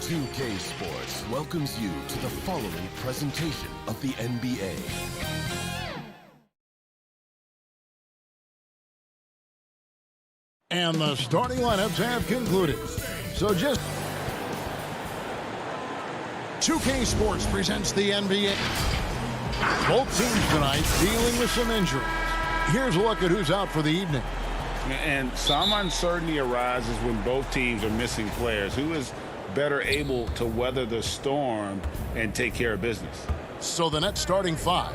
2K Sports welcomes you to the following presentation of the NBA. And the starting lineups have concluded. So just 2K Sports presents the NBA. Both teams tonight dealing with some injuries. Here's a look at who's out for the evening. And some uncertainty arises when both teams are missing players. Who is better able to weather the storm and take care of business? So the Nets starting five.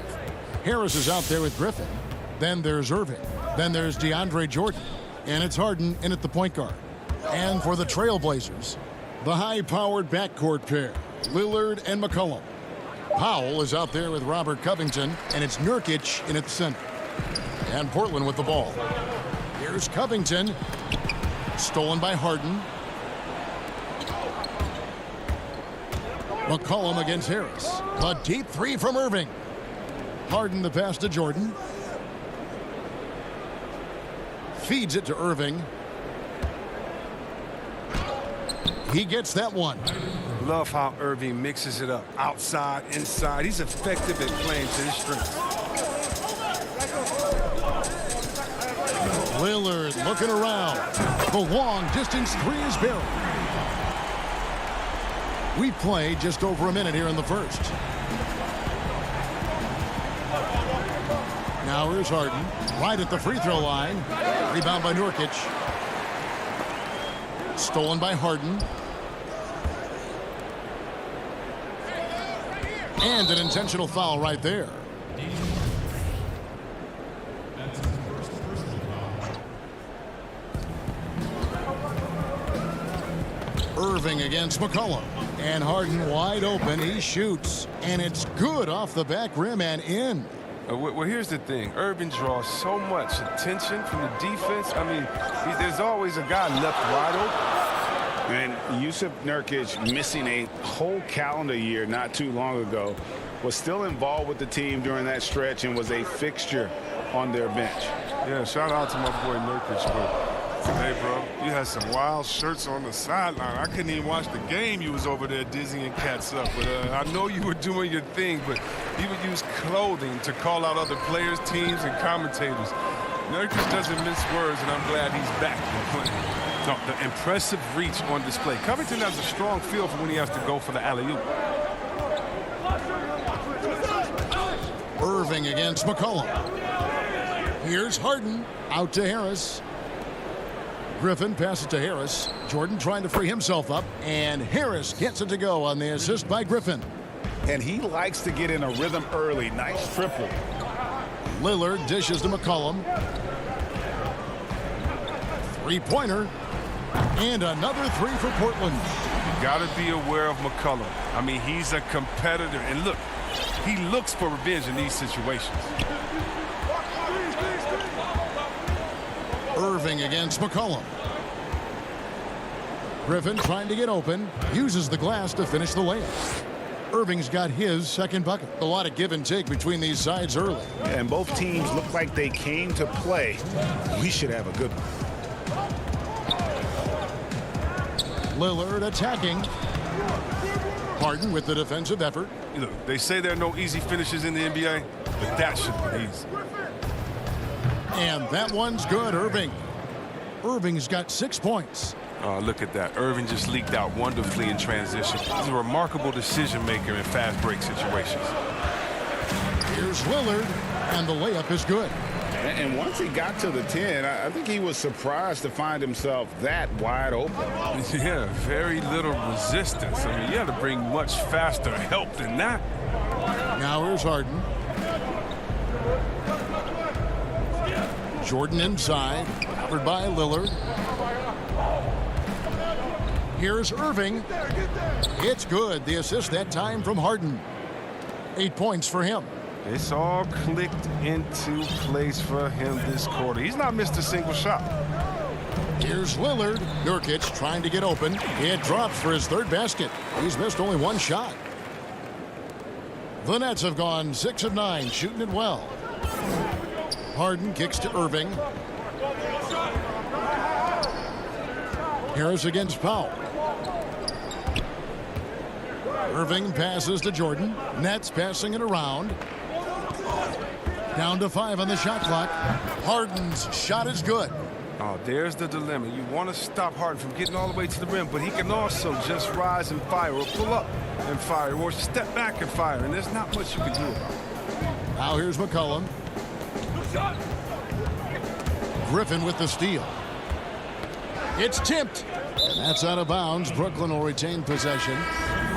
Harris is out there with Griffin. Then there's Irving. Then there's DeAndre Jordan. And it's Harden in at the point guard. And for the Trailblazers, the high-powered backcourt pair, Lillard and McCollum. Powell is out there with Robert Covington, and it's Nurkic in at the center. And Portland with the ball. Here's Covington. Stolen by Harden. McCollum against Harris. A deep three from Irving. Harden the pass to Jordan. Feeds it to Irving. He gets that one. Love how Irving mixes it up. Outside, inside. He's effective at playing to his strengths. Lillard looking around. The long distance three is buried. We've played just over a minute here in the first. Now here's Harden. Right at the free throw line. Rebound by Nurkic. Stolen by Harden. And an intentional foul right there. Irving against McCollum. And Harden wide open. He shoots. And it's good off the back rim and in. Well, here's the thing. Irving draws so much attention from the defense. I mean, there's always a guy left wide open. And Yusuf Nurkic, missing a whole calendar year not too long ago, was still involved with the team during that stretch and was a fixture on their bench. Yeah, shout out to my boy Nurkic. But hey, bro, you had some wild shirts on the sideline. I couldn't even watch the game. You was over there dizzying cats up. But I know you were doing your thing, but you would use clothing to call out other players, teams, and commentators. Nurkic doesn't mince words, and I'm glad he's back and playing. The impressive reach on display. Covington has a strong feel for when he has to go for the alley-oop. Irving against McCollum. Here's Harden. Out to Harris. Griffin passes to Harris. Jordan trying to free himself up. And Harris gets it to go on the assist by Griffin. And he likes to get in a rhythm early. Nice triple. Lillard dishes to McCollum. Three-pointer. And another three for Portland. You got to be aware of McCollum. I mean, he's a competitor. And look, he looks for revenge in these situations. Irving against McCollum. Griffin trying to get open. Uses the glass to finish the layup. Irving's got his second bucket. A lot of give and take between these sides early. And both teams look like they came to play. We should have a good one. Lillard attacking. Harden with the defensive effort. Look, they say there are no easy finishes in the NBA, but that should be easy. And that one's good, Irving. Irving's got 6 points. Oh, look at that. Irving just leaked out wonderfully in transition. He's a remarkable decision maker in fast break situations. Here's Lillard, and the layup is good. And once he got to the 10, I think he was surprised to find himself that wide open. Yeah, very little resistance. I mean, you had to bring much faster help than that. Now here's Harden. Jordan inside, covered by Lillard. Here's Irving. It's good. The assist that time from Harden. 8 points for him. It's all clicked into place for him this quarter. He's not missed a single shot. Here's Lillard. Nurkic trying to get open. It drops for his third basket. He's missed only one shot. The Nets have gone 6 of 9, shooting it well. Harden kicks to Irving. Harris against Powell. Irving passes to Jordan. Nets passing it around. Down to 5 on the shot clock. Harden's shot is good. Oh, there's the dilemma. You want to stop Harden from getting all the way to the rim, but he can also just rise and fire, or pull up and fire, or step back and fire, and there's not much you can do about it. Now here's McCollum. Griffin with the steal. It's tipped. That's out of bounds. Brooklyn will retain possession.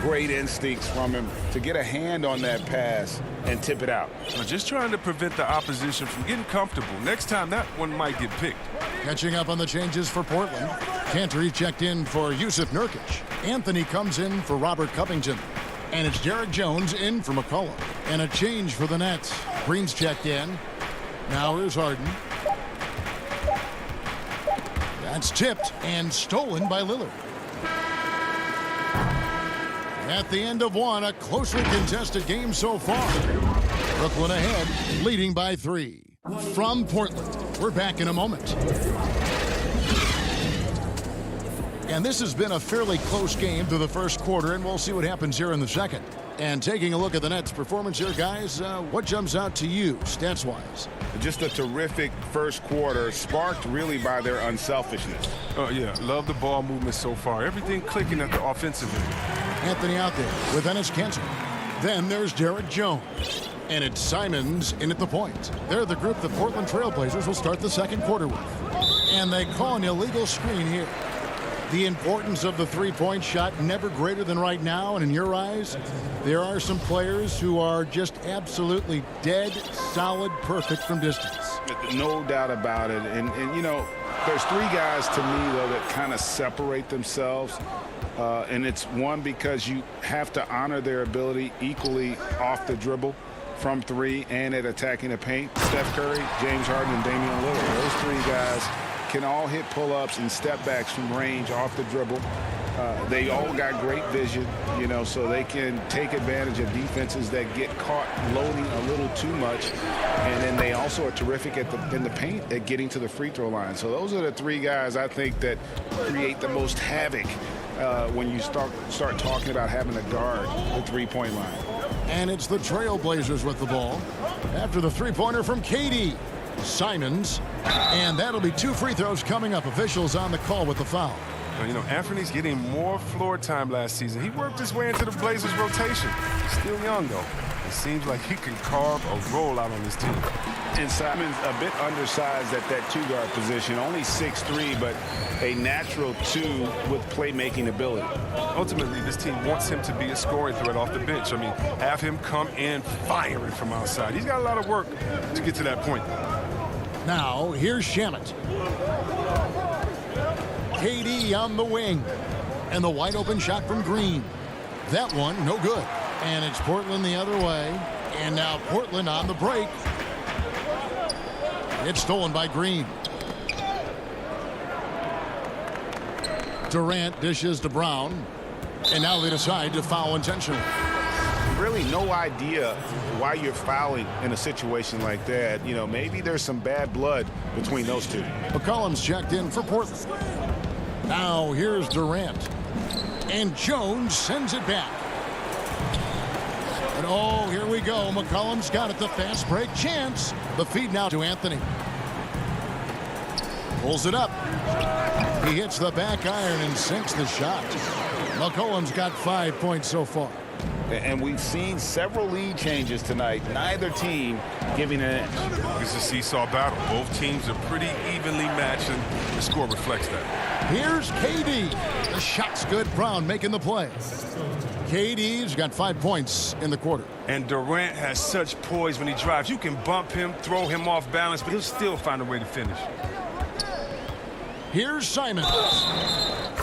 Great instincts from him to get a hand on that pass and tip it out. Just trying to prevent the opposition from getting comfortable. Next time, that one might get picked. Catching up on the changes for Portland. Cantor checked in for Yusuf Nurkic. Anthony comes in for Robert Covington. And it's Derek Jones in for McCollum. And a change for the Nets. Green's checked in. Now here's Harden. That's tipped and stolen by Lillard. At the end of one, a closely contested game so far. Brooklyn ahead, leading by 3. From Portland, we're back in a moment. And this has been a fairly close game through the first quarter, and we'll see what happens here in the second. And taking a look at the Nets' performance here, guys, what jumps out to you, stats-wise? Just a terrific first quarter, sparked really by their unselfishness. Oh, yeah. Love the ball movement so far. Everything clicking at the offensive end. Anthony out there with Enes Kanter. Then there's Derek Jones. And it's Simons in at the point. They're the group the Portland Trail Blazers will start the second quarter with. And they call an illegal screen here. The importance of the three-point shot never greater than right now, and in your eyes, there are some players who are just absolutely dead, solid, perfect from distance. No doubt about it. And you know, there's 3 guys to me, though, that kind of separate themselves. And it's one, because you have to honor their ability equally off the dribble, from 3, and at attacking the paint. Steph Curry, James Harden, and Damian Lillard. Those 3 guys can all hit pull-ups and step-backs from range off the dribble. They all got great vision, you know, so they can take advantage of defenses that get caught loading a little too much. And then they also are terrific in the paint at getting to the free throw line. So those are the 3 guys I think that create the most havoc when you start talking about having to guard the three-point line. And it's the Trail Blazers with the ball. After the three-pointer from KD. Simons, and that'll be 2 free throws coming up. Officials on the call with the foul. You know, Anthony's getting more floor time last season. He worked his way into the Blazers rotation. He's still young, though. It seems like he can carve a role out on this team. And Simons a bit undersized at that 2-guard position, only 6'3", but a natural 2 with playmaking ability. Ultimately, this team wants him to be a scoring threat off the bench. I mean, have him come in firing from outside. He's got a lot of work to get to that point. Now, here's Shamet. KD on the wing. And the wide open shot from Green. That one, no good. And it's Portland the other way. And now Portland on the break. It's stolen by Green. Durant dishes to Brown. And now they decide to foul intentionally. Really no idea why you're fouling in a situation like that. You know, maybe there's some bad blood between those 2. McCollum's checked in for Portland. Now here's Durant. And Jones sends it back. And oh, here we go. McCollum's got it. The fast break chance. The feed now to Anthony. Pulls it up. He hits the back iron and sinks the shot. McCollum's got 5 points so far. And we've seen several lead changes tonight. Neither team giving an edge. It's a seesaw battle. Both teams are pretty evenly matched, and the score reflects that. Here's KD. The shot's good. Brown making the play. KD's got 5 points in the quarter. And Durant has such poise when he drives. You can bump him, throw him off balance, but he'll still find a way to finish. Here's Simons.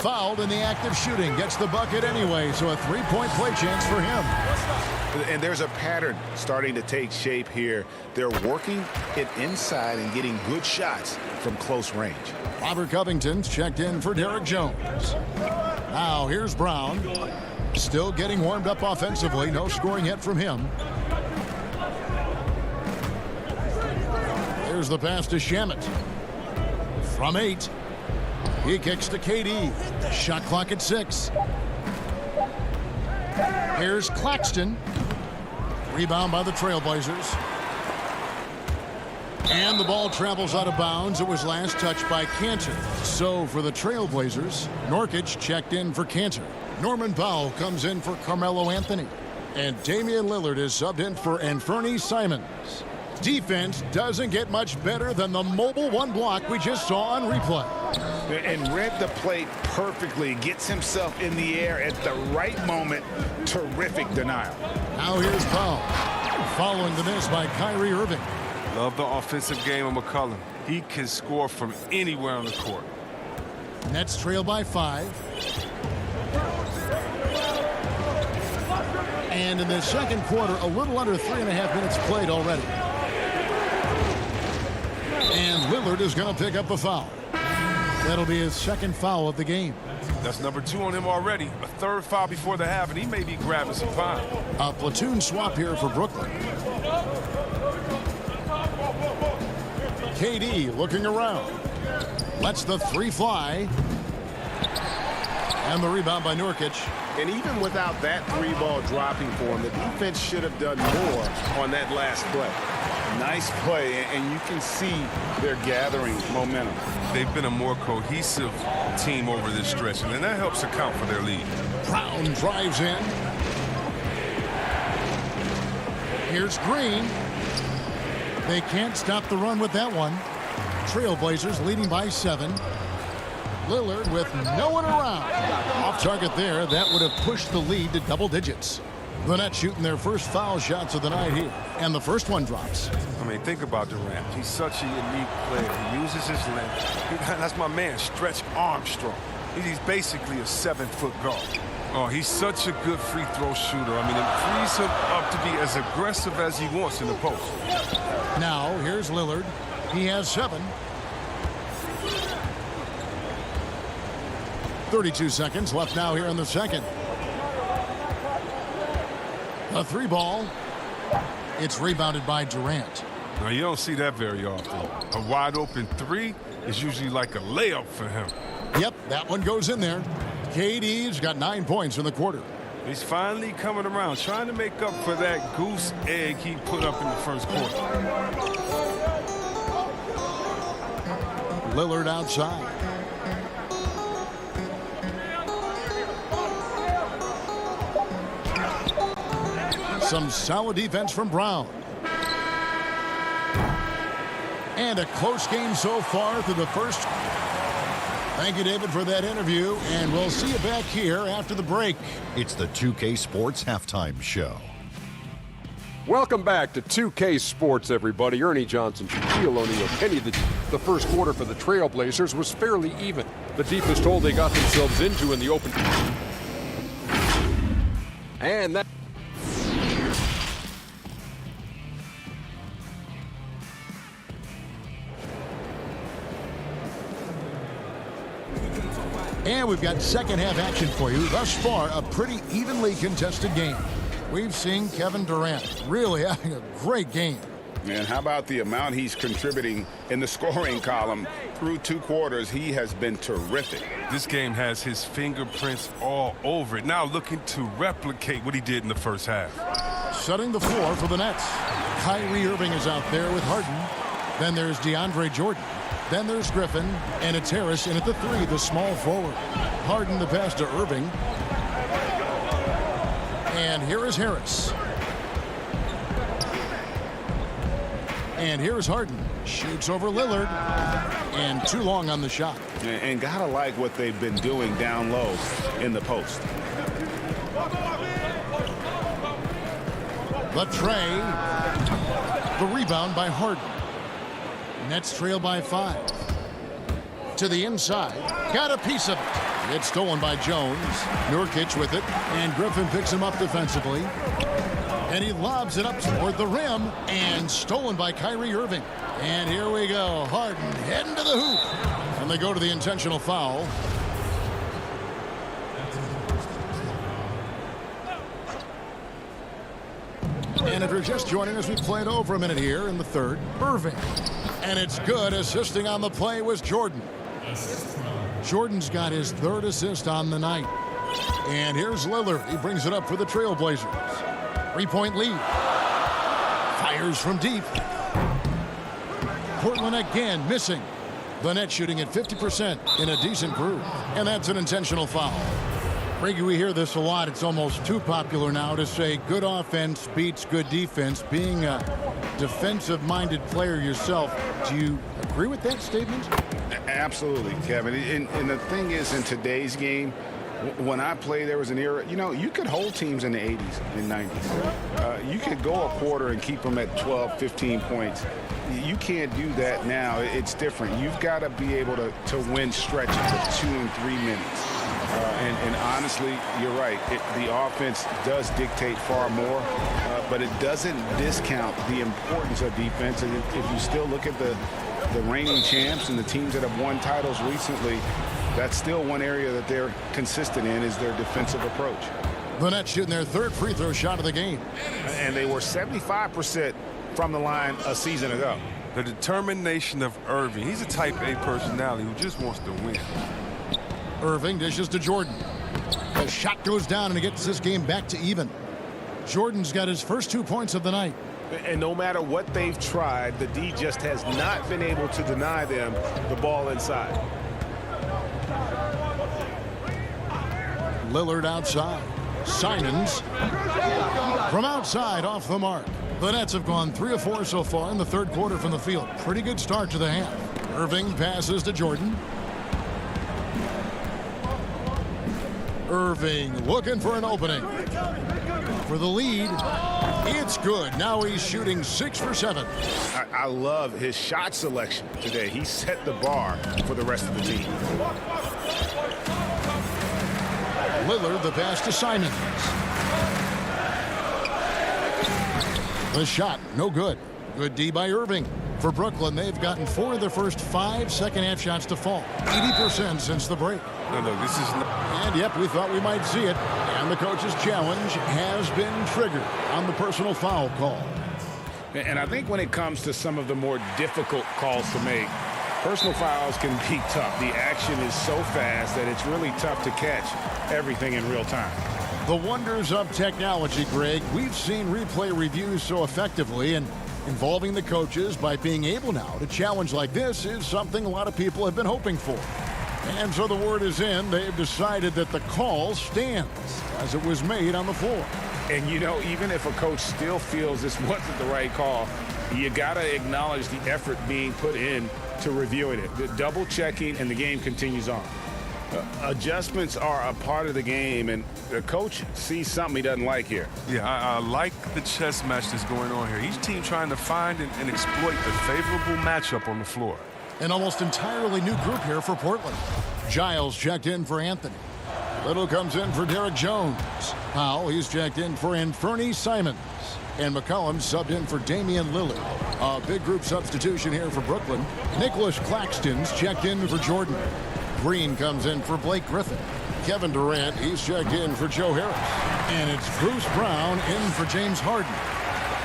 Fouled in the act of shooting. Gets the bucket anyway, so a 3-point play chance for him. And there's a pattern starting to take shape here. They're working it inside and getting good shots from close range. Robert Covington's checked in for Derek Jones. Now here's Brown. Still getting warmed up offensively. No scoring yet from him. Here's the pass to Shamet. From 8. He kicks to KD. Shot clock at 6. Here's Claxton. Rebound by the Trailblazers. And the ball travels out of bounds. It was last touched by Cantor. So for the Trailblazers, Nurkic checked in for Cantor. Norman Powell comes in for Carmelo Anthony. And Damian Lillard is subbed in for Anthony Simons. Defense doesn't get much better than the mobile one block we just saw on replay. And read the plate perfectly. Gets himself in the air at the right moment. Terrific denial. Now here's Powell. Following the miss by Kyrie Irving. Love the offensive game of McCollum. He can score from anywhere on the court. Nets trail by 5. And in the second quarter, a little under 3.5 minutes played already. And Lillard is going to pick up a foul. That'll be his second foul of the game. That's number 2 on him already. A third foul before the half, and he may be grabbing some fine. A platoon swap here for Brooklyn. KD looking around. Lets the 3 fly. And the rebound by Nurkic. And even without that 3-ball dropping for him, the defense should have done more on that last play. Nice play, and you can see they're gathering momentum. They've been a more cohesive team over this stretch, and that helps account for their lead. Brown drives in. Here's Green. They can't stop the run with that one. Trailblazers leading by 7. Lillard with no one around. Off target there. That would have pushed the lead to double digits. The Nets shooting their first foul shots of the night here. And the first one drops. I mean, think about Durant. He's such a unique player. He uses his length. That's my man, Stretch Armstrong. He's basically a 7-foot guard. Oh, he's such a good free throw shooter. I mean, it frees him up to be as aggressive as he wants in the post. Now, here's Lillard. He has 7. 32 seconds left now here in the second. A 3-ball. It's rebounded by Durant. Now, you don't see that very often. A wide open 3 is usually like a layup for him. Yep, that one goes in there. KD's got 9 points in the quarter. He's finally coming around, trying to make up for that goose egg he put up in the first quarter. Lillard outside. Some solid defense from Brown. And a close game so far through the first. Thank you, David, for that interview, and we'll see you back here after the break. It's the 2K Sports Halftime Show. Welcome back to 2K Sports, everybody. Ernie Johnson, Shaquille O'Neal, Kenny. The first quarter for the Trailblazers was fairly even. The deepest hole they got themselves into in the open. And that. And we've got second half action for you. Thus far, a pretty evenly contested game. We've seen Kevin Durant really having a great game. And how about the amount he's contributing in the scoring column? Through 2 quarters, he has been terrific. This game has his fingerprints all over it. Now looking to replicate what he did in the first half. Setting the floor for the Nets. Kyrie Irving is out there with Harden. Then there's DeAndre Jordan. Then there's Griffin, and it's Harris in at the 3, the small forward. Harden the pass to Irving. And here is Harris. And here's Harden. Shoots over Lillard. And too long on the shot. And gotta like what they've been doing down low in the post. The tray. The rebound by Harden. Nets trail by 5. To the inside. Got a piece of it. It's stolen by Jones. Nurkic with it. And Griffin picks him up defensively. And he lobs it up toward the rim. And stolen by Kyrie Irving. And here we go. Harden heading to the hoop. And they go to the intentional foul. And if you're just joining us, we played over a minute here in the third. Irving. And it's good. Assisting on the play was Jordan. Jordan's got his 3rd assist on the night. And here's Lillard. He brings it up for the Trailblazers. 3-point lead. Fires from deep. Portland again missing. The net shooting at 50% in a decent groove. And that's an intentional foul. Reggie, we hear this a lot. It's almost too popular now to say good offense beats good defense. Being a defensive-minded player yourself, do you agree with that statement? Absolutely, Kevin. And the thing is, in today's game, when I played, there was an era, you could hold teams in the 80s and 90s. You could go a quarter and keep them at 12, 15 points. You can't do that now. It's different. You've got to be able to win stretches of 2 and 3 minutes. And honestly, you're right. The offense does dictate far more, but it doesn't discount the importance of defense. And if you still look at the reigning champs and the teams that have won titles recently, that's still one area that they're consistent in, is their defensive approach. The Nets shooting their third free throw shot of the game. And they were 75% from the line a season ago. The determination of Irving. He's a type A personality who just wants to win. Irving dishes to Jordan. The shot goes down and it gets this game back to even. Jordan's got his first 2 points of the night. And no matter what they've tried, the D just has not been able to deny them the ball inside. Lillard outside. Simons from outside off the mark. The Nets have gone 3 of 4 so far in the third quarter from the field. Pretty good start to the half. Irving passes to Jordan. Irving looking for an opening. For the lead, it's good. Now he's shooting 6 for 7. I love his shot selection today. He set the bar for the rest of the team. Lillard, the pass to Simons. The shot, no good. Good D by Irving. For Brooklyn, they've gotten 4 of their first 5 second-half shots to fall. 80% since the break. No, this is not... And, yep, we thought we might see it. And the coach's challenge has been triggered on the personal foul call. And I think when it comes to some of the more difficult calls to make, personal fouls can be tough. The action is so fast that it's really tough to catch everything in real time. The wonders of technology, Greg. We've seen replay reviews so effectively, and involving the coaches by being able now to challenge like this is something a lot of people have been hoping for. And so the word is in. They've decided that the call stands as it was made on the floor. And, even if a coach still feels this wasn't the right call, you got to acknowledge the effort being put in to reviewing it. The double checking, and the game continues on. Adjustments are a part of the game, and the coach sees something he doesn't like here. Yeah, I like the chess match that's going on here. Each team trying to find and exploit the favorable matchup on the floor. An almost entirely new group here for Portland. Giles checked in for Anthony. Little comes in for Derek Jones. Powell, he's checked in for Anthony Simons. And McCollum subbed in for Damian Lillard. A big group substitution here for Brooklyn. Nicholas Claxton's checked in for Jordan. Green comes in for Blake Griffin. Kevin Durant, he's checked in for Joe Harris. And it's Bruce Brown in for James Harden.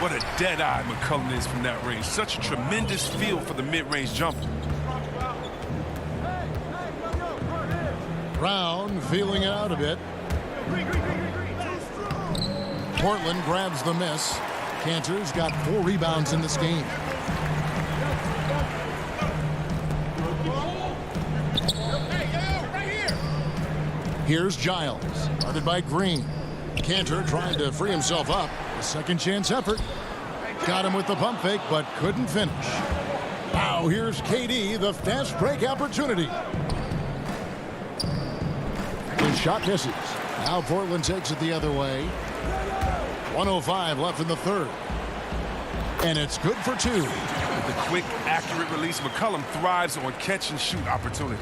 What a dead-eye McCollum is from that range. Such a tremendous feel for the mid-range jumper. Brown feeling it out a bit. Portland grabs the miss. Cantor's got 4 rebounds in this game. Here's Giles, guarded by Green. Cantor trying to free himself up. A second chance effort. Got him with the pump fake, but couldn't finish. Now here's KD, the fast break opportunity. His shot misses. Now Portland takes it the other way. 1:05 left in the third. And it's good for 2. With the quick, accurate release, McCollum thrives on catch-and-shoot opportunities.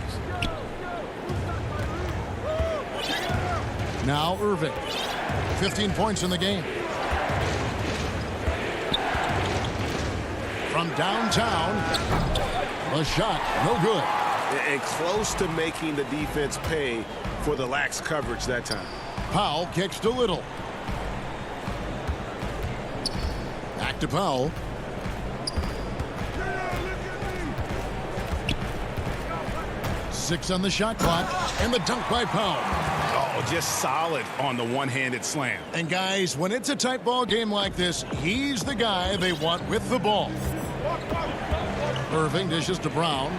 Now Irving. 15 points in the game. From downtown, a shot, no good. And close to making the defense pay for the lax coverage that time. Powell kicks to Little. Back to Powell. Six on the shot clock, and the dunk by Powell. Oh, just solid on the one-handed slam. And guys, when it's a tight ball game like this, he's the guy they want with the ball. Irving dishes to Brown.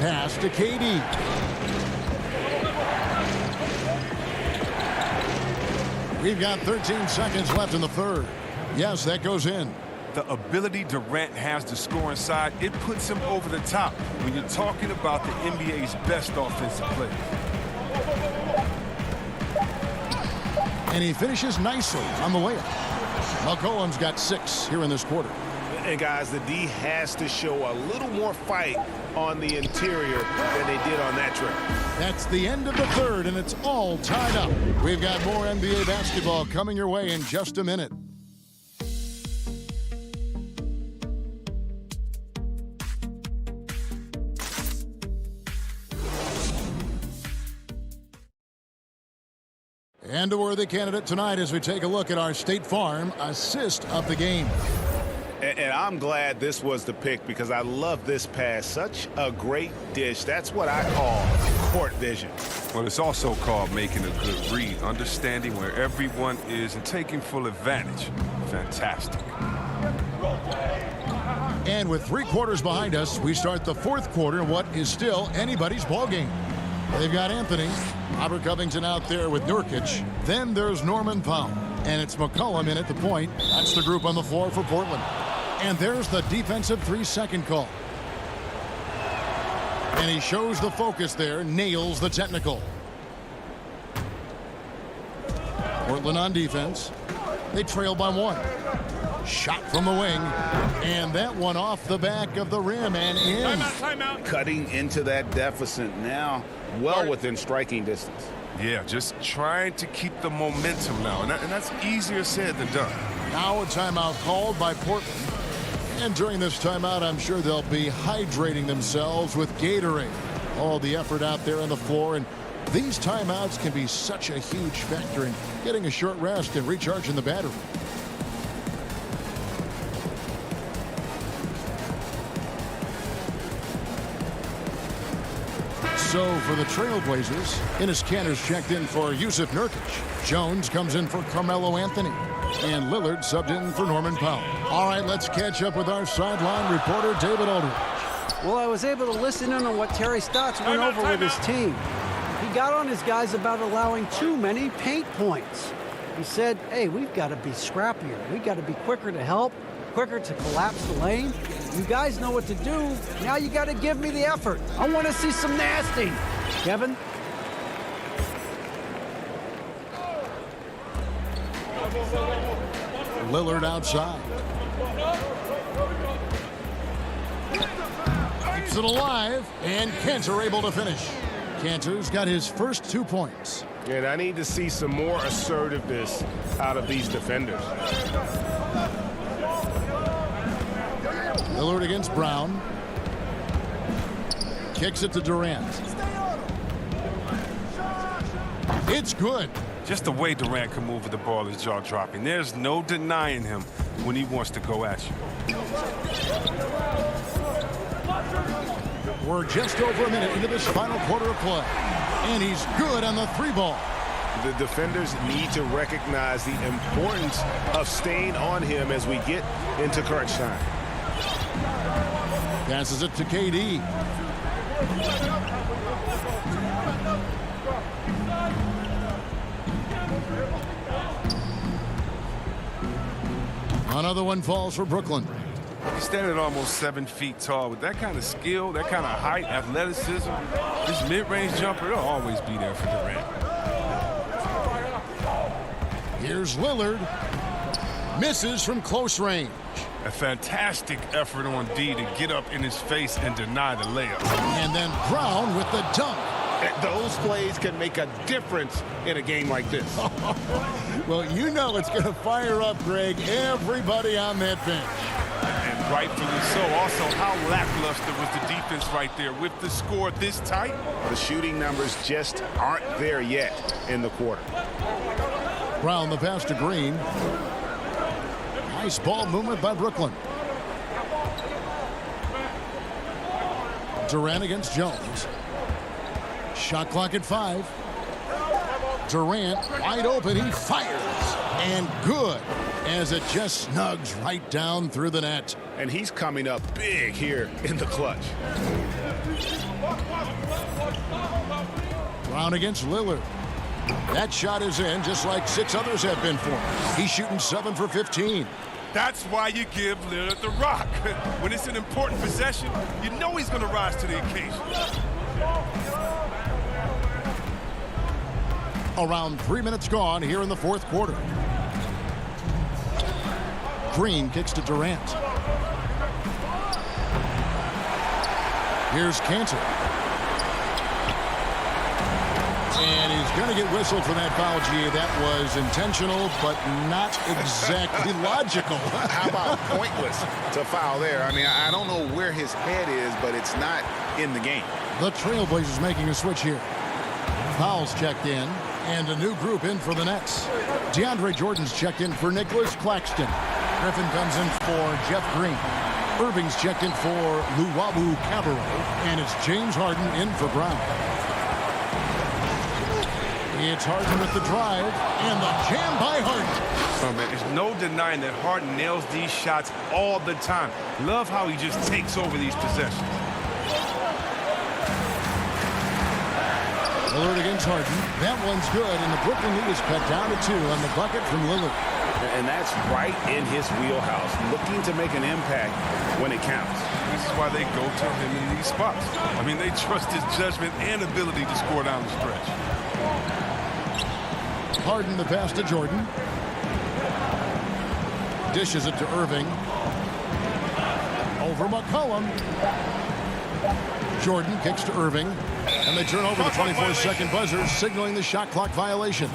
Pass to KD. We've got 13 seconds left in the third. Yes, that goes in. The ability Durant has to score inside, it puts him over the top when you're talking about the NBA's best offensive players. And he finishes nicely on the layup. McCollum's got 6 here in this quarter. And guys, the D has to show a little more fight on the interior than they did on that trip. That's the end of the third, and it's all tied up. We've got more NBA basketball coming your way in just a minute. And a worthy candidate tonight as we take a look at our State Farm assist of the game. And I'm glad this was the pick because I love this pass. Such a great dish. That's what I call court vision. Well, it's also called making a good read, understanding where everyone is and taking full advantage. Fantastic. And with 3 quarters behind us, we start the 4th quarter in what is still anybody's ball game. They've got Anthony, Robert Covington out there with Nurkic. Then there's Norman Powell. And it's McCollum in at the point. That's the group on the floor for Portland. And there's the defensive 3-second call. And he shows the focus there, nails the technical. Portland on defense. They trail by 1. Shot from the wing. And that one off the back of the rim and in. Timeout. Cutting into that deficit now, well within striking distance. Yeah, just trying to keep the momentum now. And that's easier said than done. Now a timeout called by Portland. And during this timeout, I'm sure they'll be hydrating themselves with Gatorade. All the effort out there on the floor. And these timeouts can be such a huge factor in getting a short rest and recharging the battery. So for the Trailblazers, Enes Kanter's checked in for Yusuf Nurkic. Jones comes in for Carmelo Anthony. And Lillard subbed in for Norman Powell. All right, let's catch up with our sideline reporter, David Aldridge. Well, I was able to listen in on what Terry Stotts went over with his team. He got on his guys about allowing too many paint points. He said, hey, we've got to be scrappier. We've got to be quicker to help, quicker to collapse the lane. You guys know what to do. Now you got to give me the effort. I want to see some nasty. Kevin? Lillard outside. Keeps it alive, and Kanter able to finish. Kanter's got his first 2 points. And I need to see some more assertiveness out of these defenders. Lillard against Brown. Kicks it to Durant. It's good. Just the way Durant can move with the ball is jaw-dropping. There's no denying him when he wants to go at you. We're just over a minute into this final quarter of play. And he's good on the 3-ball. The defenders need to recognize the importance of staying on him as we get into crunch time. Passes it to KD. Another one falls for Brooklyn. He's standing at almost 7 feet tall. With that kind of skill, that kind of height, athleticism, this mid-range jumper, it'll always be there for Durant. Here's Lillard. Misses from close range. A fantastic effort on D to get up in his face and deny the layup. And then Brown with the dunk. Those plays can make a difference in a game like this. Well, you know it's going to fire up, Greg, everybody on that bench. And rightfully so. Also, how lackluster was the defense right there with the score this tight? The shooting numbers just aren't there yet in the quarter. Brown the pass to Green. Nice ball movement by Brooklyn. Durant against Jones. Shot clock at 5. Durant wide open. He fires. And good, as it just snugs right down through the net. And he's coming up big here in the clutch. Brown against Lillard. That shot is in, just like 6 others have been for him. He's shooting 7 for 15. That's why you give Lillard the rock. When it's an important possession, you know he's going to rise to the occasion. Around 3 minutes gone here in the fourth quarter. Green kicks to Durant. Here's Cantor. And he's going to get whistled for that foul, G. That was intentional, but not exactly logical. How about pointless to foul there? I mean, I don't know where his head is, but it's not in the game. The Trailblazers making a switch here. Fouls checked in, and a new group in for the Nets. DeAndre Jordan's checked in for Nicholas Claxton. Griffin comes in for Jeff Green. Irving's checked in for Luwawu Cabarrot, and it's James Harden in for Brown. It's Harden with the drive, and the jam by Harden. Oh, man, there's no denying that Harden nails these shots all the time. Love how he just takes over these possessions. Lillard against Harden. That one's good, and the Brooklyn lead is cut down to 2 on the bucket from Lillard. And that's right in his wheelhouse, looking to make an impact when it counts. This is why they go to him in these spots. I mean, they trust his judgment and ability to score down the stretch. Harden the pass to Jordan. Dishes it to Irving. Over McCollum. Jordan kicks to Irving. And they turn over the 24-second buzzer, signaling the shot clock violation.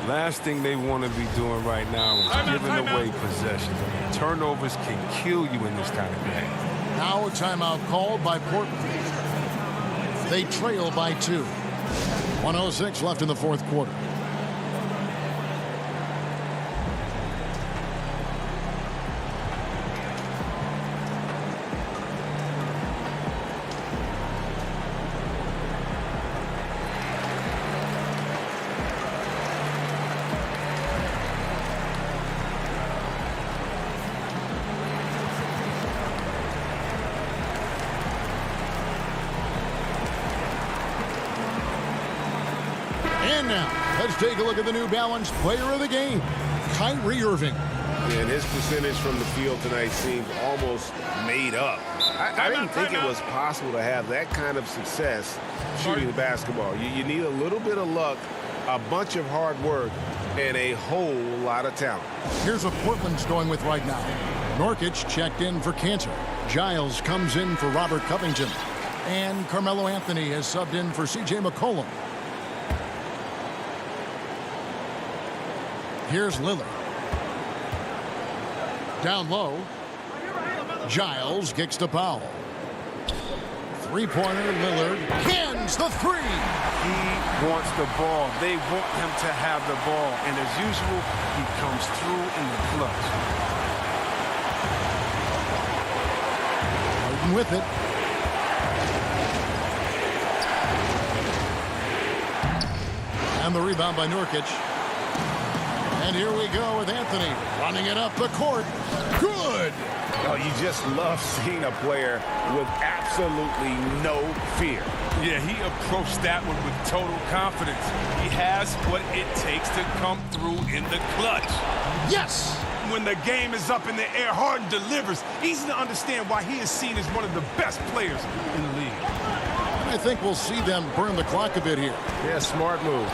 Last thing they want to be doing right now is giving away possessions. Turnovers can kill you in this kind of game. Now a timeout called by Portland. They trail by 2. 1:06 left in the fourth quarter. And now, let's take a look at the New Balance player of the game, Kyrie Irving. And his percentage from the field tonight seems almost made up. I didn't think it was possible to have that kind of success shooting the basketball. You need a little bit of luck, a bunch of hard work, and a whole lot of talent. Here's what Portland's going with right now. Nurkic checked in for Cantor. Giles comes in for Robert Covington. And Carmelo Anthony has subbed in for C.J. McCollum. Here's Lillard. Down low. Giles kicks to Powell. Three-pointer, Lillard hands the 3. He wants the ball. They want him to have the ball. And as usual, he comes through in the clutch. Harden with it. And the rebound by Nurkic. And here we go with Anthony running it up the court. Good. Oh, you just love seeing a player with absolutely no fear. Yeah, he approached that one with total confidence. He has what it takes to come through in the clutch. Yes. When the game is up in the air, Harden delivers. Easy to understand why he is seen as one of the best players in the league. I think we'll see them burn the clock a bit here. Yeah, smart move.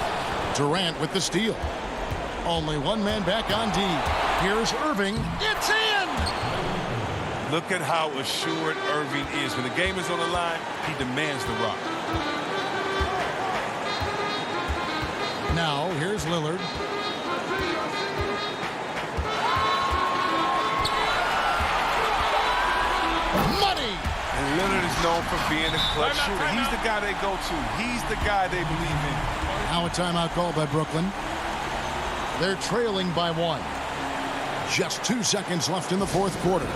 Durant with the steal. Only one man back on D. Here's Irving. It's in! Look at how assured Irving is. When the game is on the line, he demands the rock. Now, here's Lillard. Money! And Lillard is known for being a clutch shooter. He's the guy they go to. He's the guy they believe in. Now a timeout called by Brooklyn. They're trailing by 1. Just 2 seconds left in the fourth quarter.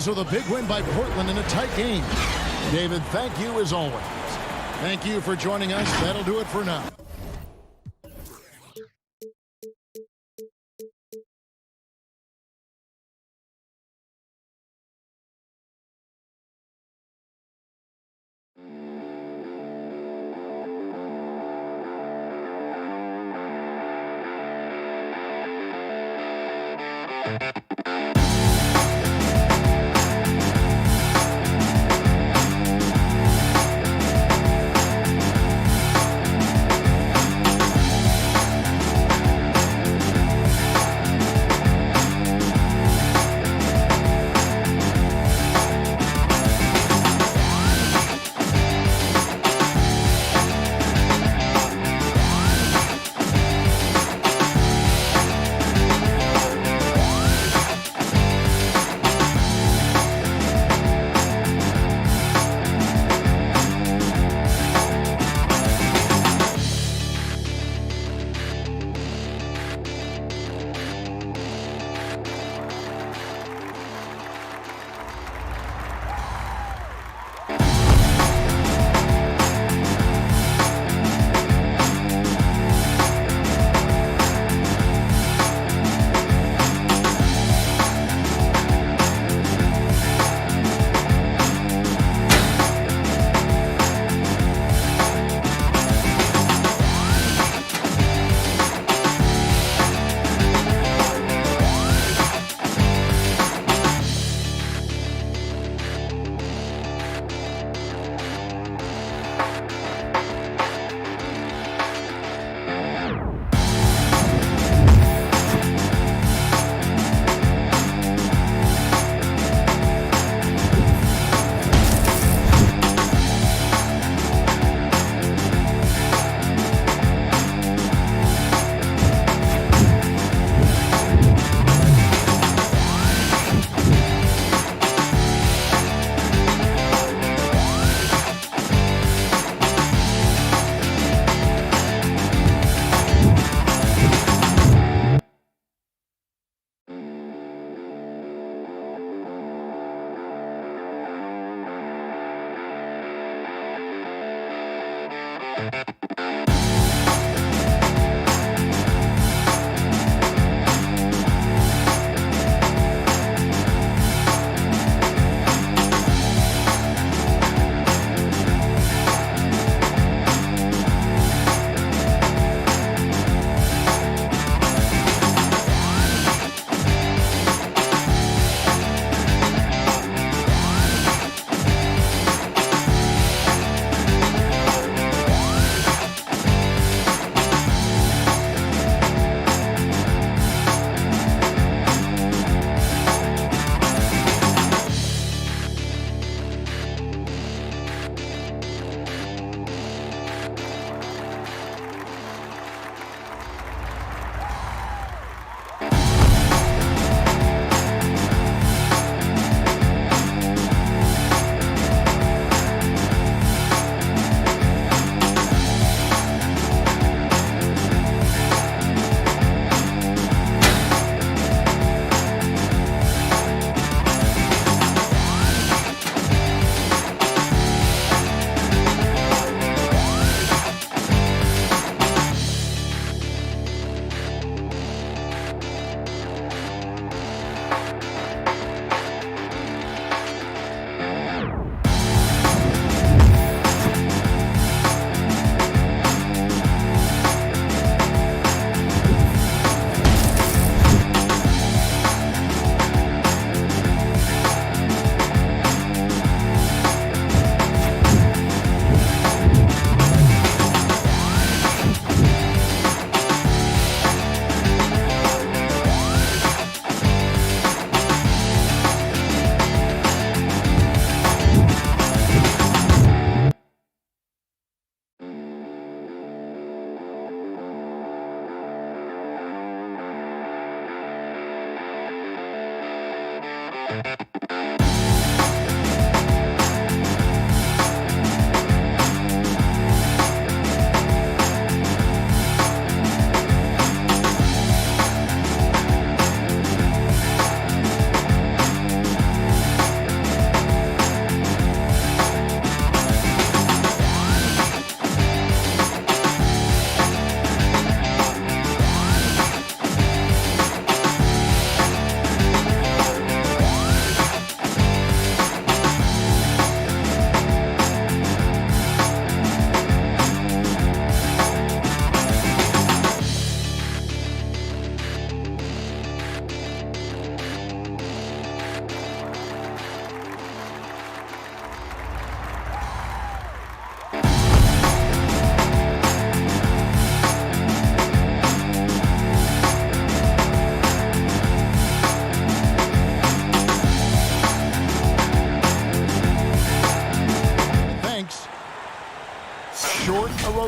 So the big win by Portland in a tight game. David, thank you as always. Thank you for joining us. That'll do it for now.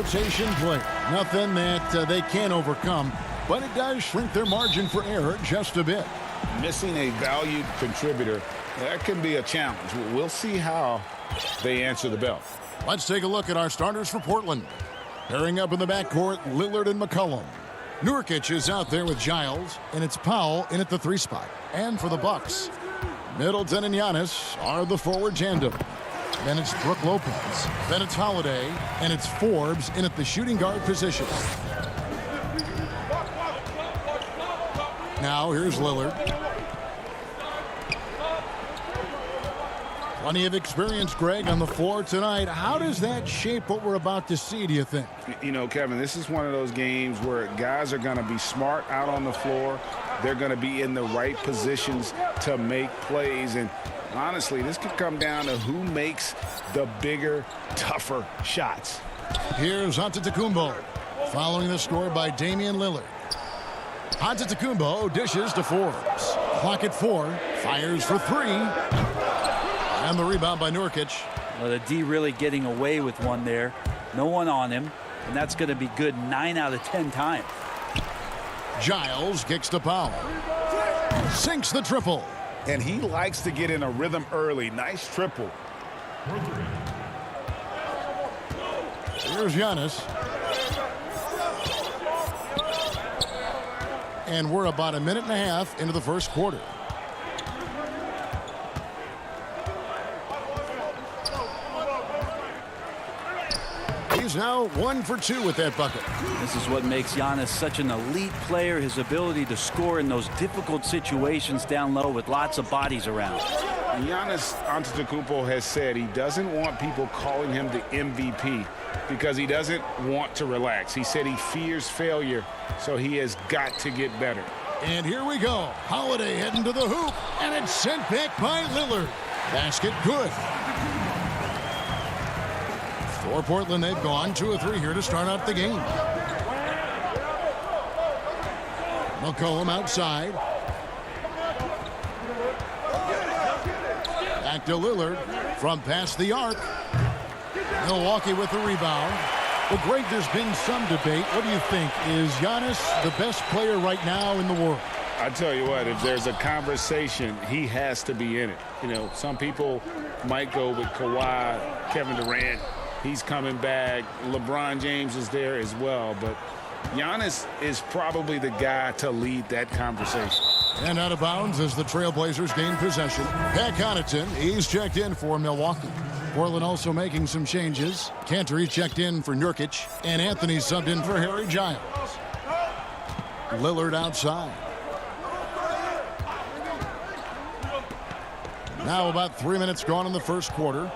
rotation play. Nothing that they can't overcome, but it does shrink their margin for error just a bit. Missing a valued contributor, that can be a challenge. We'll see how they answer the bell. Let's take a look at our starters for Portland. Pairing up in the backcourt, Lillard and McCollum. Nurkic is out there with Giles, and it's Powell in at the 3 spot. And for the Bucks, Middleton and Giannis are the forward tandem. Then it's Brook Lopez. Then it's Holiday, and it's Forbes in at the shooting guard position. Now here's Lillard. Plenty of experience, Greg, on the floor tonight. How does that shape what we're about to see, do you think? You know, Kevin, this is one of those games where guys are going to be smart out on the floor. They're going to be in the right positions to make plays. And honestly, this could come down to who makes the bigger, tougher shots. Here's Antetokounmpo, following the score by Damian Lillard. Antetokounmpo dishes to Forbes. Clock at 4, fires for 3. And the rebound by Nurkic. Well, the D really getting away with one there. No one on him, and that's going to be good 9 out of 10 times. Giles kicks to Powell. Sinks the triple. And he likes to get in a rhythm early. Nice triple. Here's Giannis. And we're about a minute and a half into the first quarter. He's now 1 for 2 with that bucket. This is what makes Giannis such an elite player, his ability to score in those difficult situations down low with lots of bodies around. Giannis Antetokounmpo has said he doesn't want people calling him the MVP because he doesn't want to relax. He said he fears failure, so he has got to get better. And here we go. Holiday heading to the hoop, and it's sent back by Lillard. Basket good. For Portland, they've gone 2 of 3 here to start out the game. McCollum outside. Back to Lillard from past the arc. Milwaukee with the rebound. Well, Greg, there's been some debate. What do you think? Is Giannis the best player right now in the world? I tell you what, if there's a conversation, he has to be in it. You know, some people might go with Kawhi, Kevin Durant. He's coming back. LeBron James is there as well. But Giannis is probably the guy to lead that conversation. And out of bounds as the Trailblazers gain possession. Pat Connaughton, he's checked in for Milwaukee. Portland also making some changes. Cantor checked in for Nurkic. And Anthony subbed in for Harry Giles. Lillard outside. Now about 3 minutes gone in the first quarter.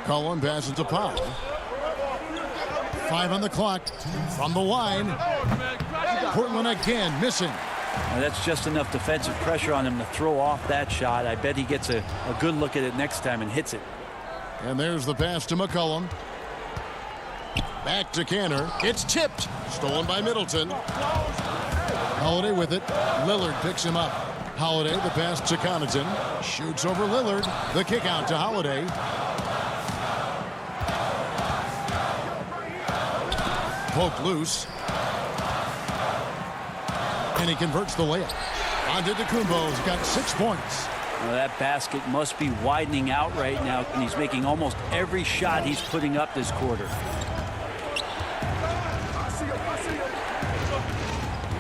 McCollum passes to Powell. 5 on the clock. From the line. Portland again missing. Now that's just enough defensive pressure on him to throw off that shot. I bet he gets a good look at it next time and hits it. And there's the pass to McCollum. Back to Cantor. It's tipped. Stolen by Middleton. Holiday with it. Lillard picks him up. Holiday, the pass to Connaughton. Shoots over Lillard. The kick out to Holiday. Poked loose. And he converts the layup. Antetokounmpo's got 6 points. Well, that basket must be widening out right now, and he's making almost every shot he's putting up this quarter.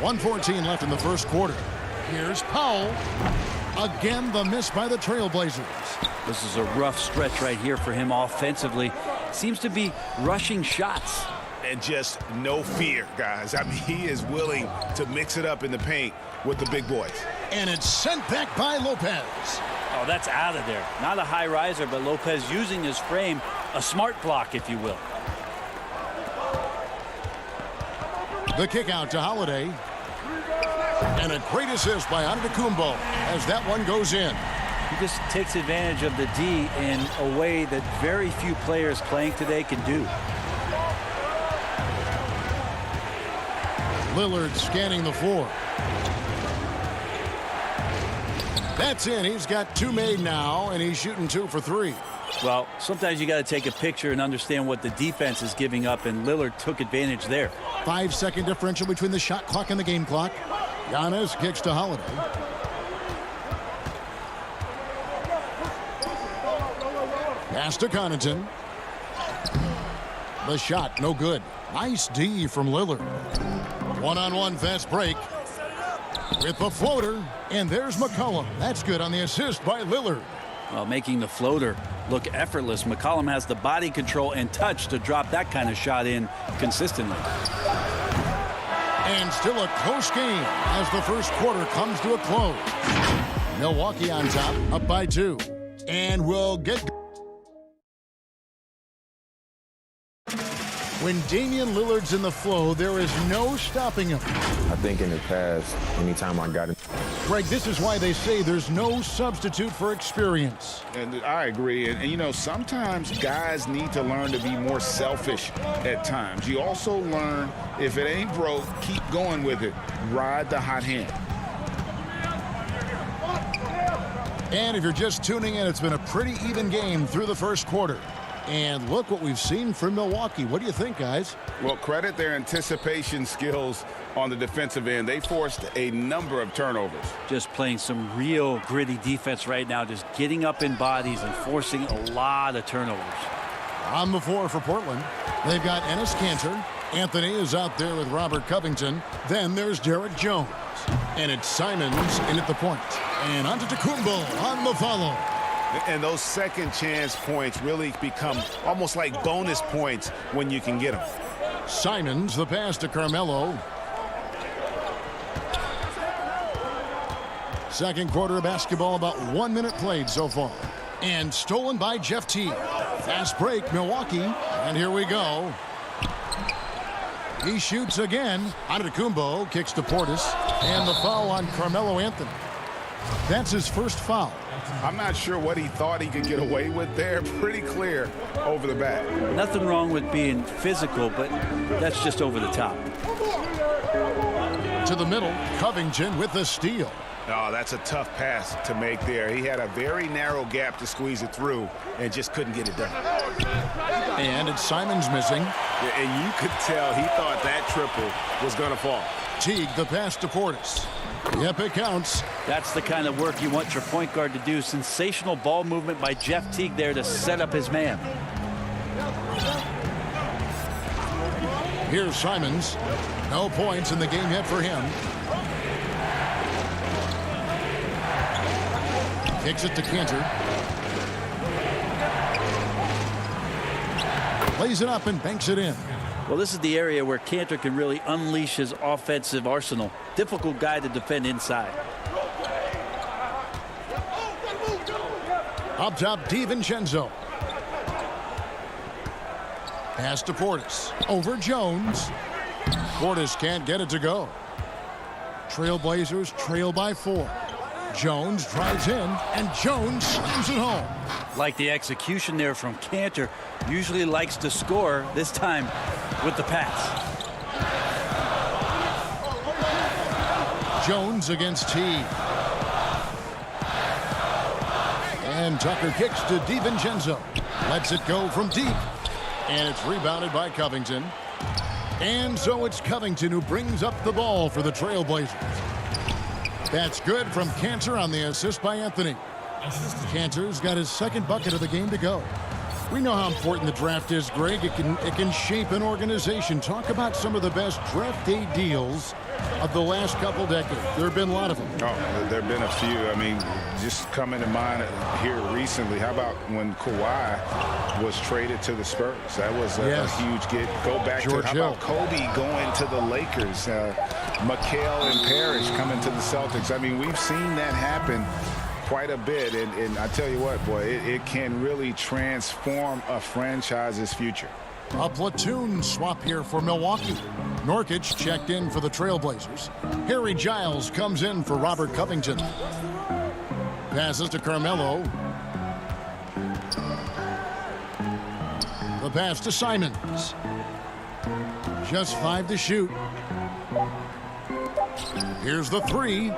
1:14 left in the first quarter. Here's Powell. Again, the miss by the Trailblazers. This is a rough stretch right here for him offensively. Seems to be rushing shots. And just no fear, guys. I mean, he is willing to mix it up in the paint with the big boys. And it's sent back by Lopez. Oh, that's out of there. Not a high riser, but Lopez using his frame, a smart block, if you will. The kick out to Holiday. And a great assist by Antetokounmpo as that one goes in. He just takes advantage of the D in a way that very few players playing today can do. Lillard scanning the floor. That's in. He's got 2 made now, and he's shooting 2 for 3. Well, sometimes you got to take a picture and understand what the defense is giving up, and Lillard took advantage there. 5-second differential between the shot clock and the game clock. Giannis kicks to Holiday. Pass to Connaughton. The shot, no good. Nice D from Lillard. One-on-one fast break. With the floater, and there's McCollum. That's good on the assist by Lillard. Well, making the floater look effortless. McCollum has the body control and touch to drop that kind of shot in consistently. And still a close game as the first quarter comes to a close. Milwaukee on top, up by 2. And we'll get... When Damian Lillard's in the flow, there is no stopping him. I think in the past, anytime I got it. Greg, this is why they say there's no substitute for experience. And I agree. And, you know, sometimes guys need to learn to be more selfish at times. You also learn, if it ain't broke, keep going with it. Ride the hot hand. And if you're just tuning in, it's been a pretty even game through the first quarter. And look what we've seen from Milwaukee. What do you think, guys? Well, credit their anticipation skills on the defensive end. They forced a number of turnovers. Just playing some real gritty defense right now, just getting up in bodies and forcing a lot of turnovers. On the floor for Portland, they've got Enes Kanter. Anthony is out there with Robert Covington. Then there's Derek Jones. And it's Simons in at the point. And Antetokounmpo on the follow. And those second chance points really become almost like bonus points when you can get them. Simons, the pass to Carmelo. Second quarter of basketball, about 1 minute played so far. And stolen by Jeff Teague. Fast break, Milwaukee. And here we go. He shoots again. Antetokounmpo kicks to Portis. And the foul on Carmelo Anthony. That's his first foul. I'm not sure what he thought he could get away with there. Pretty clear over the back. Nothing wrong with being physical, but that's just over the top. To the middle, Covington with the steal. Oh, that's a tough pass to make there. He had a very narrow gap to squeeze it through and just couldn't get it done. And it's Simons missing. Yeah, and you could tell he thought that triple was going to fall. Teague, the pass to Portis. Yep, it counts. That's the kind of work you want your point guard to do. Sensational ball movement by Jeff Teague there to set up his man. Here's Simons. No points in the game yet for him. Kicks it to Kanter. Lays it up and banks it in. Well, this is the area where Kanter can really unleash his offensive arsenal. Difficult guy to defend inside. Up top, DiVincenzo. Pass to Portis. Over Jones. Portis can't get it to go. Trailblazers trail by 4. Jones drives in, and Jones slams it home. Like the execution there from Kanter. Usually likes to score, this time with the pass. Jones against Teague. And Tucker kicks to DiVincenzo. Lets it go from deep. And it's rebounded by Covington. And so it's Covington who brings up the ball for the Trailblazers. That's good from Kanter on the assist by Anthony. Kanter's got his second bucket of the game to go. We know how important the draft is, Greg. It can shape an organization. Talk about some of the best draft day deals of the last couple decades. There have been a lot of them. Oh, there have been a few. I mean, just coming to mind here recently, how about when Kawhi was traded to the Spurs? That was a huge get. Go back George to, how about Kobe going to the Lakers? McHale and Parrish coming to the Celtics. I mean, we've seen that happen quite a bit, and I tell you what, boy, it can really transform a franchise's future. A platoon swap here for Milwaukee. Nurkic checked in for the Trailblazers. Harry Giles comes in for Robert Covington. Passes to Carmelo. The pass to Simons. Just 5 to shoot. Here's the 3.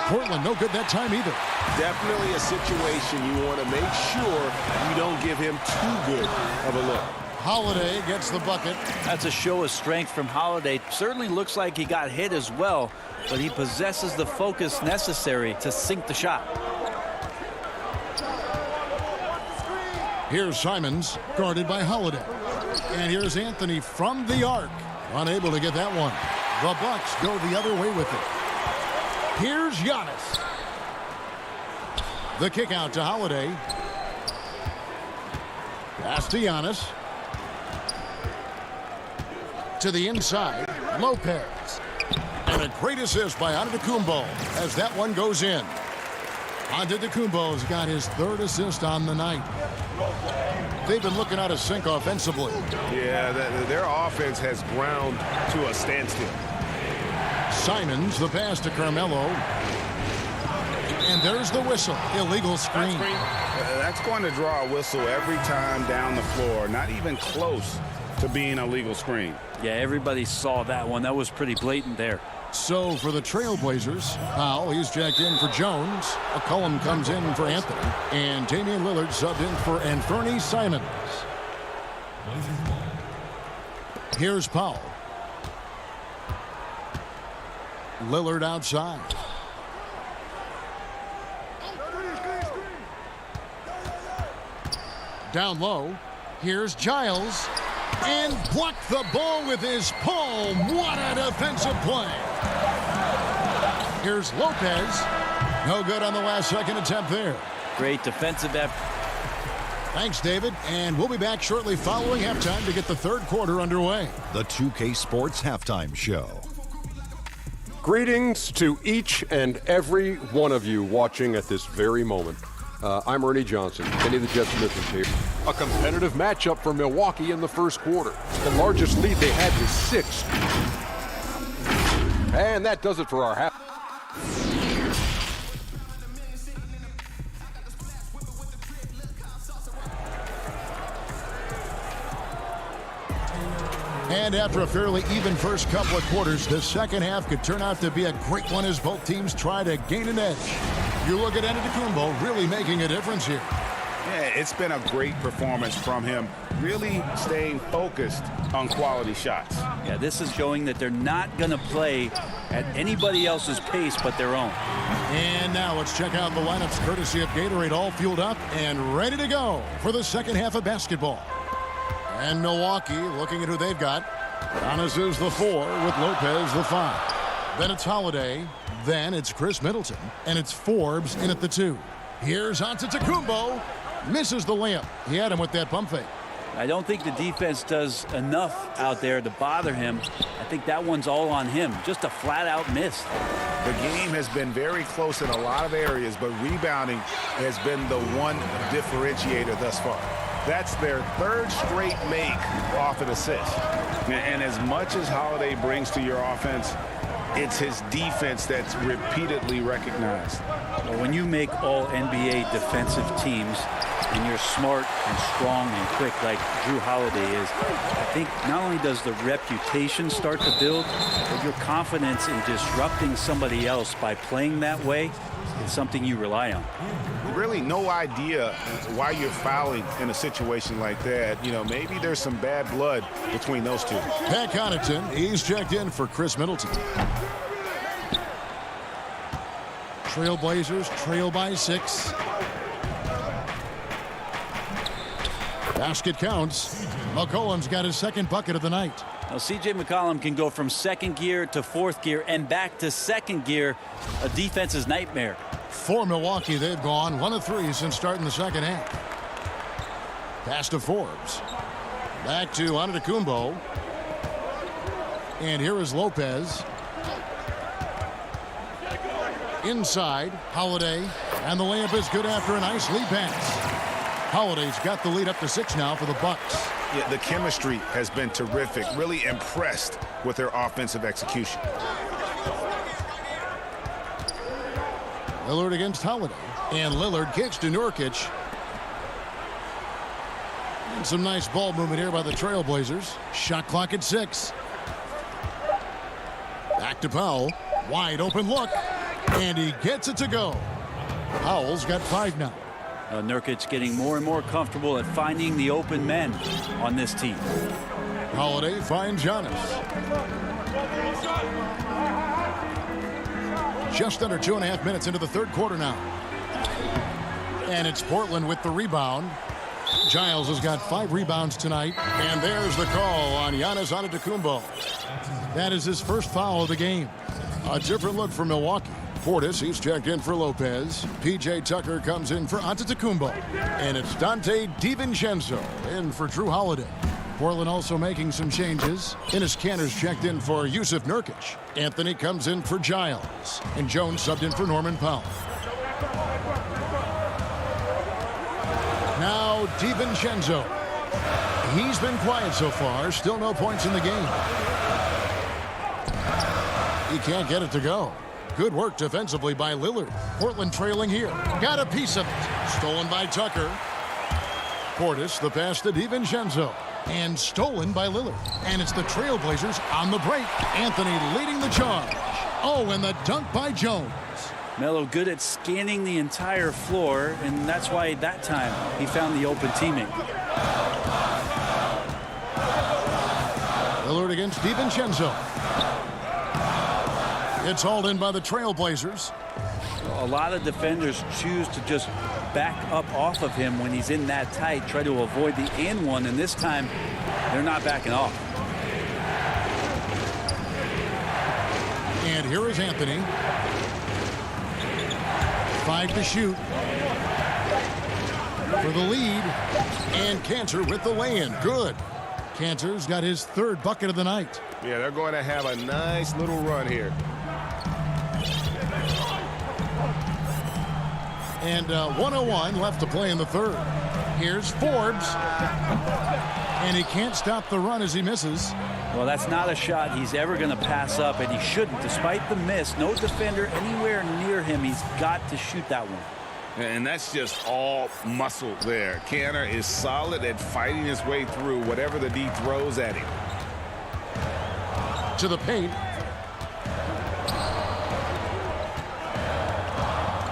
Portland no good that time either. definitely a situation you want to make sure you don't give him too good of a look. Holiday gets the bucket. That's a show of strength from Holiday. Certainly looks like he got hit as well, but he possesses the focus necessary to sink the shot. Here's Simons, guarded by Holiday. And here's Anthony from the arc. Unable to get that one. The Bucks go the other way with it. Here's Giannis. The kick out to Holiday. Pass to Giannis. To the inside, Lopez. And a great assist by Antetokounmpo as that one goes in. Antetokounmpo's got his third assist on the night. They've been looking out of sync offensively. Yeah, their offense has ground to a standstill. Simons, the pass to Carmelo. And there's the whistle. Illegal screen. That's going to draw a whistle every time down the floor. Not even close to being a legal screen. Yeah, everybody saw that one. That was pretty blatant there. So for the Trailblazers, Powell, he's checked in for Jones. McCollum comes in for Anthony. And Damian Lillard subbed in for Anthony Simons. Here's Powell. Lillard outside. Down low. Here's Giles. And blocked the ball with his palm. What a defensive play. Here's Lopez. No good on the last second attempt there. Great defensive effort. Thanks, David. And we'll be back shortly following halftime to get the third quarter underway. The 2K Sports Halftime Show. Greetings to each and every one of you watching at this very moment. I'm Ernie Johnson, Kenny the Jet Smith and tape. A competitive matchup for Milwaukee in the first quarter. The largest lead they had was 6. And that does it for our half. And after a fairly even first couple of quarters, the second half could turn out to be a great one as both teams try to gain an edge. You look at Antetokounmpo really making a difference here. Yeah, it's been a great performance from him, really staying focused on quality shots. Yeah, this is showing that they're not going to play at anybody else's pace but their own. And now let's check out the lineups courtesy of Gatorade, all fueled up and ready to go for the second half of basketball. And Milwaukee looking at who they've got. Giannis is the 4 with Lopez the 5. Then it's Holiday. Then it's Chris Middleton. And it's Forbes in at the 2. Here's Antetokounmpo. Misses the layup. He had him with that pump fake. I don't think the defense does enough out there to bother him. I think that one's all on him. Just a flat-out miss. The game has been very close in a lot of areas, but rebounding has been the one differentiator thus far. That's their third straight make off an assist. And as much as Holiday brings to your offense, it's his defense that's repeatedly recognized. Well, when you make all NBA defensive teams and you're smart and strong and quick like Drew Holiday is, I think not only does the reputation start to build, but your confidence in disrupting somebody else by playing that way is something you rely on. Really no idea why you're fouling in a situation like that. You know, maybe there's some bad blood between those two. Pat Connaughton, he's checked in for Chris Middleton. Trailblazers trail by 6. Basket counts. McCollum's got his second bucket of the night. Now, C.J. McCollum can go from second gear to fourth gear and back to second gear. A defense's nightmare. For Milwaukee, they've gone 1 of 3 since starting the second half. Pass to Forbes. Back to Antetokounmpo. And here is Lopez. Inside, Holiday. And the layup is good after a nice lead pass. Holiday's got the lead up to 6 now for the Bucks. Yeah, the chemistry has been terrific. Really impressed with their offensive execution. Lillard against Holiday. And Lillard kicks to Nurkic. And some nice ball movement here by the Trailblazers. Shot clock at 6. Back to Powell. Wide open look. And he gets it to go. Howell's got 5 now. Nurkic getting more and more comfortable at finding the open men on this team. Holiday finds Giannis. Just under 2.5 minutes into the third quarter now. And it's Portland with the rebound. Giles has got 5 rebounds tonight. And there's the call on Giannis Antetokounmpo. That is his first foul of the game. A different look for Milwaukee. Portis, he's checked in for Lopez. P.J. Tucker comes in for Antetokounmpo. And it's Dante DiVincenzo in for Drew Holiday. Portland also making some changes. Enes Kanter's checked in for Yusuf Nurkic. Anthony comes in for Giles. And Jones subbed in for Norman Powell. Now DiVincenzo. He's been quiet so far. Still no points in the game. He can't get it to go. Good work defensively by Lillard. Portland trailing here. Got a piece of it. Stolen by Tucker. Portis, the pass to DiVincenzo. And stolen by Lillard. And it's the Trailblazers on the break. Anthony leading the charge. Oh, and the dunk by Jones. Melo good at scanning the entire floor, and that's why that time he found the open teammate. Lillard against DiVincenzo. It's hauled in by the Trailblazers. A lot of defenders choose to just back up off of him when he's in that tight, try to avoid the and one, and this time they're not backing off. And here is Anthony. 5 to shoot for the lead. And Kanter with the lay-in. Good. Kanter's got his 3rd bucket of the night. Yeah, they're going to have a nice little run here. And 1:01 left to play in the 3rd. Here's Forbes. And he can't stop the run as he misses. Well, that's not a shot he's ever going to pass up, and he shouldn't. Despite the miss, no defender anywhere near him. He's got to shoot that one. And that's just all muscle there. Kanter is solid at fighting his way through whatever the D throws at him. To the paint.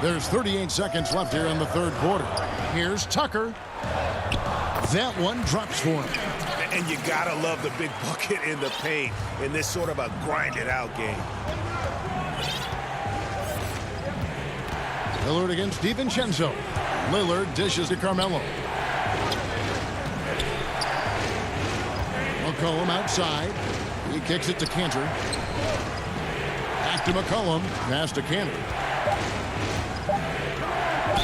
There's 38 seconds left here in the 3rd quarter. Here's Tucker. That one drops for him. And you gotta love the big bucket in the paint in this sort of a grind-it-out game. Lillard against DiVincenzo. Lillard dishes to Carmelo. McCollum outside. He kicks it to Kanter. Back to McCollum. Pass to Kanter.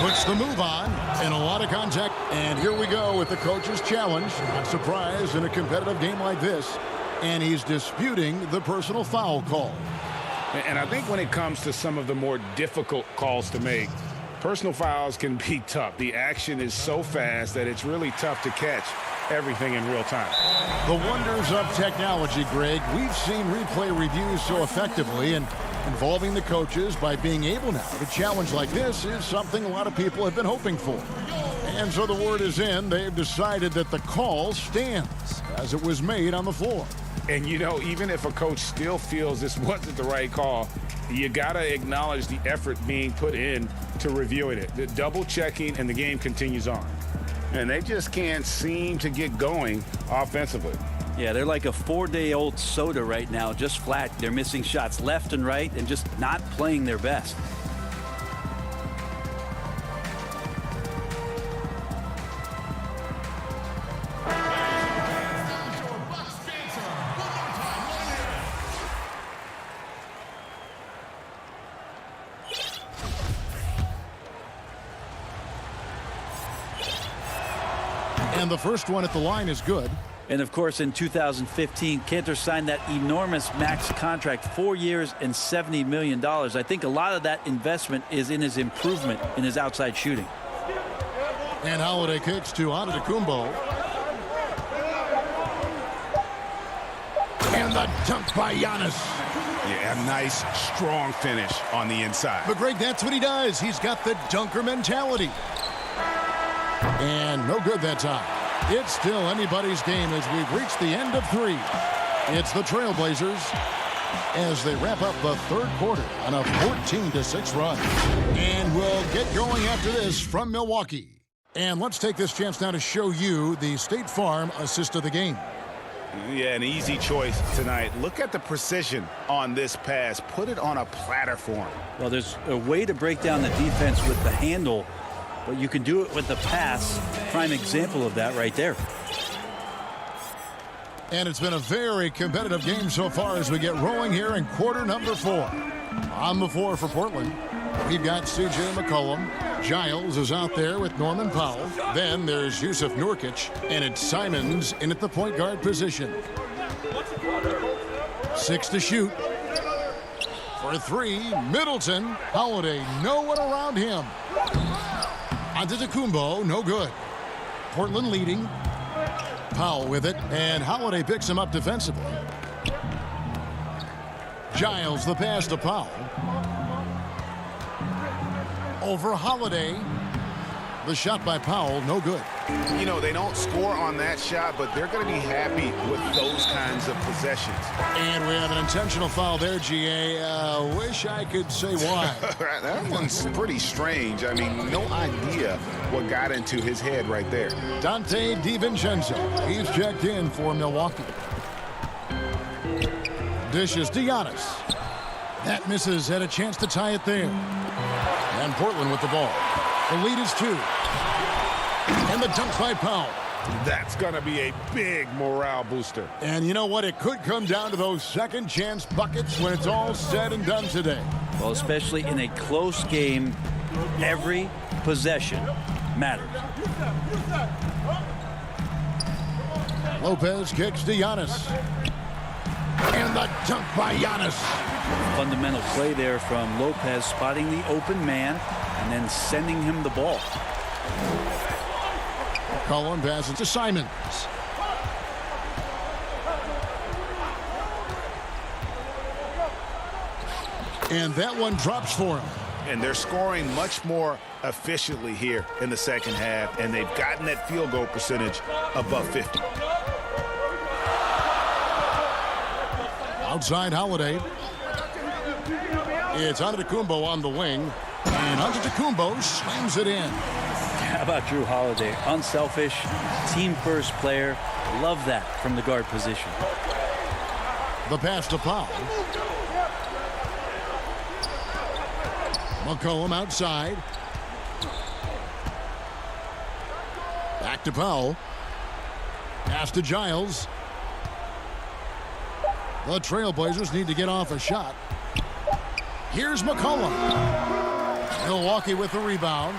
Puts the move on, and a lot of contact. And here we go with the coach's challenge. Not surprised in a competitive game like this. And he's disputing the personal foul call. And I think when it comes to some of the more difficult calls to make, personal fouls can be tough. The action is so fast that it's really tough to catch everything in real time. The wonders of technology, Greg. We've seen replay reviews so effectively, and involving the coaches by being able now to challenge like this is something a lot of people have been hoping for. And so the word is in. They've decided that the call stands as it was made on the floor. And, you know, even if a coach still feels this wasn't the right call, you got to acknowledge the effort being put in to reviewing it. The double checking, and the game continues on. And they just can't seem to get going offensively. Yeah, they're like a 4-day-old soda right now, just flat. They're missing shots left and right and just not playing their best. And the first one at the line is good. And of course, in 2015, Kanter signed that enormous max contract, 4 years and $70 million. I think a lot of that investment is in his improvement in his outside shooting. And Holiday kicks to Antetokounmpo. And the dunk by Giannis. Yeah, a nice, strong finish on the inside. But, Greg, that's what he does. He's got the dunker mentality. And no good that time. It's still anybody's game as we've reached the end of 3. It's the Trailblazers as they wrap up the third quarter on a 14-6 run. And we'll get going after this from Milwaukee. And let's take this chance now to show you the State Farm assist of the game. Yeah, an easy choice tonight. Look at the precision on this pass. Put it on a platter for him. Well, there's a way to break down the defense with the handle, but you can do it with the pass. Prime example of that right there. And it's been a very competitive game so far as we get rolling here in quarter number 4. On the floor for Portland, we've got C.J. McCollum. Giles is out there with Norman Powell. Then there's Yusuf Nurkic, and it's Simons in at the point guard position. 6 to shoot. For 3, Middleton. Holiday, no one around him. Antetokounmpo, no good. Portland leading. Powell with it, and Holiday picks him up defensively. Giles, the pass to Powell. Over Holiday. The shot by Powell, no good. You know, they don't score on that shot, but they're going to be happy with those kinds of possessions. And we have an intentional foul there, GA. Wish I could say why. That one's pretty strange. I mean, no idea what got into his head right there. Dante DiVincenzo. He's checked in for Milwaukee. Dishes to Giannis. That misses. Had a chance to tie it there. And Portland with the ball. The lead is 2. And the dunk by Powell. That's going to be a big morale booster. And you know what? It could come down to those second chance buckets when it's all said and done today. Well, especially in a close game, every possession matters. Lopez kicks to Giannis. And the dunk by Giannis. Fundamental play there from Lopez, spotting the open man and then sending him the ball. Cullen passes to Simons. And that one drops for him. And they're scoring much more efficiently here in the second half, and they've gotten that field goal percentage above 50. Outside Holiday. It's Antetokounmpo on the wing. And Antetokounmpo slams it in. How about Drew Holiday? Unselfish, team-first player. Love that from the guard position. The pass to Powell. McCollum outside. Back to Powell. Pass to Giles. The Trailblazers need to get off a shot. Here's McCollum. Milwaukee with the rebound.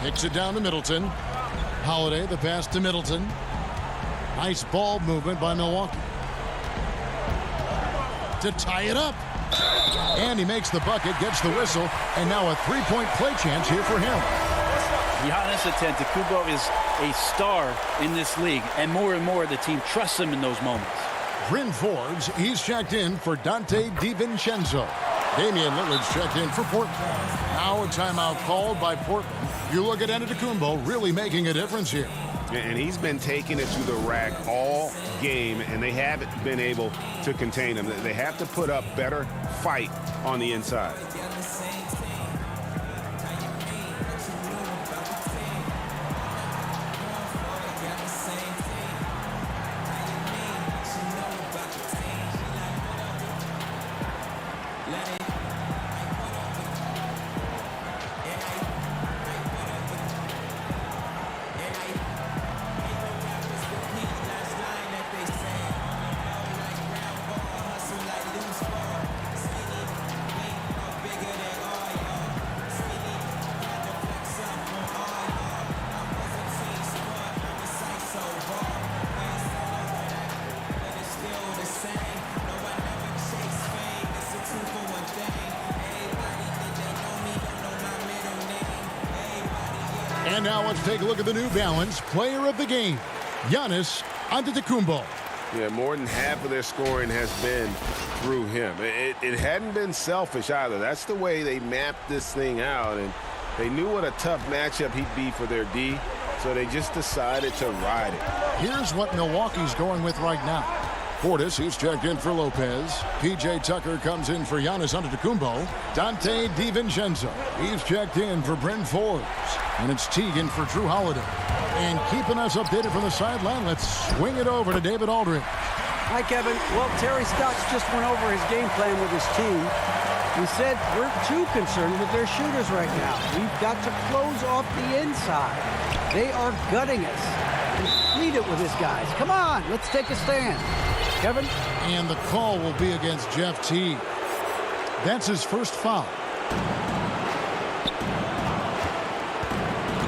Kicks it down to Middleton. Holiday, the pass to Middleton. Nice ball movement by Milwaukee. To tie it up. And he makes the bucket, gets the whistle, and now a three-point play chance here for him. Giannis Antetokounmpo is a star in this league, and more the team trusts him in those moments. Bryn Forbes, he's checked in for Dante DiVincenzo. Damian Lillard's checked in for Portland. Now a timeout called by Portland. You look at Antetokounmpo really making a difference here. And he's been taking it to the rack all game, and they haven't been able to contain him. They have to put up better fight on the inside. And now let's take a look at the New Balance player of the game, Giannis Antetokounmpo. Yeah, more than half of their scoring has been through him. It hadn't been selfish either. That's the way they mapped this thing out, and they knew what a tough matchup he'd be for their D, so they just decided to ride it. Here's what Milwaukee's going with right now. Portis, he's checked in for Lopez. P.J. Tucker comes in for Giannis Antetokounmpo. Dante DiVincenzo, he's checked in for Bryn Forbes. And it's Teagan for Drew Holiday. And keeping us updated from the sideline, let's swing it over to David Aldridge. Hi, Kevin. Well, Terry Stotts just went over his game plan with his team. He said we're too concerned with their shooters right now. We've got to close off the inside. They are gutting us. Complete it with his guys. Come on, let's take a stand. Kevin? And the call will be against Jeff Teague. That's his first foul.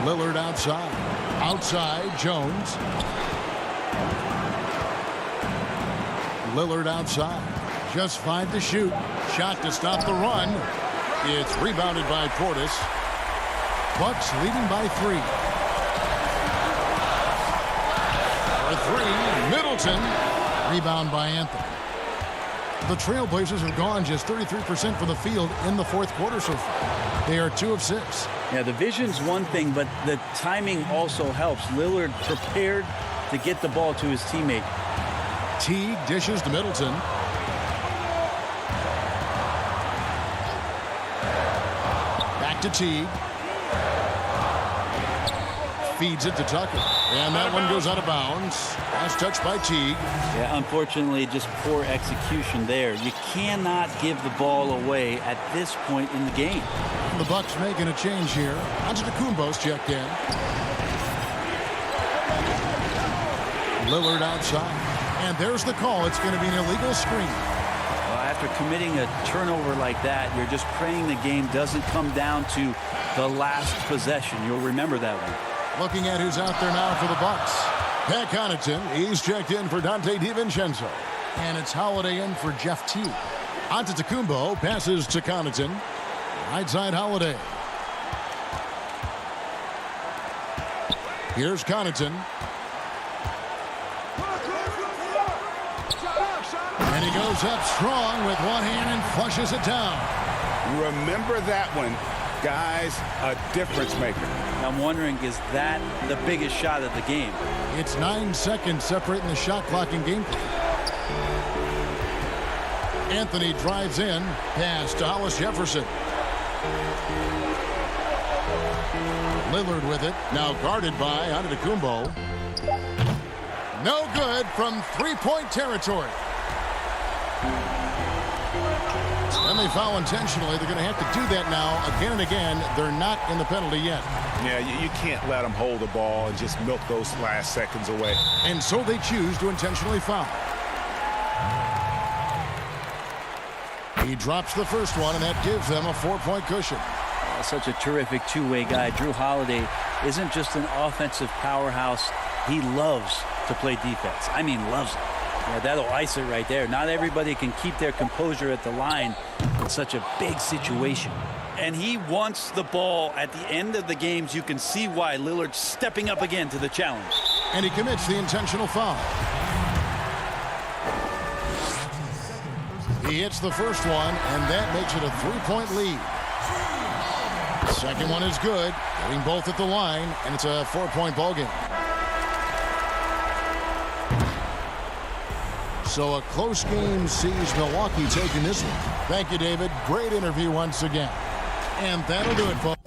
Lillard outside. Outside, Jones. Lillard outside. Just 5 to shoot. Shot to stop the run. It's rebounded by Portis. Bucks leading by 3. For 3, Middleton. Rebound by Anthony. The Trailblazers have gone just 33% from the field in the fourth quarter so far. They are 2 of 6. Yeah, the vision's one thing, but the timing also helps. Lillard prepared to get the ball to his teammate. Teague dishes to Middleton. Back to Teague. Feeds it to Tucker. And that one goes out of bounds. Last touch by Teague. Yeah, unfortunately, just poor execution there. You cannot give the ball away at this point in the game. The Bucks making a change here. Antetokounmpo's checked in. Lillard outside. And there's the call. It's going to be an illegal screen. Well, after committing a turnover like that, you're just praying the game doesn't come down to the last possession. You'll remember that one. Looking at who's out there now for the Bucks. Pat Connaughton, he's checked in for Dante DiVincenzo. And it's Holiday in for Jeff Teague. Antetokounmpo passes to Connaughton. Right side Holiday. Here's Connaughton. And he goes up strong with one hand and flushes it down. Remember that one. Guys, a difference maker. I'm wondering, is that the biggest shot of the game? It's 9 seconds separating the shot clock and game play. Anthony drives in. Pass to Hollis Jefferson. Lillard with it. Now guarded by Antetokounmpo. No good from three-point territory. And they foul intentionally. They're going to have to do that now again and again. They're not in the penalty yet. Yeah, you can't let them hold the ball and just milk those last seconds away. And so they choose to intentionally foul. He drops the first one, and that gives them a 4-point cushion. Such a terrific two-way guy. Drew Holiday isn't just an offensive powerhouse. He loves to play defense. I mean, loves it. Yeah, that'll ice it right there. Not everybody can keep their composure at the line in such a big situation. And he wants the ball at the end of the games. You can see why Lillard's stepping up again to the challenge. And he commits the intentional foul. He hits the first one, and that makes it a 3-point lead. The second one is good, getting both at the line, and it's a 4-point ball game. So a close game sees Milwaukee taking this one. Thank you, David. Great interview once again. And that'll do it, folks.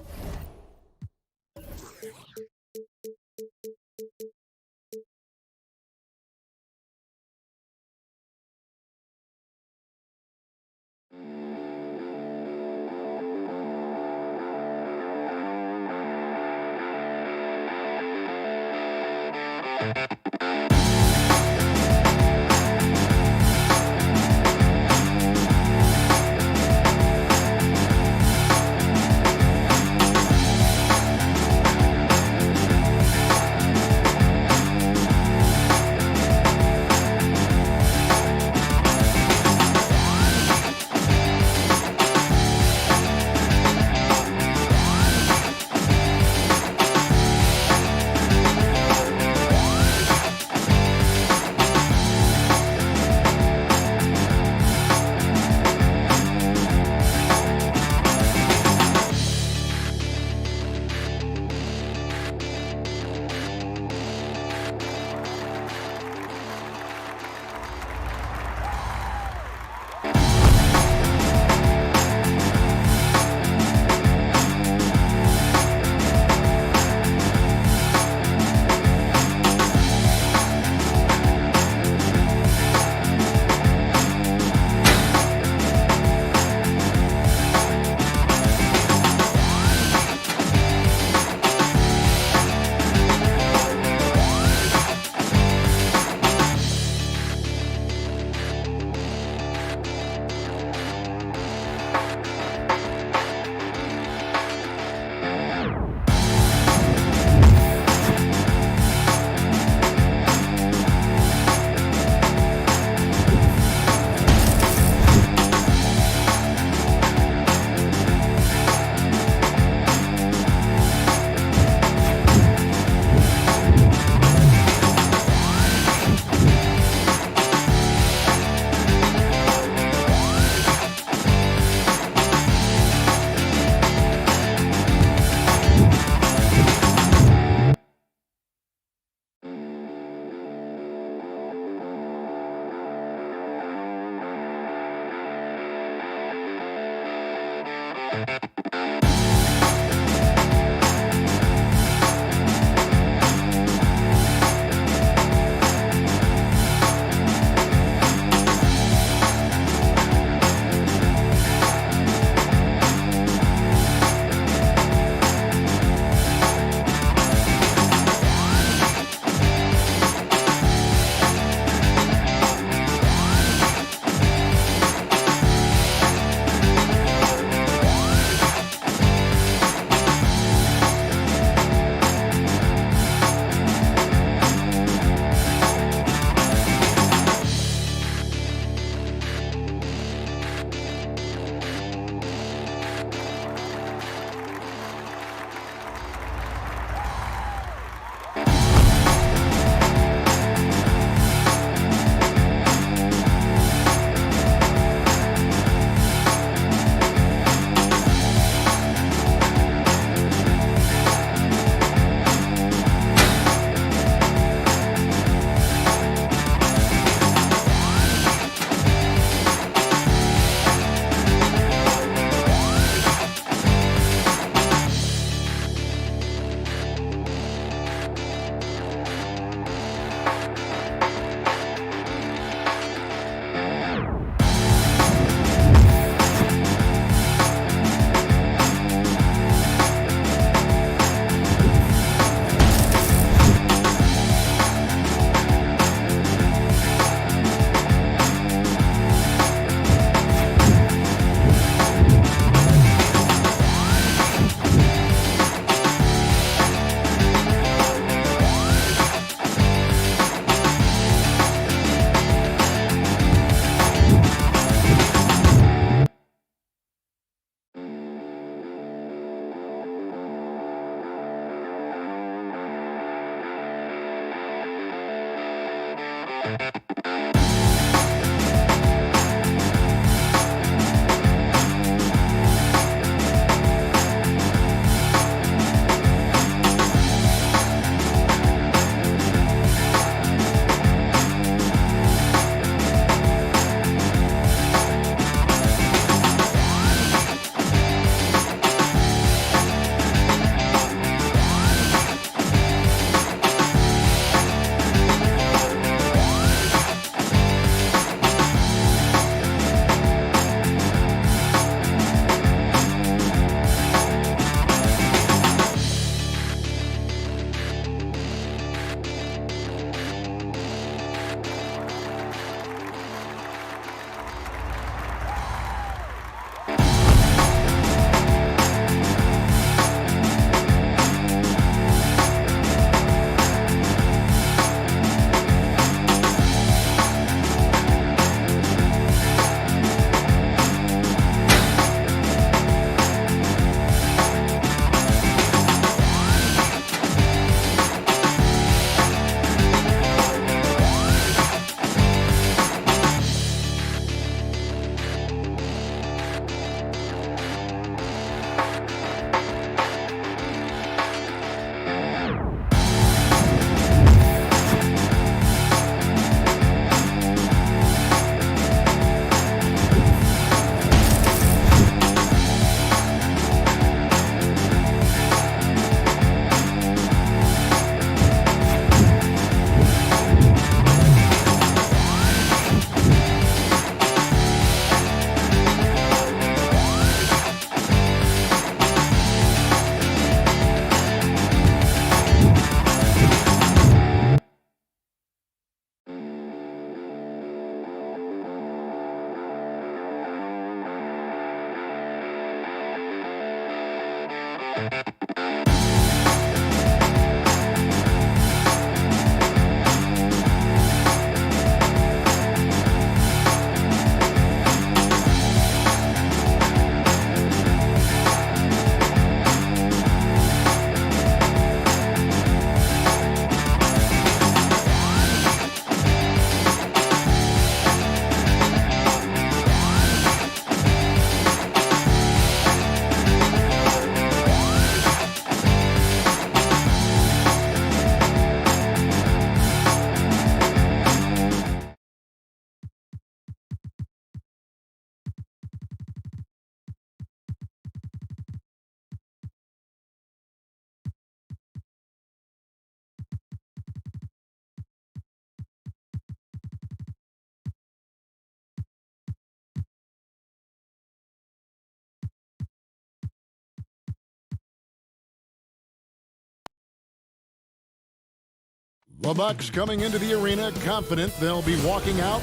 The Bucks coming into the arena confident they'll be walking out,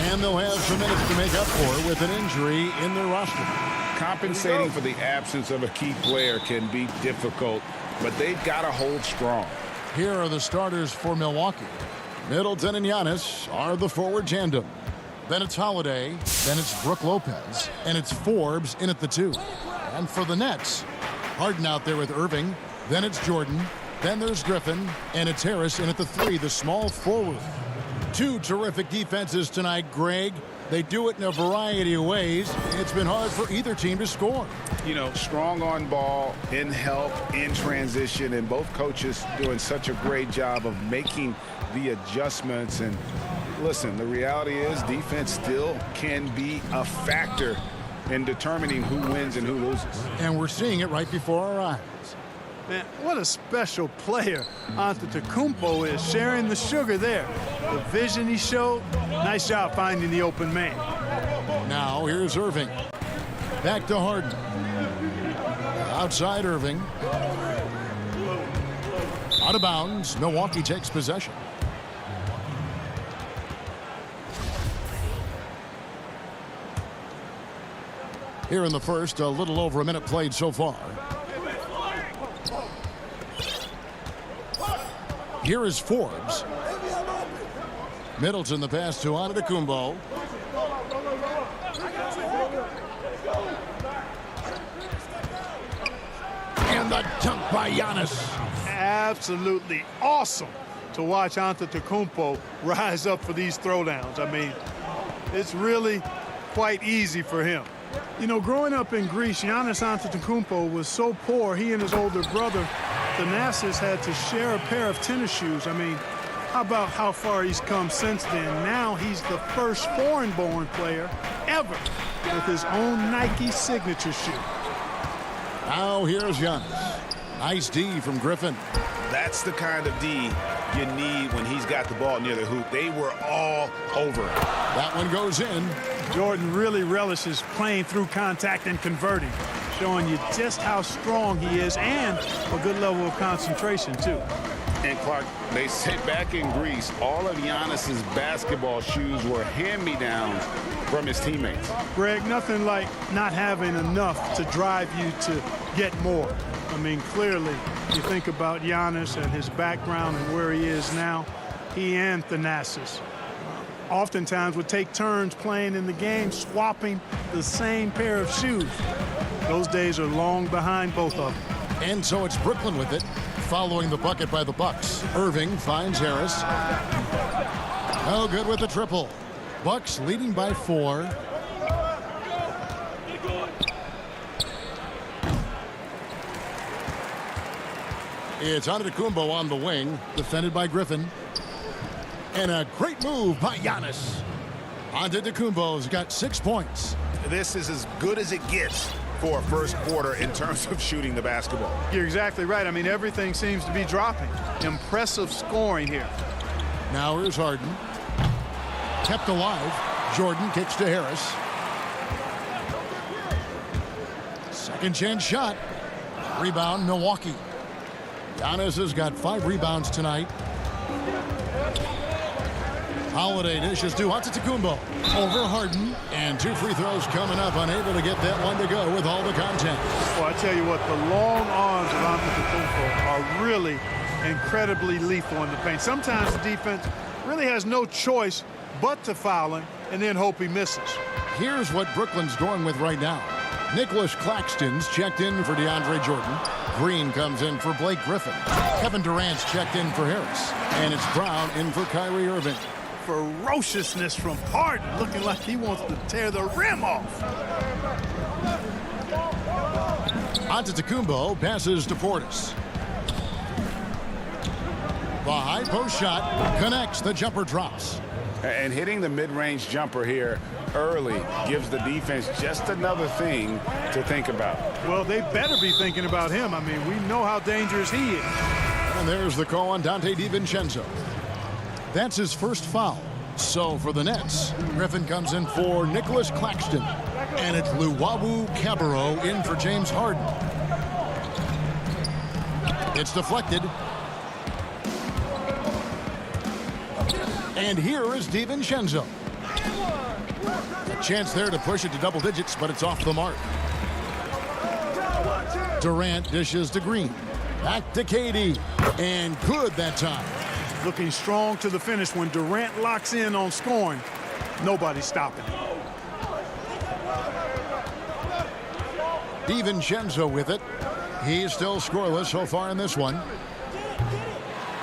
and they'll have some minutes to make up for with an injury in their roster. Compensating for the absence of a key player can be difficult, but they've got to hold strong. Here are the starters for Milwaukee. Middleton and Giannis are the forward tandem. Then it's Holiday, then it's Brook Lopez, and it's Forbes in at the 2. And for the Nets, Harden out there with Irving, then it's Jordan, then there's Griffin, and it's Harris in at the 3, the small forward. 2 terrific defenses tonight, Greg. They do it in a variety of ways. It's been hard for either team to score. You know, strong on ball, in help, in transition, and both coaches doing such a great job of making the adjustments. And listen, the reality is defense still can be a factor in determining who wins and who loses. And we're seeing it right before our eyes. Man, what a special player Antetokounmpo is, sharing the sugar there. The vision he showed, nice job finding the open man. Now here's Irving. Back to Harden. Outside Irving. Out of bounds. Milwaukee takes possession. Here in the first, a little over a minute played so far. Here is Forbes. Middleton the pass to Antetokounmpo. And the dunk by Giannis. Absolutely awesome to watch Antetokounmpo rise up for these throwdowns. I mean, it's really quite easy for him. You know, growing up in Greece, Giannis Antetokounmpo was so poor, he and his older brother, Thanasis, had to share a pair of tennis shoes. I mean, how about how far he's come since then? Now he's the first foreign-born player ever with his own Nike signature shoe. Now here's Giannis. Nice D from Griffin. That's the kind of D you need when he's got the ball near the hoop. They were all over it. That one goes in. Jordan really relishes playing through contact and converting, showing you just how strong he is and a good level of concentration, too. And Clark, they say back in Greece, all of Giannis's basketball shoes were hand-me-downs from his teammates. Greg, nothing like not having enough to drive you to get more. I mean, clearly, you think about Giannis and his background and where he is now, he and Thanasis oftentimes would take turns playing in the game, swapping the same pair of shoes. Those days are long behind both of them. And so it's Brooklyn with it, following the bucket by the Bucks. Irving finds Harris. No good with the triple. Bucks leading by 4. It's Antetokounmpo on the wing, defended by Griffin. And a great move by Giannis. Antetokounmpo's got 6 points. This is as good as it gets for a first quarter in terms of shooting the basketball. You're exactly right. I mean, everything seems to be dropping. Impressive scoring here. Now here's Harden. Kept alive. Jordan kicks to Harris. Second chance shot. Rebound, Milwaukee. Giannis has got 5 rebounds tonight. Holiday dishes to Antetokounmpo. Over Harden. And 2 free throws coming up. Unable to get that one to go with all the content. Well, I tell you what, the long arms of Antetokounmpo are really incredibly lethal in the paint. Sometimes the defense really has no choice but to foul him and then hope he misses. Here's what Brooklyn's going with right now. Nicholas Claxton's checked in for DeAndre Jordan. Green comes in for Blake Griffin. Kevin Durant's checked in for Harris. And it's Brown in for Kyrie Irving. Ferociousness from Harden, looking like he wants to tear the rim off. Antetokounmpo passes to Portis. The high post shot connects. The jumper drops. And hitting the mid-range jumper here early gives the defense just another thing to think about. Well, they better be thinking about him. I mean, we know how dangerous he is. And there's the call on Dante DiVincenzo. That's his first foul. So for the Nets, Griffin comes in for Nicholas Claxton. And it's Luwawu Cabarro in for James Harden. It's deflected. And here is DiVincenzo. A chance there to push it to double digits, but it's off the mark. Durant dishes to Green. Back to KD. And good that time. Looking strong to the finish. When Durant locks in on scoring, nobody's stopping him. DiVincenzo with it. He's still scoreless so far in this one.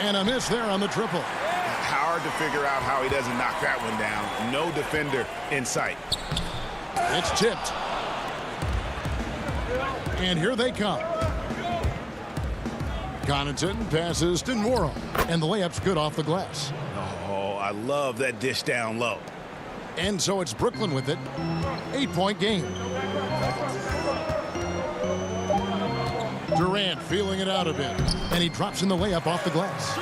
And a miss there on the triple. Hard to figure out how he doesn't knock that one down. No defender in sight. It's tipped. And here they come. Connaughton passes to Nwora. And the layup's good off the glass. Oh, I love that dish down low. And so it's Brooklyn with it. 8-point game. Durant feeling it out a bit. And he drops in the layup off the glass.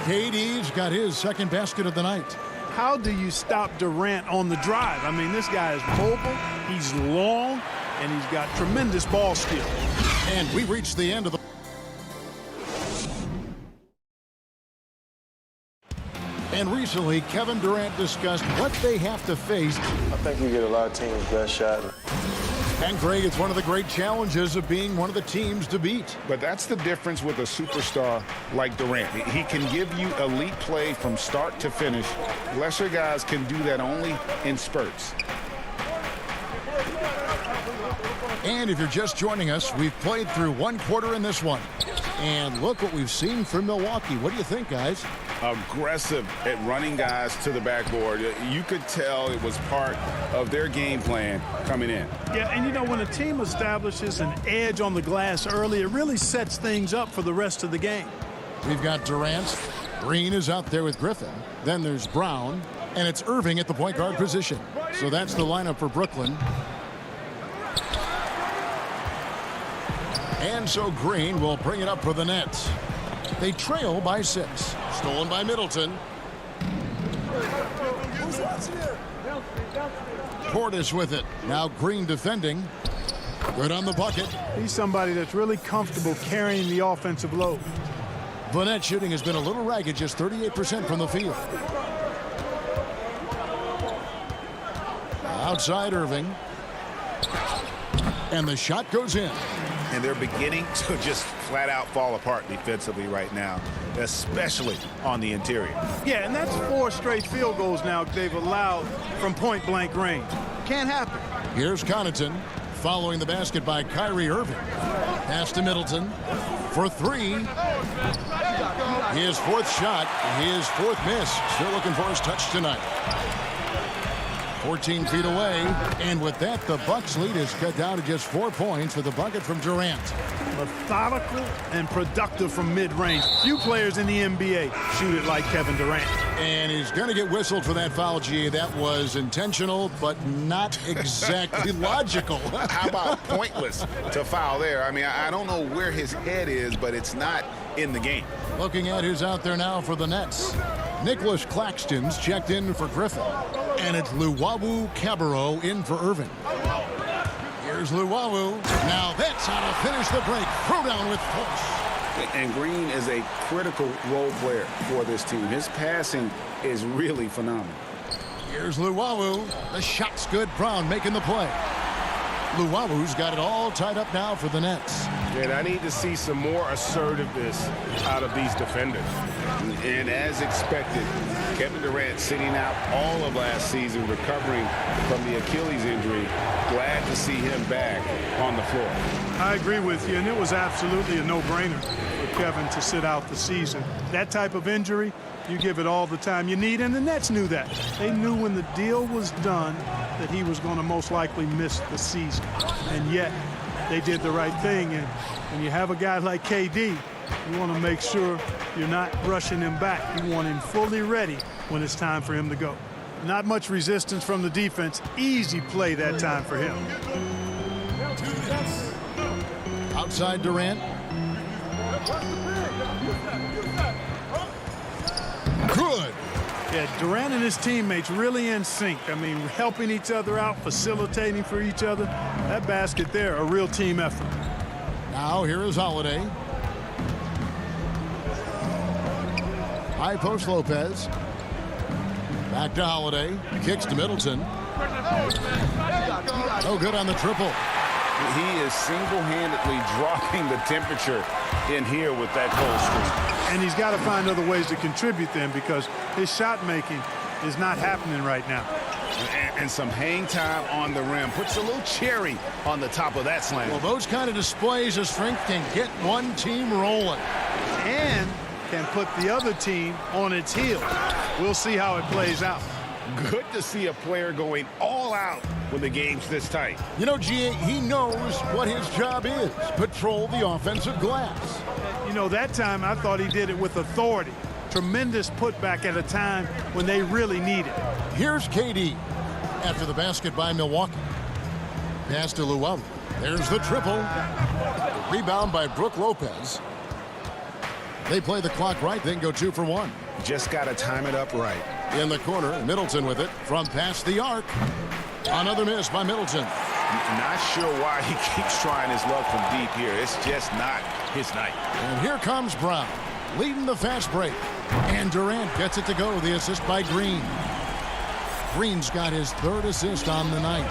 KD's got his second basket of the night. How do you stop Durant on the drive? I mean, this guy is mobile, he's long, and he's got tremendous ball skill. And we reached the end of the... And recently, Kevin Durant discussed what they have to face. I think you get a lot of teams' best shot. And Greg, it's one of the great challenges of being one of the teams to beat. But that's the difference with a superstar like Durant. He can give you elite play from start to finish. Lesser guys can do that only in spurts. And if you're just joining us, we've played through one quarter in this one. And look what we've seen from Milwaukee. What do you think, guys? Aggressive at running guys to the backboard. You could tell it was part of their game plan coming in. Yeah, and you know, when a team establishes an edge on the glass early, it really sets things up for the rest of the game. We've got Durant. Green is out there with Griffin. Then there's Brown. And it's Irving at the point guard position. So that's the lineup for Brooklyn. And so Green will bring it up for the Nets. They trail by 6. Stolen by Middleton. Portis with it. Now Green defending. Good on the bucket. He's somebody that's really comfortable carrying the offensive load. The net shooting has been a little ragged, just 38% from the field. Outside Irving. And the shot goes in. And they're beginning to just flat out fall apart defensively right now, especially on the interior. Yeah, and that's 4 straight field goals now they've allowed from point-blank range. Can't happen. Here's Connaughton following the basket by Kyrie Irving. Pass to Middleton for 3. His 4th shot, his 4th miss. Still looking for his touch tonight. 14 feet away, and with that, the Bucks' lead is cut down to just 4 points with a bucket from Durant. Methodical and productive from mid-range. Few players in the NBA shoot it like Kevin Durant. And he's going to get whistled for that foul, G. That was intentional, but not exactly logical. How about pointless to foul there? I mean, I don't know where his head is, but it's not in the game. Looking at who's out there now for the Nets. Nicholas Claxton's checked in for Griffin. And it's Luwawu Cabarrot in for Irving. Here's Luwawu. Now that's how to finish the break. Throw down with force. And Green is a critical role player for this team. His passing is really phenomenal. Here's Luwawu. The shot's good. Brown making the play. Luwawu's got it all tied up now for the Nets. And I need to see some more assertiveness out of these defenders. And as expected, Kevin Durant sitting out all of last season, recovering from the Achilles injury. Glad to see him back on the floor. I agree with you, and it was absolutely a no-brainer for Kevin to sit out the season. That type of injury, you give it all the time you need, and the Nets knew that. They knew when the deal was done that he was going to most likely miss the season. And yet, they did the right thing, and when you have a guy like KD, you want to make sure you're not rushing him back. You want him fully ready when it's time for him to go. Not much resistance from the defense. Easy play that time for him. Outside Durant. Good. Yeah, Durant and his teammates really in sync. I mean, helping each other out, facilitating for each other. That basket there, a real team effort. Now here is Holiday. High post Lopez. Back to Holiday. Kicks to Middleton. No good on the triple. He is single-handedly dropping the temperature in here with that cold streak. And he's got to find other ways to contribute then, because his shot making is not happening right now. And some hang time on the rim. Puts a little cherry on the top of that slam. Well, those kind of displays of strength can get one team rolling. And can put the other team on its heels. We'll see how it plays out. Good to see a player going all out when the game's this tight. You know, G.A., he knows what his job is. Patrol the offensive glass. You know, that time I thought he did it with authority. Tremendous putback at a time when they really need it. Here's KD after the basket by Milwaukee. Pass to Llewellyn. There's the triple. Rebound by Brook Lopez. They play the clock right, then go 2 for 1. Just got to time it up right. In the corner, Middleton with it from past the arc. Another miss by Middleton. Not sure why he keeps trying his luck from deep here. It's just not his night. And here comes Brown, leading the fast break. And Durant gets it to go. The assist by Green. Green's got his 3rd assist on the night.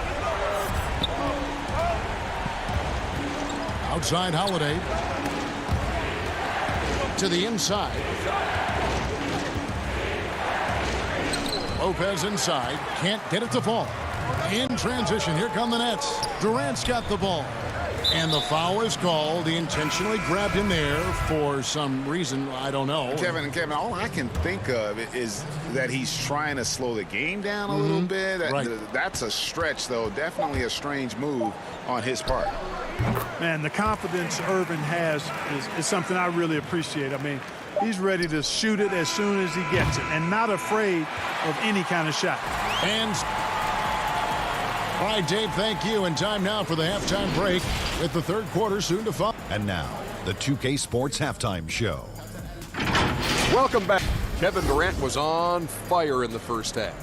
Outside Holiday. To the inside. Lopez inside. Can't get it to fall. In transition, here come the Nets. Durant's got the ball. And the foul is called. He intentionally grabbed him there for some reason. I don't know. Kevin, all I can think of is that he's trying to slow the game down a little bit. Right. That's a stretch, though. Definitely a strange move on his part. Man, the confidence Irvin has is something I really appreciate. I mean, he's ready to shoot it as soon as he gets it and not afraid of any kind of shot. And all right, Dave, thank you. And time now for the halftime break with the 3rd quarter soon to follow. And now, the 2K Sports Halftime Show. Welcome back. Kevin Durant was on fire in the first half.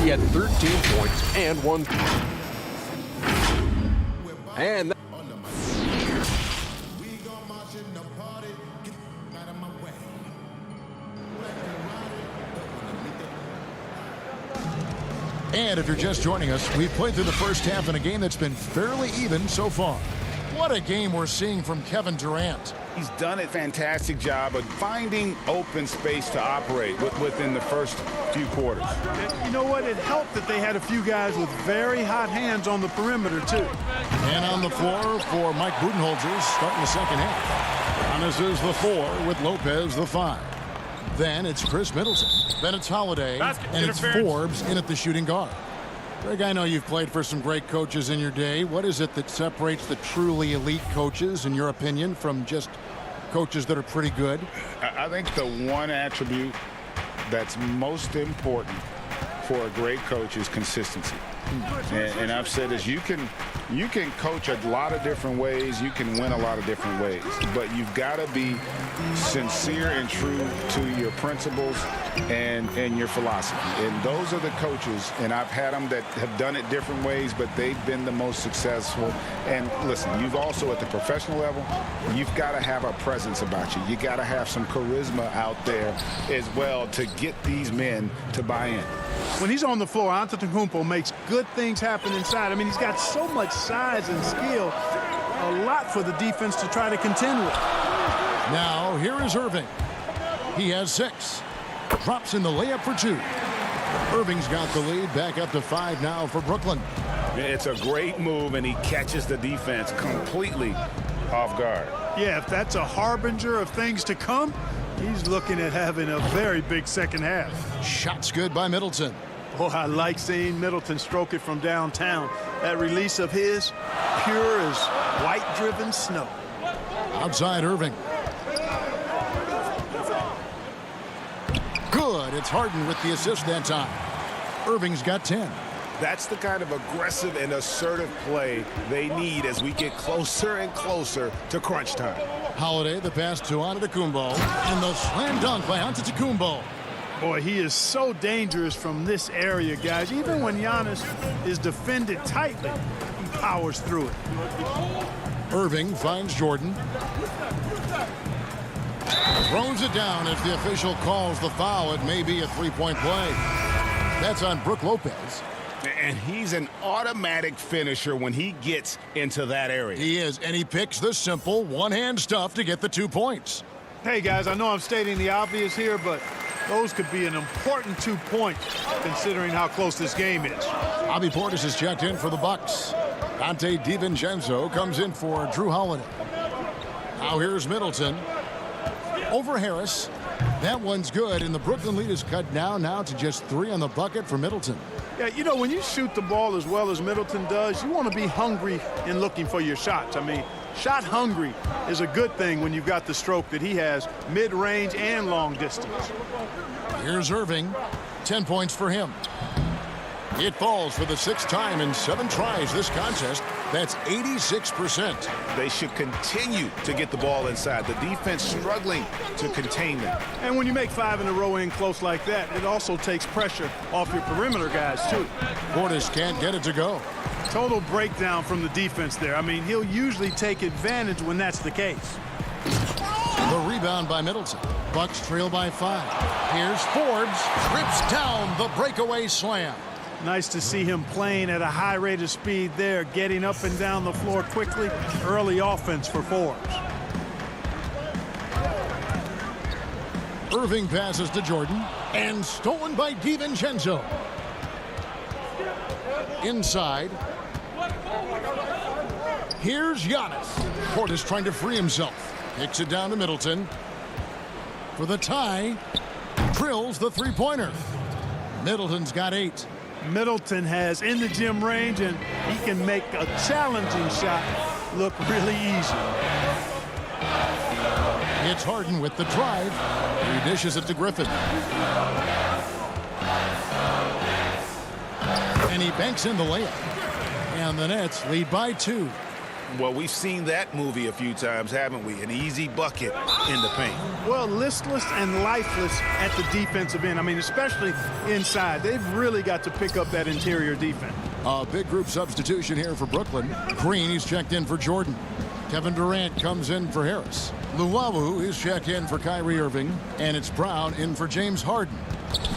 He had 13 points and 1. And And if you're just joining us, we've played through the first half in a game that's been fairly even so far. What a game we're seeing from Kevin Durant. He's done a fantastic job of finding open space to operate within the first few quarters. You know what? It helped that they had a few guys with very hot hands on the perimeter, too. And on the floor for Mike Budenholzer starting the second half. Giannis is the 4 with Lopez the 5. Then it's Chris Middleton. Then it's Holiday. And it's Forbes in at the shooting guard. Greg, I know you've played for some great coaches in your day. What is it that separates the truly elite coaches, in your opinion, from just coaches that are pretty good? I think the one attribute that's most important for a great coach is consistency. And I've said this, you can coach a lot of different ways, you can win a lot of different ways, but you've got to be sincere and true to your principles and your philosophy. And those are the coaches, and I've had them that have done it different ways, but they've been the most successful. And listen, you've also at the professional level, you've got to have a presence about you. You got to have some charisma out there as well to get these men to buy in. When he's on the floor, Antetokounmpo makes good things happen inside. I mean, he's got so much size and skill, a lot for the defense to try to contend with. Now, here is Irving. He has 6. Drops in the layup for 2. Irving's got the lead, back up to 5 now for Brooklyn. It's a great move, and he catches the defense completely off guard. Yeah, if that's a harbinger of things to come, he's looking at having a very big second half. Shots good by Middleton. Oh, I like seeing Middleton stroke it from downtown. That release of his, pure as white-driven snow. Outside Irving. Good. It's Harden with the assist that time. Irving's got 10. That's the kind of aggressive and assertive play they need as we get closer and closer to crunch time. Holiday, the pass to Antetokounmpo, and the slam dunk by Antetokounmpo. Boy, he is so dangerous from this area, guys. Even when Giannis is defended tightly, he powers through it. Irving finds Jordan. Throws it down as the official calls the foul. It may be a 3-point play. That's on Brook Lopez. And he's an automatic finisher when he gets into that area. He is, and he picks the simple one-hand stuff to get the 2 points. Hey, guys, I know I'm stating the obvious here, but those could be an important 2 points considering how close this game is. Bobby Portis is checked in for the Bucks. Dante DiVincenzo comes in for Drew Holiday. Now here's Middleton. Over Harris. That one's good, and the Brooklyn lead is cut down now to just 3 on the bucket for Middleton. Yeah, you know, when you shoot the ball as well as Middleton does, you want to be hungry in looking for your shots. I mean, shot hungry is a good thing when you've got the stroke that he has, mid-range and long distance. Here's Irving. 10 points for him. It falls for the 6th time in 7 tries this contest. That's 86%. They should continue to get the ball inside. The defense struggling to contain them. And when you make 5 in a row in close like that, it also takes pressure off your perimeter guys, too. Portis can't get it to go. Total breakdown from the defense there. I mean, he'll usually take advantage when that's the case. The rebound by Middleton. Bucks trail by 5. Here's Forbes. Trips down the breakaway slam. Nice to see him playing at a high rate of speed there, getting up and down the floor quickly. Early offense for Forbes. Irving passes to Jordan, and stolen by DiVincenzo. Inside. Here's Giannis. Portis trying to free himself. Kicks it down to Middleton. For the tie. Drills the three-pointer. Middleton's got 8. Middleton has in the gym range, and he can make a challenging shot look really easy. It's Harden with the drive. He dishes it to Griffin. And he banks in the layup. And the Nets lead by 2. Well, we've seen that movie a few times, haven't we? An easy bucket in the paint. Well, listless and lifeless at the defensive end. I mean, especially inside. They've really got to pick up that interior defense. A big group substitution here for Brooklyn. Green, he's checked in for Jordan. Kevin Durant comes in for Harris. Luwawu is checked in for Kyrie Irving. And it's Brown in for James Harden.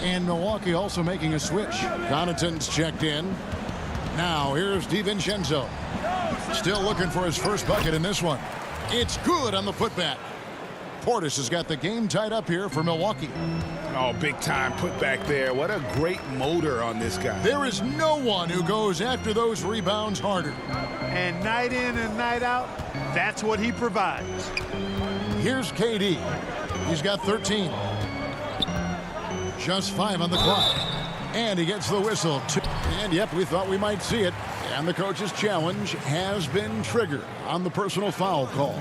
And Milwaukee also making a switch. Connaughton's checked in. Now here's DiVincenzo. Still looking for his first bucket in this one. It's good on the putback. Portis has got the game tied up here for Milwaukee. Oh, big time putback there. What a great motor on this guy. There is no one who goes after those rebounds harder. And night in and night out, that's what he provides. Here's KD. He's got 13. Just 5 on the clock. And he gets the whistle. And yep, we thought we might see it. And the coach's challenge has been triggered on the personal foul call.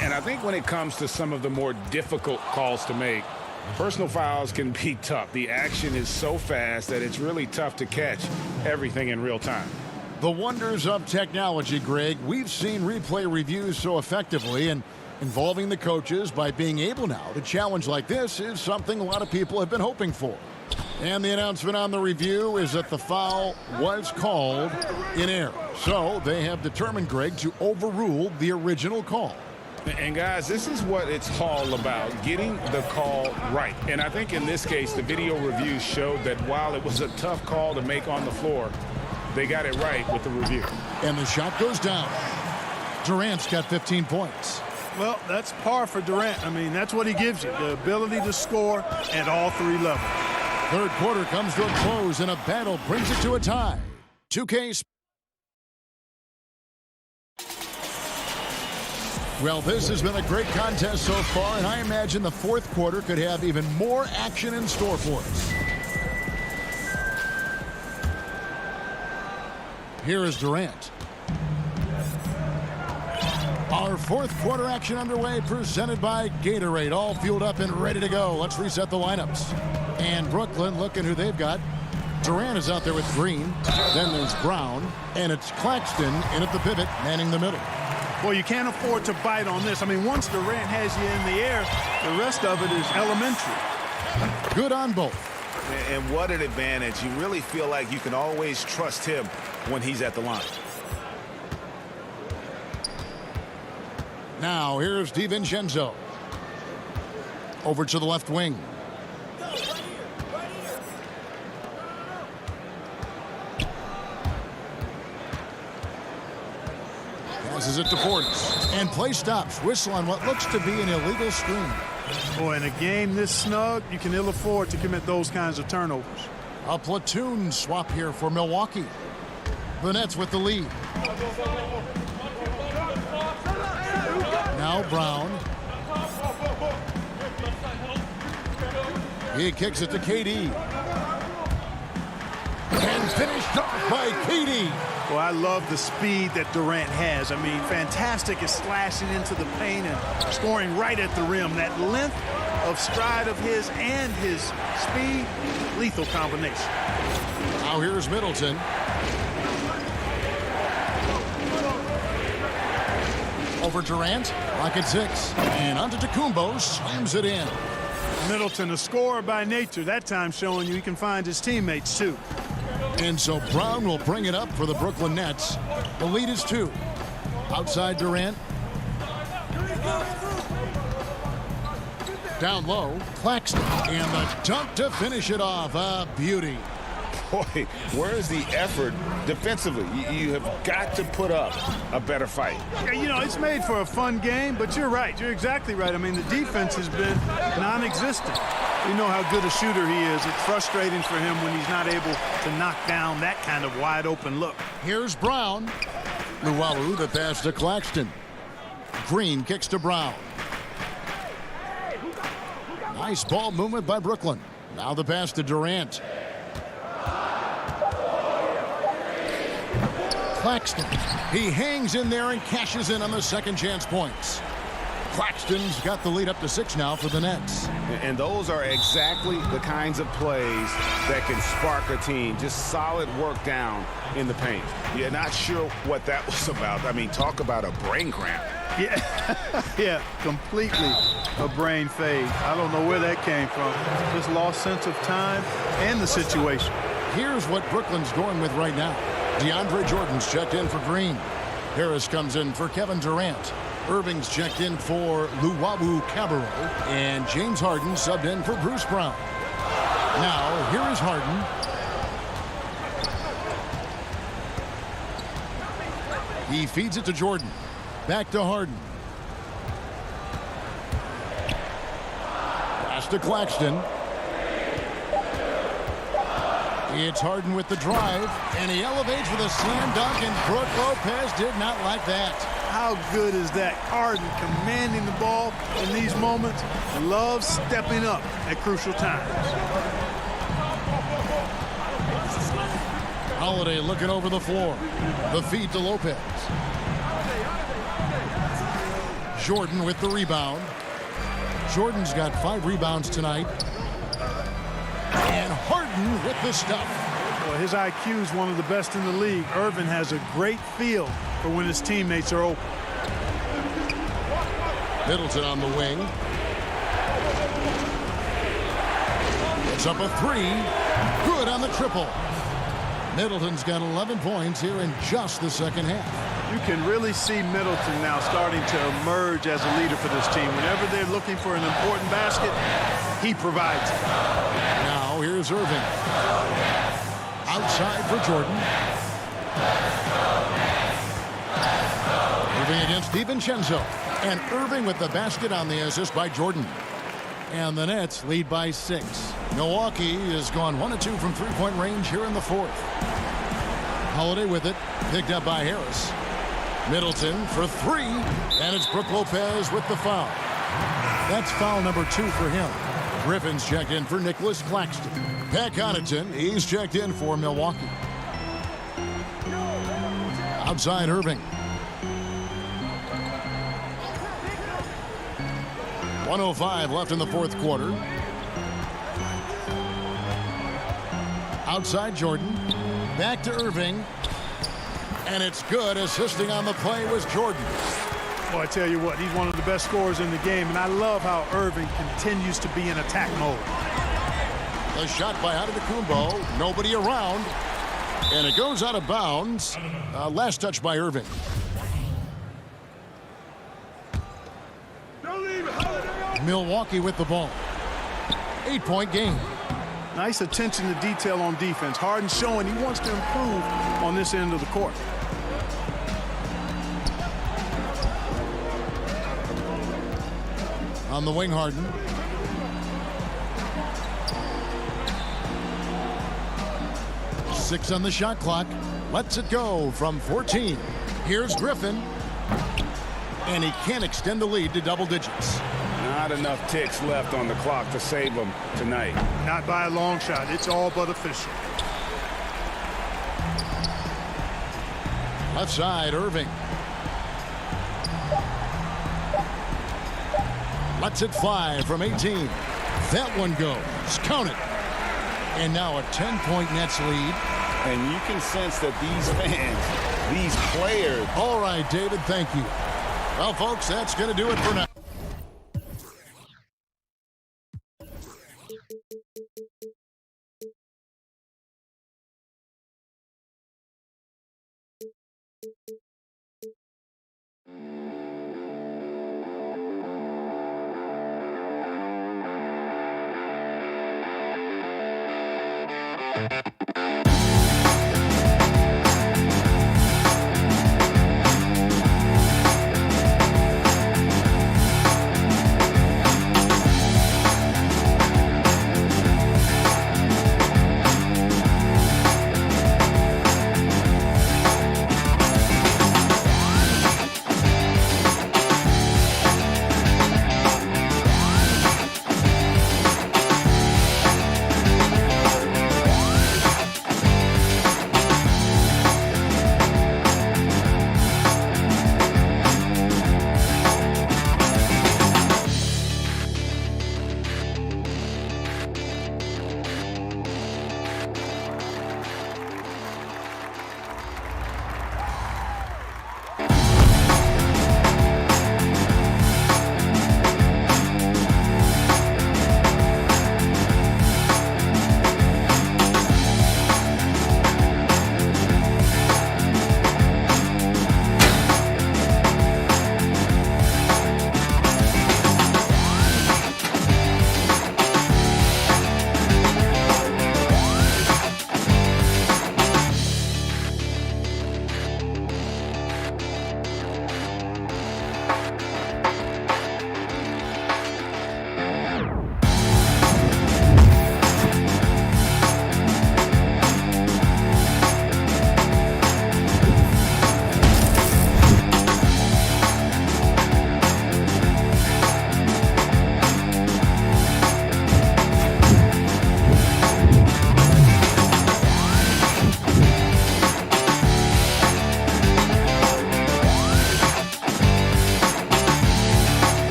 And I think when it comes to some of the more difficult calls to make, personal fouls can be tough. The action is so fast that it's really tough to catch everything in real time. The wonders of technology, Greg. We've seen replay reviews so effectively, and involving the coaches by being able now to challenge like this is something a lot of people have been hoping for. And the announcement on the review is that the foul was called in error. So they have determined, Greg, to overrule the original call. And guys, this is what it's all about, getting the call right. And I think in this case, the video review showed that while it was a tough call to make on the floor, they got it right with the review. And the shot goes down. Durant's got 15 points. Well, that's par for Durant. I mean, that's what he gives you, the ability to score at all 3 levels. Third quarter comes to a close, and a battle brings it to a tie. 2K. Well, this has been a great contest so far, and I imagine the fourth quarter could have even more action in store for us. Here is Durant. Our fourth quarter action underway, presented by Gatorade, all fueled up and ready to go. Let's reset the lineups. And Brooklyn, looking who they've got. Durant is out there with Green. Then there's Brown. And it's Claxton in at the pivot, manning the middle. Well, you can't afford to bite on this. I mean, once Durant has you in the air, the rest of it is elementary. Good on both. And what an advantage. You really feel like you can always trust him when he's at the line. Now, here's DiVincenzo. Over to the left wing. Passes it to Portis. And play stops. Whistle on what looks to be an illegal screen. Boy, in a game this snug, you can ill afford to commit those kinds of turnovers. A platoon swap here for Milwaukee. The Nets with the lead. Now Brown. He kicks it to KD. And finished off by KD. Well, I love the speed that Durant has. I mean, fantastic at slashing into the paint and scoring right at the rim. That length of stride of his and his speed, lethal combination. Now here's Middleton. Over Durant, rocket 6. And onto Tacumbo, slams it in. Middleton, a scorer by nature, that time showing you he can find his teammates too. And so Brown will bring it up for the Brooklyn Nets. The lead is 2. Outside Durant. Down low, Claxton. And the dunk to finish it off. A beauty. Boy, where's the effort defensively? You have got to put up a better fight. Yeah, you know, it's made for a fun game, but you're right. You're exactly right. I mean, the defense has been non-existent. You know how good a shooter he is. It's frustrating for him when he's not able to knock down that kind of wide-open look. Here's Brown. Luwawu, the pass to Claxton. Green kicks to Brown. Nice ball movement by Brooklyn. Now the pass to Durant. Claxton. He hangs in there and cashes in on the second chance points. Claxton's got the lead up to 6 now for the Nets. And those are exactly the kinds of plays that can spark a team. Just solid work down in the paint. You're not sure what that was about. I mean, talk about a brain cramp. Yeah, yeah, completely a brain fade. I don't know where that came from. Just lost sense of time and the situation. Here's what Brooklyn's going with right now. DeAndre Jordan's checked in for Green. Harris comes in for Kevin Durant. Irving's checked in for Luwawu Cabarrot. And James Harden subbed in for Bruce Brown. Now, here is Harden. He feeds it to Jordan. Back to Harden. Pass to Claxton. It's Harden with the drive, and he elevates with a slam dunk, and Brook Lopez did not like that. How good is that? Harden commanding the ball in these moments. Loves stepping up at crucial times. Holiday looking over the floor. The feed to Lopez. Jordan with the rebound. Jordan's got 5 rebounds tonight. And Harden with the stuff. Well, his IQ is one of the best in the league. Irvin has a great feel for when his teammates are open. Middleton on the wing. It's up a 3. Good on the triple. Middleton's got 11 points here in just the second half. You can really see Middleton now starting to emerge as a leader for this team. Whenever they're looking for an important basket, he provides it. Now here's Irving. Outside for Jordan. Irving against DiVincenzo. And Irving with the basket on the assist by Jordan. And the Nets lead by 6. Milwaukee has gone 1 of 2 from 3-point range here in the 4th. Holiday with it. Picked up by Harris. Middleton for 3. And it's Brook Lopez with the foul. That's foul number 2 for him. Griffin's checked in for Nicholas Claxton. Pat Connaughton, he's checked in for Milwaukee. Outside Irving. 1:05 left in the 4th quarter. Outside Jordan. Back to Irving. And it's good. Assisting on the play was Jordan. Well, I tell you what, he's one of the best scorers in the game, and I love how Irving continues to be in attack mode. The shot by Antetokounmpo. Nobody around. And it goes out of bounds. Last touch by Milwaukee with the ball. 8-point game. Nice attention to detail on defense. Harden showing he wants to improve on this end of the court. On the wing, Harden. Six on the shot clock. Lets it go from 14. Here's Griffin. And he can't extend the lead to double digits. Not enough ticks left on the clock to save them tonight. Not by a long shot. It's all but official. Left side, Irving. Lets it fly from 18. That one goes. Count it. And now a 10-point Nets lead. And you can sense that these fans, these players. All right, David, thank you. Well, folks, that's going to do it for now.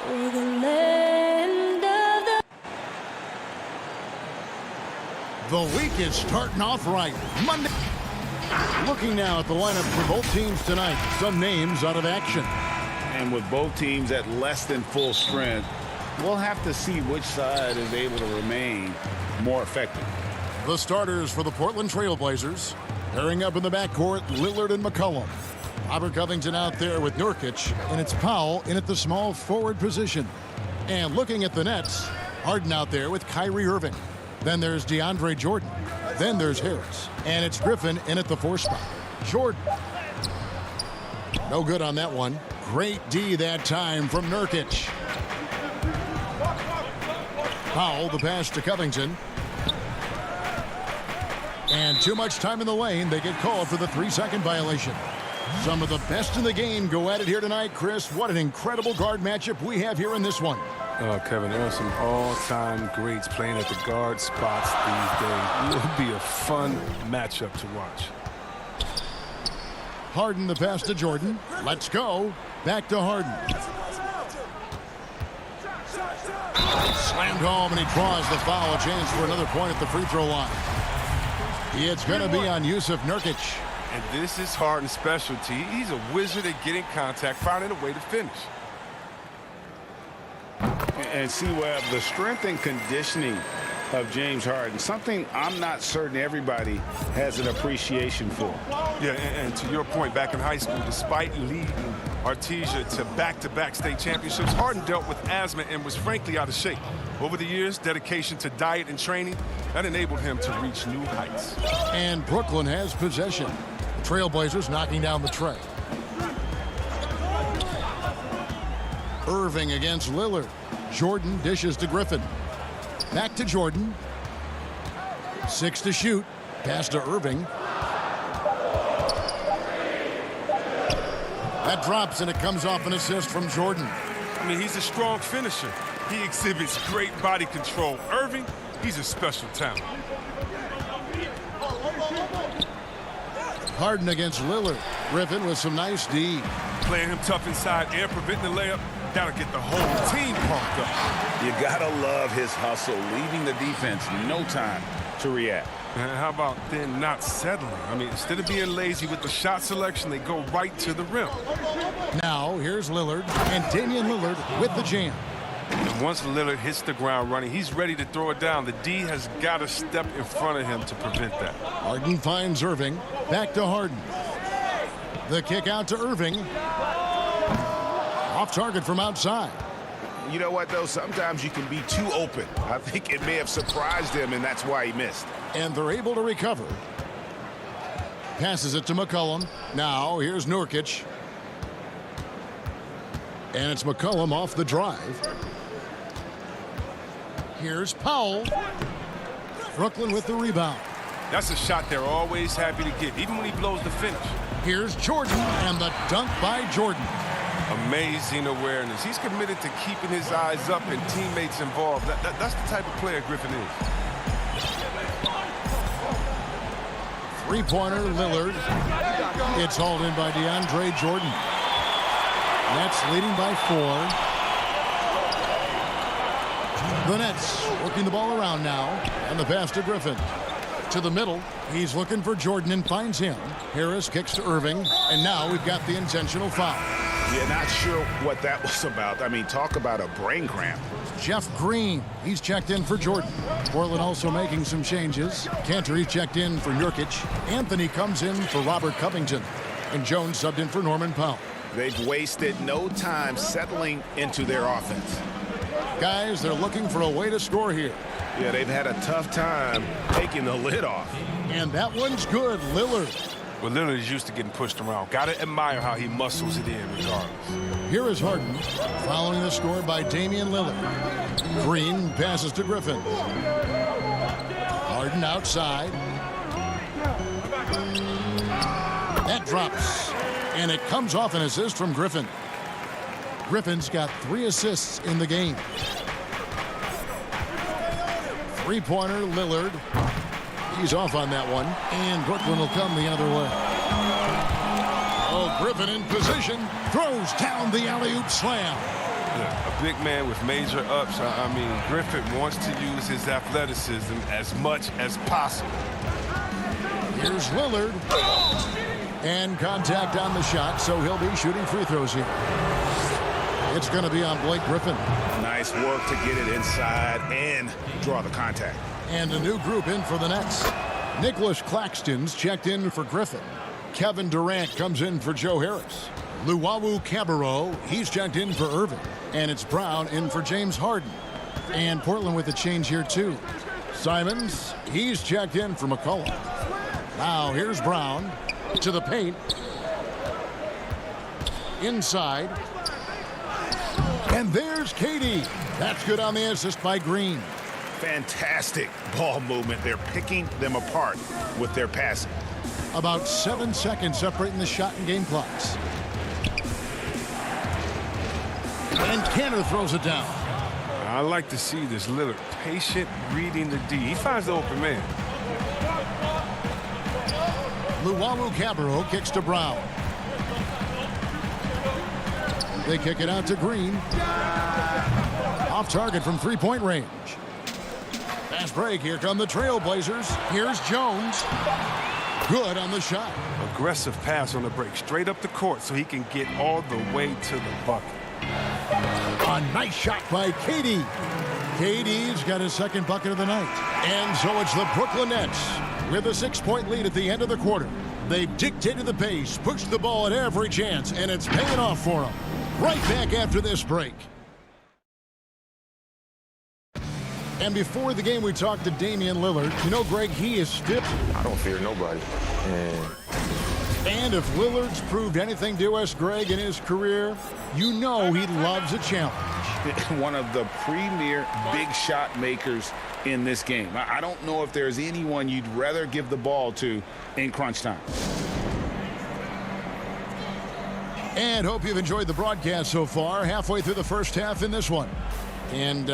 for the land of The week is starting off right. Monday. Looking now at the lineup for both teams tonight. Some names out of action. And with both teams at less than full strength, we'll have to see which side is able to remain more effective. The starters for the Portland Trail Blazers. Pairing up in the backcourt, Lillard and McCollum. Robert Covington out there with Nurkic, and it's Powell in at the small forward position. And looking at the Nets, Harden out there with Kyrie Irving. Then there's DeAndre Jordan. Then there's Harris. And it's Griffin in at the 4 spot. Jordan. No good on that one. Great D that time from Nurkic. Powell, the pass to Covington. And too much time in the lane. They get called for the 3-second violation. Some of the best in the game go at it here tonight, Chris. What an incredible guard matchup we have here in this one. Oh, Kevin, there are some all-time greats playing at the guard spots these days. It will be a fun matchup to watch. Harden, the pass to Jordan. Let's go. Back to Harden. Slammed home, and he draws the foul. A chance for another point at the free throw line. It's going to be on Yusuf Nurkic. And this is Harden's specialty. He's a wizard at getting contact, finding a way to finish. And see, Webb, the strength and conditioning of James Harden, something I'm not certain everybody has an appreciation for. Yeah, and to your point, back in high school, despite leading Artesia to back-to-back state championships, Harden dealt with asthma and was frankly out of shape. Over the years, dedication to diet and training, that enabled him to reach new heights. And Brooklyn has possession. The Trailblazers knocking down the tray. Irving against Lillard. Jordan dishes to Griffin. Back to Jordan. 6 to shoot. Pass to Irving. That drops, and it comes off an assist from Jordan. I mean, he's a strong finisher. He exhibits great body control. Irving, he's a special talent. Harden against Lillard. Griffin with some nice D. Playing him tough inside and preventing the layup. That'll get the whole team pumped up. You gotta love his hustle, leaving the defense no time to react. And how about then not settling? I mean, instead of being lazy with the shot selection, they go right to the rim. Now, here's Lillard, and Damian Lillard with the jam. And once Lillard hits the ground running, he's ready to throw it down. The D has got to step in front of him to prevent that. Harden finds Irving. Back to Harden. The kick out to Irving. Off target from outside. You know what, though? Sometimes you can be too open. I think it may have surprised him, and that's why he missed. And they're able to recover. Passes it to McCollum. Now, here's Nurkic. And it's McCollum off the drive. Here's Powell. Brooklyn with the rebound. That's a shot they're always happy to get, even when he blows the finish. Here's Jordan, and the dunk by Jordan. Amazing awareness. He's committed to keeping his eyes up and teammates involved. That's the type of player Griffin is. Three-pointer, Lillard. It's hauled in by DeAndre Jordan. Nets leading by 4. The Nets working the ball around now. And the pass to Griffin. To the middle. He's looking for Jordan and finds him. Harris kicks to Irving. And now we've got the intentional foul. Yeah, not sure what that was about. I mean, talk about a brain cramp. Jeff Green, he's checked in for Jordan. Portland also making some changes. Cantor, he's checked in for Nurkic. Anthony comes in for Robert Covington. And Jones subbed in for Norman Powell. They've wasted no time settling into their offense. Guys, they're looking for a way to score here. Yeah, they've had a tough time taking the lid off. And that one's good, Lillard. Well, Lillard is used to getting pushed around. Got to admire how he muscles it in regardless. Here is Harden, following the score by Damian Lillard. Green passes to Griffin. Harden outside. That drops. And it comes off an assist from Griffin. Griffin's got 3 assists in the game. Three-pointer, Lillard. He's off on that one, and Brooklyn will come the other way. Oh, Griffin in position, throws down the alley-oop slam. a big man with major ups. I mean, Griffin wants to use his athleticism as much as possible. Here's Lillard. And contact on the shot, so he'll be shooting free throws here. It's going to be on Blake Griffin. Nice work to get it inside and draw the contact. And a new group in for the Nets. Nicholas Claxton's checked in for Griffin. Kevin Durant comes in for Joe Harris. Luwawu Cabarrot, he's checked in for Irving. And it's Brown in for James Harden. And Portland with a change here too. Simons, he's checked in for McCollum. Now here's Brown to the paint. Inside. And there's Katie. That's good on the assist by Green. Fantastic ball movement. They're picking them apart with their passing. About 7 seconds separating the shot and game clocks. And Cantor throws it down. I like to see this Lillard patient reading the D. He finds the open man. Luwawu Cabarrot kicks to Brown. They kick it out to Green. Off target from three-point range. Fast break. Here come the Trailblazers. Here's Jones. Good on the shot. Aggressive pass on the break. Straight up the court so he can get all the way to the bucket. A nice shot by Katie. Katie's got his second bucket of the night. And so it's the Brooklyn Nets with a 6-point lead at the end of the quarter. They've dictated the pace, pushed the ball at every chance, and it's paying off for them. Right back after this break. And before the game, we talked to Damian Lillard. You know, Greg, he is stiff. I don't fear nobody. And if Lillard's proved anything to us, Greg, in his career, you know he loves a challenge. One of the premier big shot makers in this game. I don't know if there's anyone you'd rather give the ball to in crunch time. And hope you've enjoyed the broadcast so far. Halfway through the first half in this one. And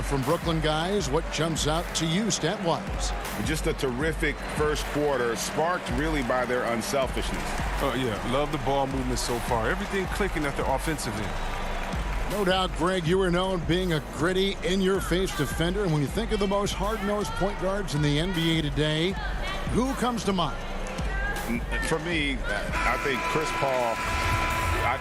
from Brooklyn guys, what jumps out to you stat-wise? Just a terrific first quarter, sparked really by their unselfishness. Oh, yeah. Love the ball movement so far. Everything clicking at the offensive end. No doubt, Greg, you were known being a gritty, in-your-face defender. And when you think of the most hard-nosed point guards in the NBA today, who comes to mind? For me, I think Chris Paul.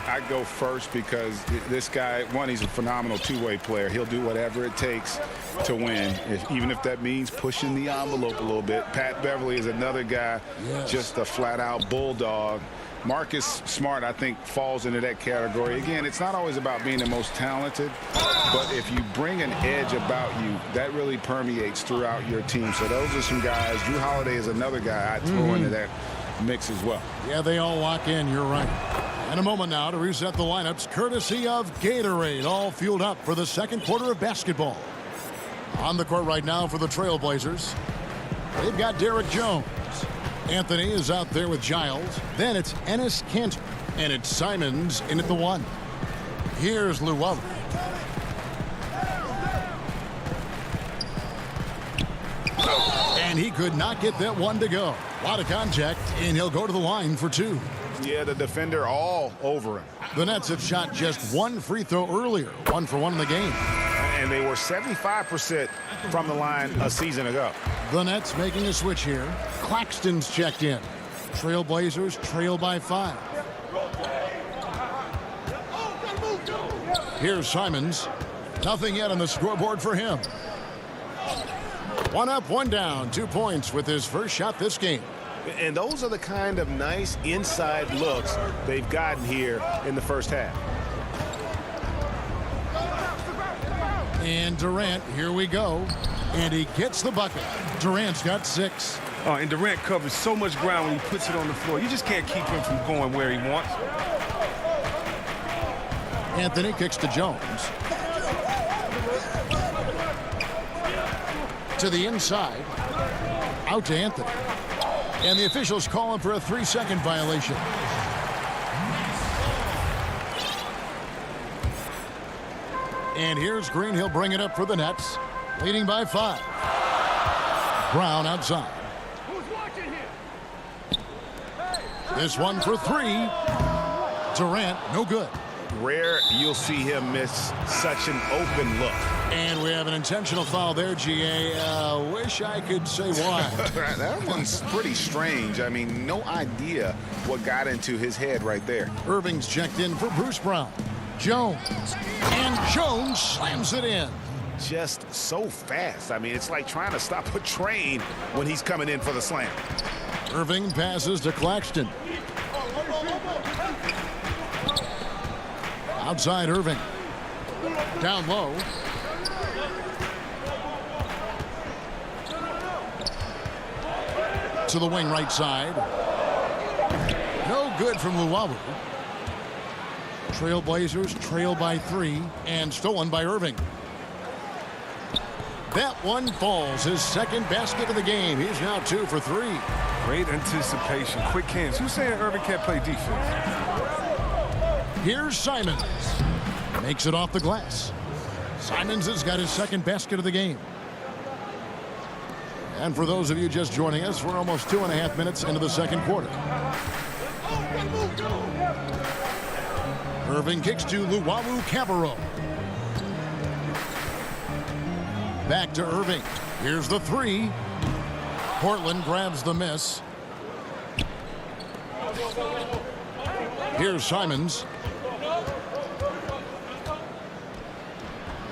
I go first because this guy, one, he's a phenomenal two-way player. He'll do whatever it takes to win, even if that means pushing the envelope a little bit. Pat Beverly is another guy, just a flat-out bulldog. Marcus Smart, I think, falls into that category. Again, it's not always about being the most talented, but if you bring an edge about you, that really permeates throughout your team. So those are some guys. Drew Holiday is another guy I'd throw into that mix as well. Yeah, they all lock in. You're right. And a moment now to reset the lineups, courtesy of Gatorade, all fueled up for the second quarter of basketball. On the court right now for the Trailblazers, they've got Derek Jones. Anthony is out there with Giles. Then it's Enes Kanter, and it's Simons in at the one. Here's Luwawu. And he could not get that one to go. A lot of contact, and he'll go to the line for two. Yeah, the defender all over him. The Nets have shot just one free throw earlier, 1 for 1 in the game. And they were 75% from the line a season ago. The Nets making a switch here. Claxton's checked in. Trailblazers trail by 5. Here's Simons. Nothing yet on the scoreboard for him. 1 up, 1 down. 2 points with his first shot this game. And those are the kind of nice inside looks they've gotten here in the first half. And Durant, here we go. And he gets the bucket. Durant's got 6. And Durant covers so much ground when he puts it on the floor. You just can't keep him from going where he wants. Anthony kicks to Jones. To the inside. Out to Anthony. And the officials call him for a 3-second violation. And here's Green. He'll bring it up for the Nets. Leading by 5. Brown outside. This one for 3. Durant, no good. Rare you'll see him miss such an open look. And we have an intentional foul there, GA. Wish I could say why. That one's pretty strange. I mean, no idea what got into his head right there. Irving's checked in for Bruce Brown. Jones. And Jones slams it in. Just so fast. I mean, it's like trying to stop a train when he's coming in for the slam. Irving passes to Claxton. Outside Irving. Down low. To the wing right side. No good from Luwawu. Trailblazers trail by 3 and stolen by Irving. That one falls. His second basket of the game. He's now 2 for 3. Great anticipation, quick hands. Who's saying Irving can't play defense? Here's Simons. Makes it off the glass. Simons has got his second basket of the game. And for those of you just joining us, we're almost 2.5 minutes into the second quarter. Irving kicks to Luwawu Cabarro. Back to Irving. Here's the 3. Portland grabs the miss. Here's Simons.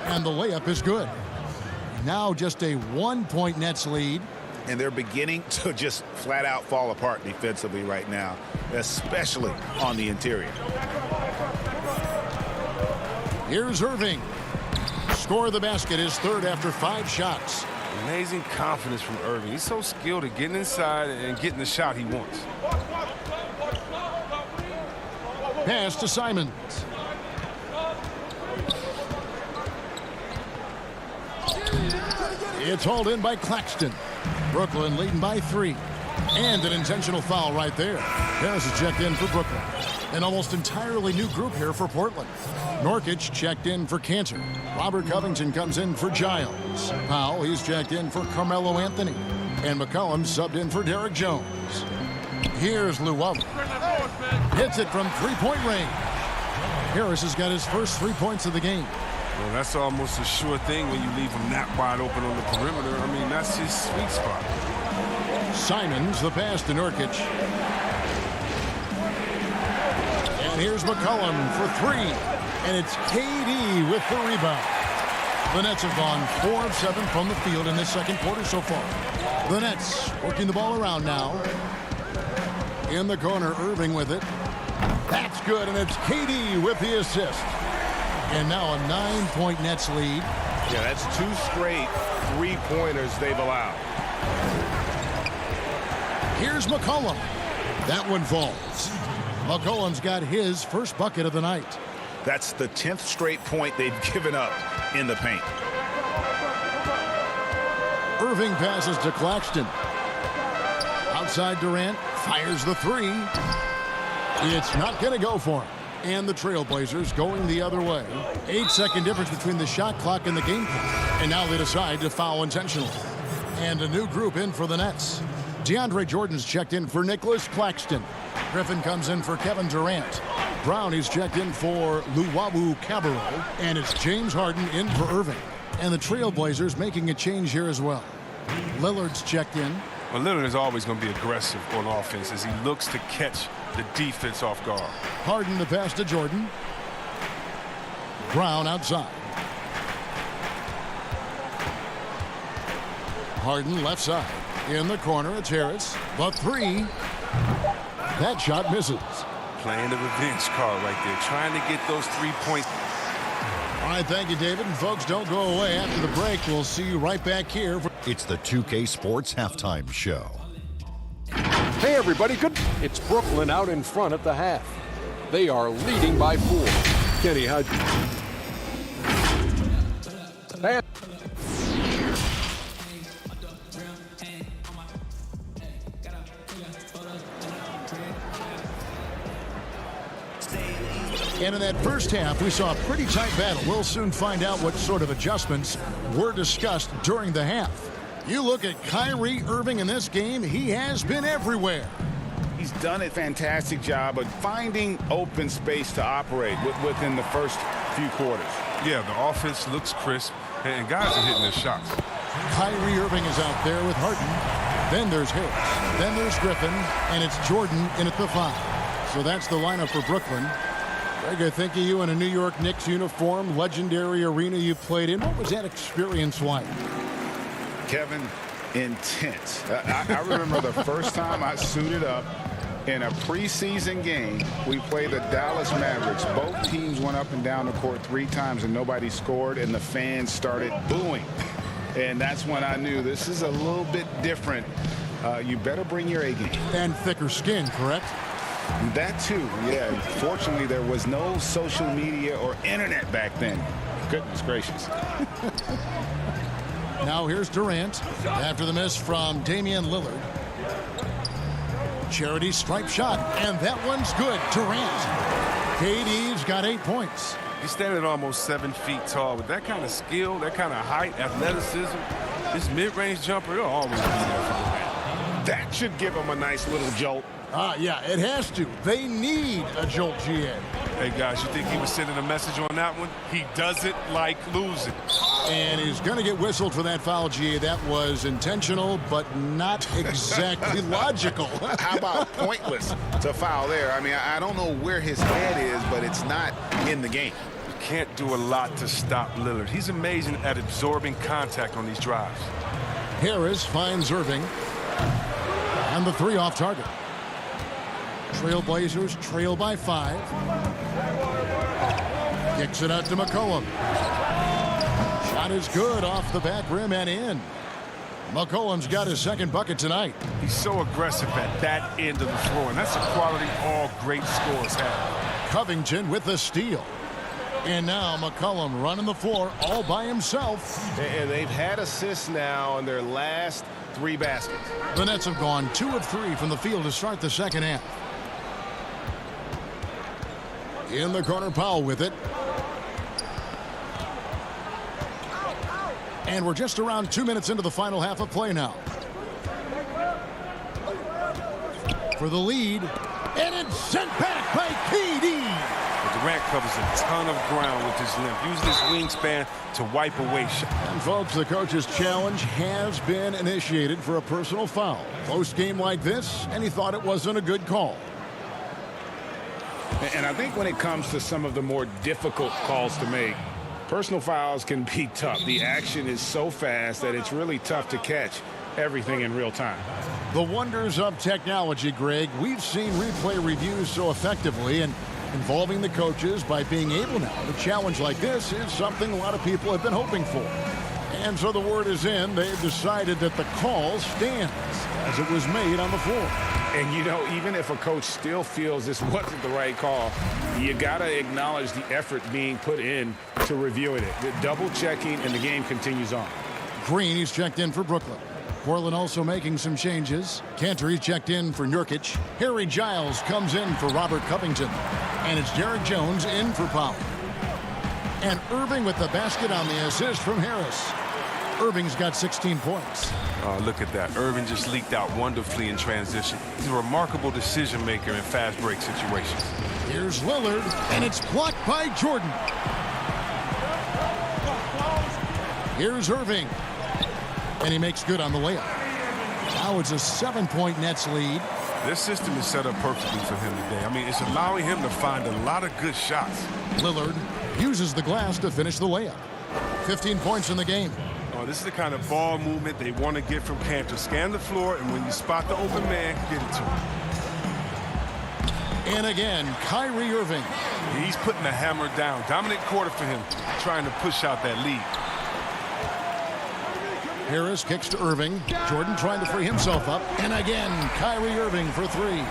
And the layup is good. Now just a 1-point Nets lead. And they're beginning to just flat out fall apart defensively right now, especially on the interior. Here's Irving. Score the basket, his third after 5 shots. Amazing confidence from Irving. He's so skilled at getting inside and getting the shot he wants. Pass to Simons. It's hauled in by Claxton. Brooklyn leading by 3. And an intentional foul right there. Harris is checked in for Brooklyn. An almost entirely new group here for Portland. Norkic checked in for Cantor. Robert Covington comes in for Giles. Powell, he's checked in for Carmelo Anthony. And McCollum subbed in for Derek Jones. Here's Luwawu. Hits it from 3-point range. Harris has got his first 3 points of the game. Well, that's almost a sure thing when you leave him that wide open on the perimeter. I mean, that's his sweet spot. Simons, the pass to Nurkic. And here's McCollum for 3. And it's KD with the rebound. The Nets have gone 4 of 7 from the field in this second quarter so far. The Nets working the ball around now. In the corner, Irving with it. That's good, and it's KD with the assist. And now a 9-point Nets lead. Yeah, that's 2 straight 3-pointers they've allowed. Here's McCollum. That one falls. McCollum's got his first bucket of the night. That's the 10th straight point they've given up in the paint. Irving passes to Claxton. Outside Durant fires the 3. It's not going to go for him. And the Trailblazers going the other way. 8-second difference between the shot clock and the game clock. And now they decide to foul intentionally. And a new group in for the Nets. DeAndre Jordan's checked in for Nicholas Claxton. Griffin comes in for Kevin Durant. Brown is checked in for Luwawu Cabarro. And it's James Harden in for Irving. And the Trailblazers making a change here as well. Lillard's checked in. Well, Lillard is always going to be aggressive on offense as he looks to catch the defense off guard. Harden the pass to Jordan. Brown outside. Harden left side. In the corner, it's Harris. The 3. That shot misses. Playing the revenge card right there, trying to get those 3 points. All right, thank you, David. And folks, don't go away. After the break, we'll see you right back here. It's the 2K Sports Halftime Show. Hey, everybody. Good. It's Brooklyn out in front at the half. They are leading by 4. Kenny, how'd you... And in that first half, we saw a pretty tight battle. We'll soon find out what sort of adjustments were discussed during the half. You look at Kyrie Irving in this game, he has been everywhere. he's done a fantastic job of finding open space to operate within the first few quarters. Yeah, the offense looks crisp, and guys are hitting their shots. Kyrie Irving is out there with Harden. Then there's Harris. Then there's Griffin. And it's Jordan in at the 5. So that's the lineup for Brooklyn. Greg, I think of you in a New York Knicks uniform, legendary arena you played in. What was that experience like? Kevin, intense. I remember the first time I suited up in a preseason game. We played the Dallas Mavericks. Both teams went up and down the court 3 times and nobody scored, and the fans started booing. And that's when I knew this is a little bit different. You better bring your A game. And thicker skin, correct? That too, yeah. Fortunately, there was no social media or internet back then. Goodness gracious. Now here's Durant after the miss from Damian Lillard. Charity stripe shot, and that one's good. Durant. KD's got 8 points. He's standing almost 7 feet tall. With that kind of skill, that kind of height, athleticism, this mid-range jumper, he'll always be there for Durant. That should give him a nice little jolt. Yeah, it has to. They need a jolt, GA. Hey, guys, you think he was sending a message on that one? He doesn't like losing. And he's going to get whistled for that foul, GA. That was intentional, but not exactly logical. How about pointless to foul there? I mean, I don't know where his head is, but it's not in the game. You can't do a lot to stop Lillard. He's amazing at absorbing contact on these drives. Harris finds Irving. And the 3 off target. Trailblazers trail by 5. Kicks it out to McCollum. Shot is good off the back rim and in. McCollum's got his 2nd bucket tonight. He's so aggressive at that end of the floor, and that's a quality all great scorers have. Covington with the steal. And now McCollum running the floor all by himself. And they've had assists now on their last 3 baskets. The Nets have gone 2 of 3 from the field to start the 2nd half. In the corner, Powell with it. And we're just around 2 minutes into the final half of play now. For the lead. And it's sent back by KD. But Durant covers a ton of ground with his length, using his wingspan to wipe away shots. And folks, the coach's challenge has been initiated for a personal foul. Close game like this, and he thought it wasn't a good call. And I think when it comes to some of the more difficult calls to make, personal fouls can be tough. The action is so fast that it's really tough to catch everything in real time. The wonders of technology, Greg. We've seen replay reviews so effectively, and involving the coaches by being able now to challenge like this is something a lot of people have been hoping for. And so the word is in. They've decided that the call stands as it was made on the floor. And, you know, even if a coach still feels this wasn't the right call, you got to acknowledge the effort being put in to reviewing it. The double checking, and the game continues on. Green, he's checked in for Brooklyn. Portland also making some changes. Cantor, he's checked in for Nurkic. Harry Giles comes in for Robert Covington. And it's Derek Jones in for Powell. And Irving with the basket on the assist from Harris. Irving's got 16 points. Oh, look at that. Irving just leaked out wonderfully in transition. He's a remarkable decision maker in fast break situations. Here's Lillard, and it's blocked by Jordan. Here's Irving, and he makes good on the layup. Now it's a 7-point Nets lead. This system is set up perfectly for him today. I mean, it's allowing him to find a lot of good shots. Lillard uses the glass to finish the layup. 15 points in the game. Oh, this is the kind of ball movement they want to get from Cantor. Scan the floor, and when you spot the open man, get it to him. And again, Kyrie Irving. He's putting the hammer down. Dominant quarter for him, trying to push out that lead. Harris kicks to Irving. Jordan trying to free himself up. And again, Kyrie Irving for 3.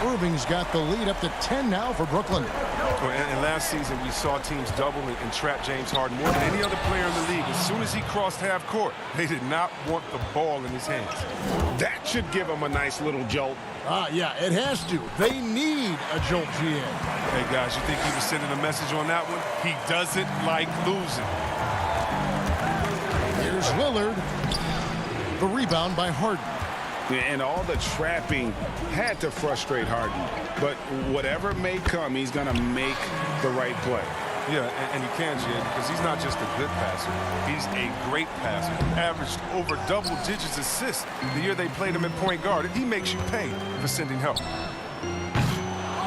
Irving's got the lead up to 10 now for Brooklyn. And last season, we saw teams double and trap James Harden more than any other player in the league. As soon as he crossed half court, they did not want the ball in his hands. That should give him a nice little jolt. Yeah, it has to. They need a jolt, GA. Hey, guys, you think he was sending a message on that one? He doesn't like losing. Here's Lillard. The rebound by Harden. And all the trapping had to frustrate Harden. But whatever may come, he's going to make the right play. Yeah, and he can, Jay, because he's not just a good passer. He's a great passer. Averaged over double digits assists the year they played him at point guard. And he makes you pay for sending help.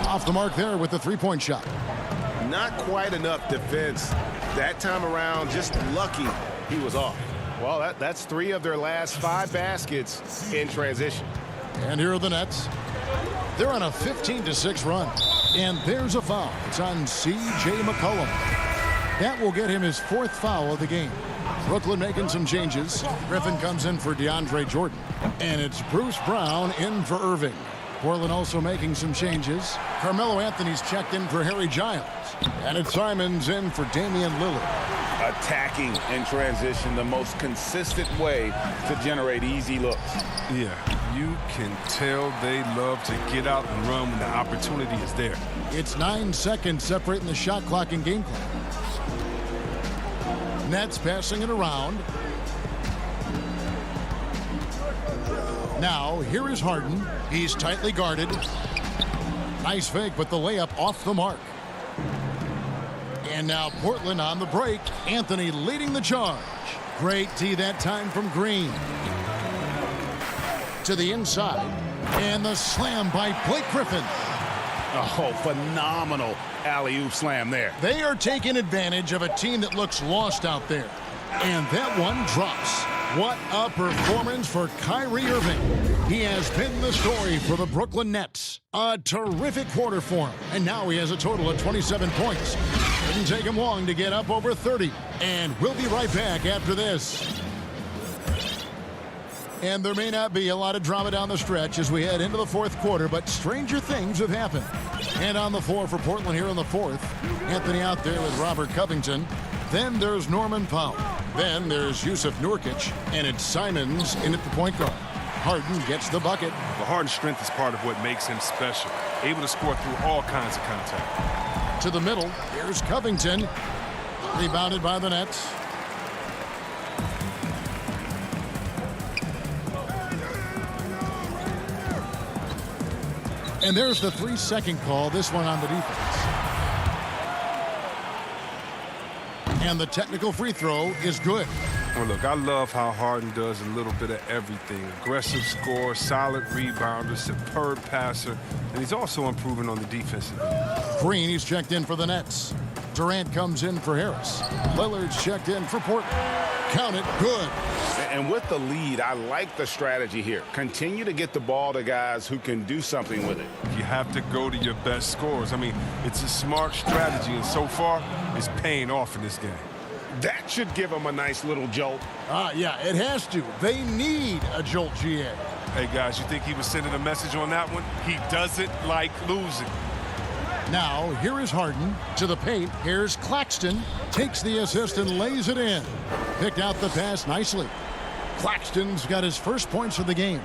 Off the mark there with the three-point shot. Not quite enough defense. That time around, just lucky he was off. Well, that's 3 of their last 5 baskets in transition. And here are the Nets. They're on a 15-6 run. And there's a foul. It's on C.J. McCollum. That will get him his 4th foul of the game. Brooklyn making some changes. Griffin comes in for DeAndre Jordan. And it's Bruce Brown in for Irving. Portland also making some changes. Carmelo Anthony's checked in for Harry Giles. And it's Simons in for Damian Lillard. Attacking in transition, the most consistent way to generate easy looks. Yeah, you can tell they love to get out and run when the opportunity is there. It's 9 seconds separating the shot clock and game clock. Nets passing it around. Now, here is Harden. He's tightly guarded. Nice fake, but the layup off the mark. And now Portland on the break. Anthony leading the charge. Great D that time from Green. To the inside. And the slam by Blake Griffin. Oh, phenomenal alley-oop slam there. They are taking advantage of a team that looks lost out there. And that one drops. What a performance for Kyrie Irving. He has been the story for the Brooklyn Nets. A terrific quarter for him. And now he has a total of 27 points. Didn't take him long to get up over 30. And we'll be right back after this. And there may not be a lot of drama down the stretch as we head into the 4th quarter, but stranger things have happened. And on the floor for Portland here in the 4th, Anthony out there with Robert Covington. Then there's Norman Powell. Then there's Yusuf Nurkic, and it's Simons in at the point guard. Harden gets the bucket. The Harden's strength is part of what makes him special. Able to score through all kinds of contact. To the middle, here's Covington. Rebounded by the Nets. And there's the 3-second call, this one on the defense. And the technical free throw is good. Well, look, I love how Harden does a little bit of everything. Aggressive scorer, solid rebounder, superb passer, and he's also improving on the defensive end. Green, he's checked in for the Nets. Durant comes in for Harris. Lillard's checked in for Portland. Count it, good. And with the lead, I like the strategy here. Continue to get the ball to guys who can do something with it. You have to go to your best scorers. I mean, it's a smart strategy, and so far, it's paying off in this game. That should give them a nice little jolt. Yeah, it has to. They need a jolt, GA. Hey, guys, you think he was sending a message on that one? He doesn't like losing. Now, here is Harden to the paint. Here's Claxton. Takes the assist and lays it in. Picked out the pass nicely. Claxton's got his first points of the game.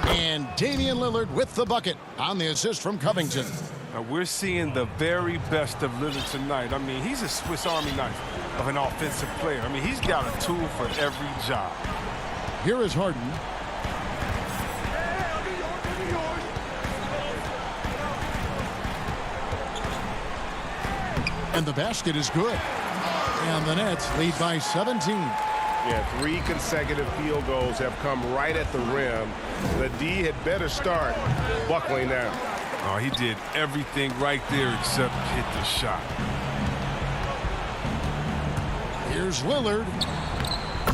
And Damian Lillard with the bucket on the assist from Covington. Now, we're seeing the very best of Lillard tonight. I mean, he's a Swiss Army knife of an offensive player. I mean, he's got a tool for every job. Here is Harden. And the basket is good. And the Nets lead by 17. Yeah, 3 consecutive field goals have come right at the rim. The D had better start buckling down. Oh, he did everything right there except hit the shot. Here's Lillard.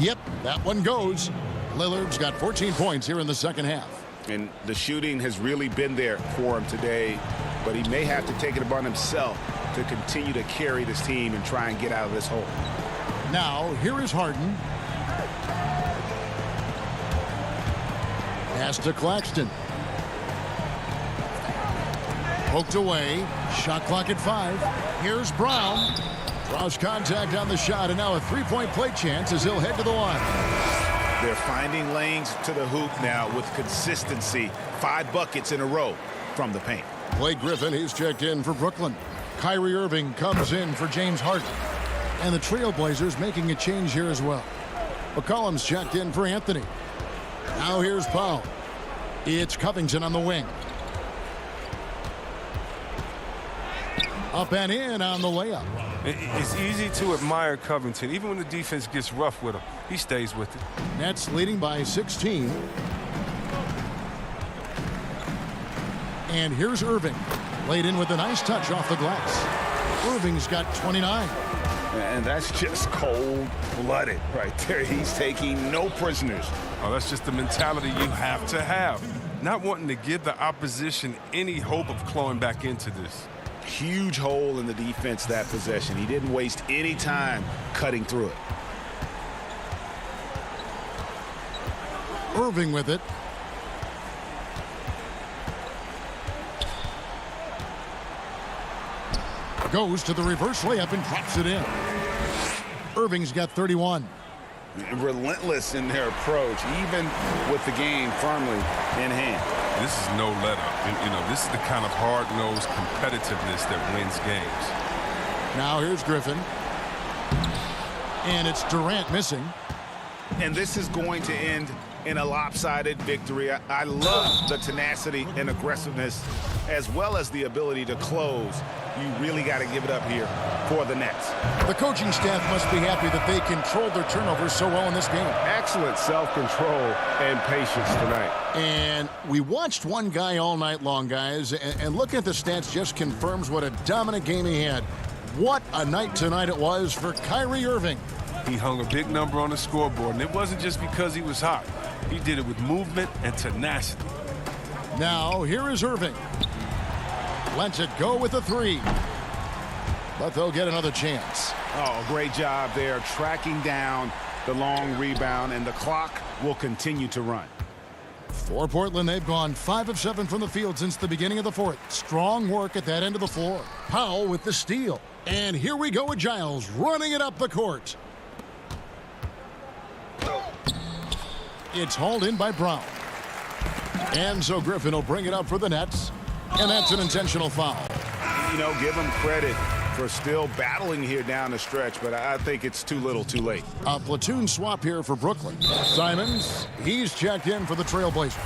Yep, that one goes. Lillard's got 14 points here in the second half. And the shooting has really been there for him today, but he may have to take it upon himself to continue to carry this team and try and get out of this hole. Now, here is Harden. Pass to Claxton. Poked away. Shot clock at 5. Here's Brown. Draws contact on the shot, and now a three-point play chance as he'll head to the line. They're finding lanes to the hoop now with consistency. 5 buckets in a row from the paint. Blake Griffin, he's checked in for Brooklyn. Kyrie Irving comes in for James Harden. And the Trailblazers making a change here as well. McCollum's checked in for Anthony. Now here's Powell. It's Covington on the wing. Up and in on the layup. It's easy to admire Covington. Even when the defense gets rough with him, he stays with it. Nets leading by 16. And here's Irving. Laid in with a nice touch off the glass. Irving's got 29. And that's just cold-blooded right there. He's taking no prisoners. Oh, that's just the mentality you have to have. Not wanting to give the opposition any hope of clawing back into this. Huge hole in the defense that possession. He didn't waste any time cutting through it. Irving with it. Goes to the reverse layup and drops it in. Irving's got 31. Relentless in their approach, even with the game firmly in hand. This is no let-up. You know, this is the kind of hard-nosed competitiveness that wins games. Now here's Griffin. And it's Durant missing. And this is going to end in a lopsided victory. I love the tenacity and aggressiveness, as well as the ability to close. You really got to give it up here for the Nets. The coaching staff must be happy that they controlled their turnovers so well in this game. Excellent self-control and patience tonight. And we watched one guy all night long, guys, and looking at the stats just confirms what a dominant game he had. What a night tonight it was for Kyrie Irving. He hung a big number on the scoreboard, and it wasn't just because he was hot. He did it with movement and tenacity. Now, here is Irving. Lets it go with a three. But they'll get another chance. Oh, great job there, tracking down the long rebound, and the clock will continue to run. For Portland, they've gone 5 of 7 from the field since the beginning of the fourth. Strong work at that end of the floor. Powell with the steal. And here we go with Giles running it up the court. It's hauled in by Brown. And so Griffin will bring it up for the Nets. And that's an intentional foul. You know, give him credit for still battling here down the stretch, but I think it's too little too late. A platoon swap here for Brooklyn. Simons, he's checked in for the Trailblazers.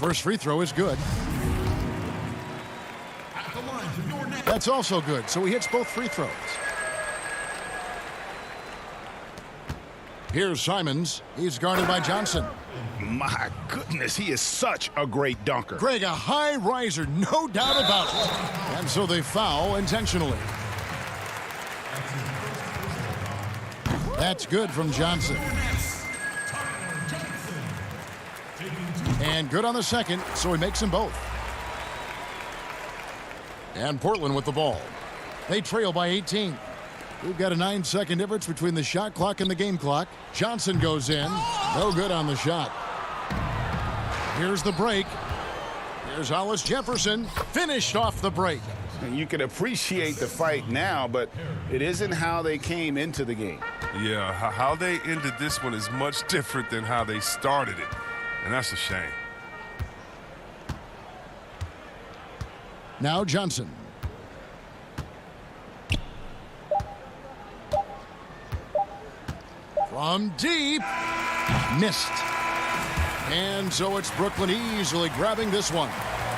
First free throw is good. That's also good, so he hits both free throws. Here's Simons. He's guarded by Johnson. My goodness, he is such a great dunker. Greg, a high riser, no doubt about it. And so they foul intentionally. That's good from Johnson. And good on the second, so he makes them both. And Portland with the ball. They trail by 18. We've got a 9-second difference between the shot clock and the game clock. Johnson goes in. No good on the shot. Here's the break. Here's Hollis Jefferson. Finished off the break. And you can appreciate the fight now, but it isn't how they came into the game. Yeah, how they ended this one is much different than how they started it. And that's a shame. Now Johnson. From deep. Missed. And so it's Brooklyn easily grabbing this one.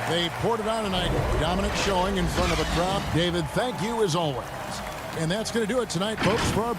They poured it on tonight. Dominant showing in front of a crowd. David, thank you as always. And that's going to do it tonight, folks, for our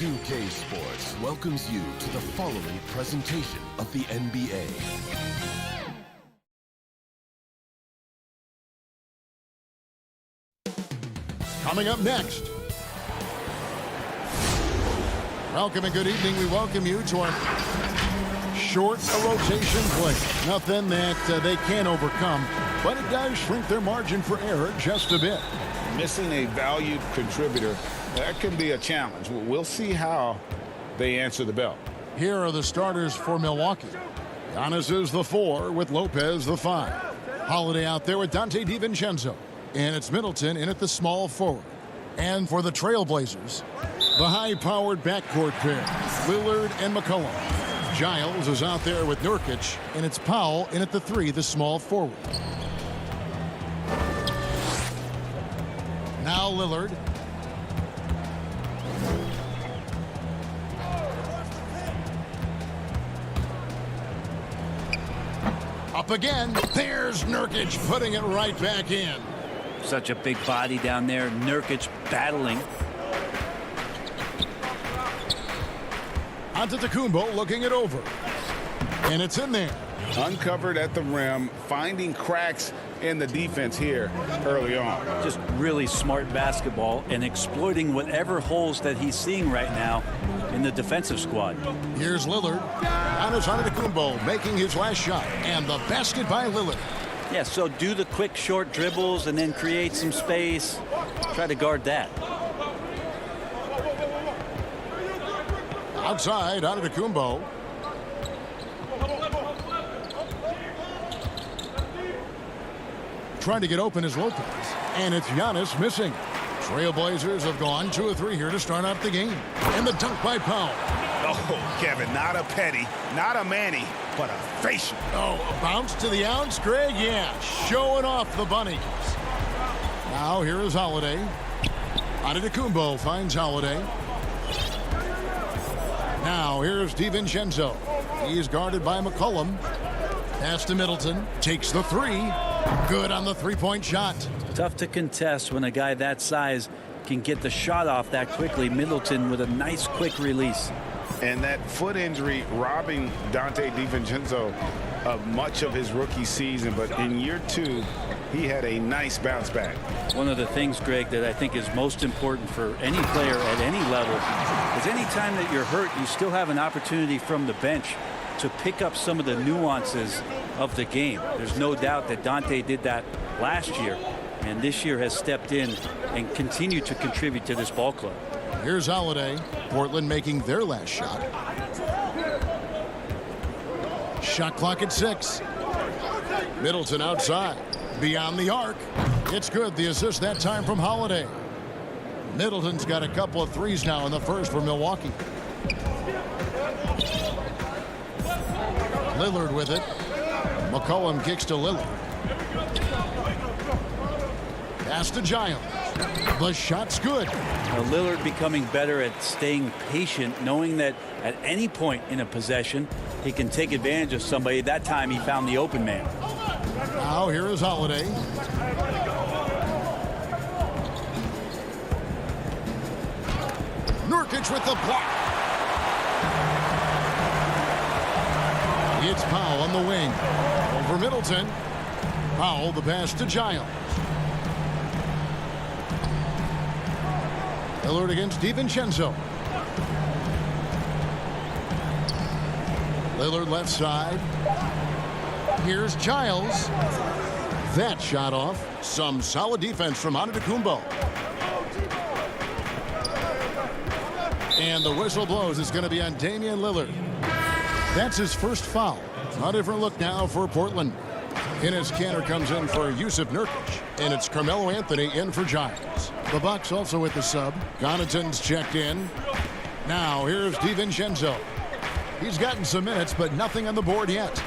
2K Sports welcomes you to the following presentation of the NBA. Coming up next. Welcome and good evening. We welcome you to our short rotation play. Nothing that they can't overcome, but it does shrink their margin for error just a bit. Missing a valued contributor, that can be a challenge. We'll see how they answer the bell. Here are the starters for Milwaukee. Giannis is the 4 with Lopez the 5. Holiday out there with Dante DiVincenzo. And it's Middleton in at the small forward. And for the Trailblazers, the high-powered backcourt pair, Lillard and McCollum. Giles is out there with Nurkic, and it's Powell in at the 3, the small forward. Now Lillard. Up again. There's Nurkic putting it right back in. Such a big body down there. Nurkic battling. Antetokounmpo looking it over. And it's in there. Uncovered at the rim, finding cracks in the defense here early on. Just really smart basketball and exploiting whatever holes that he's seeing right now in the defensive squad. Here's Lillard. Giannis Antetokounmpo making his last shot. And the basket by Lillard. Yeah, so do the quick short dribbles and then create some space. Try to guard that. Outside, Antetokounmpo. Trying to get open is Lopez. And it's Giannis missing. Trailblazers have gone 2 of 3 here to start out the game. And the dunk by Powell. Oh, Kevin, not a petty, not a Manny, but a facial. Oh, a bounce to the ounce, Greg? Yeah, showing off the bunnies. Now here is Holiday. Antetokounmpo finds Holiday. Now here's DiVincenzo. He's guarded by McCollum. Pass to Middleton. Takes the 3. Good on the three-point shot. Tough to contest when a guy that size can get the shot off that quickly. Middleton with a nice quick release. And that foot injury robbing Dante DiVincenzo of much of his rookie season. But in year 2, he had a nice bounce back. One of the things, Greg, that I think is most important for any player at any level is any time that you're hurt, you still have an opportunity from the bench to pick up some of the nuances of the game. There's no doubt that Dante did that last year, and this year has stepped in and continued to contribute to this ball club. Here's Holiday. Portland making their last shot. Shot clock at 6. Middleton outside. Beyond the arc. It's good. The assist that time from Holiday. Middleton's got a couple of threes now in the first for Milwaukee. Lillard with it. McCollum kicks to Lillard. Pass to Giles. The shot's good. Now Lillard becoming better at staying patient, knowing that at any point in a possession, he can take advantage of somebody. That time he found the open man. Now here is Holiday. Nurkic with the block. It's Powell on the wing. Over Middleton. Powell the pass to Giles. Lillard against DiVincenzo. Lillard left side. Here's Giles. That shot off. Some solid defense from Antetokounmpo. And the whistle blows. It's going to be on Damian Lillard. That's his first foul. A different look now for Portland. Enes Kanter comes in for Yusuf Nurkic. And it's Carmelo Anthony in for Giles. The Bucks also with the sub. Connaughton's checked in. Now here's DiVincenzo. He's gotten some minutes, but nothing on the board yet.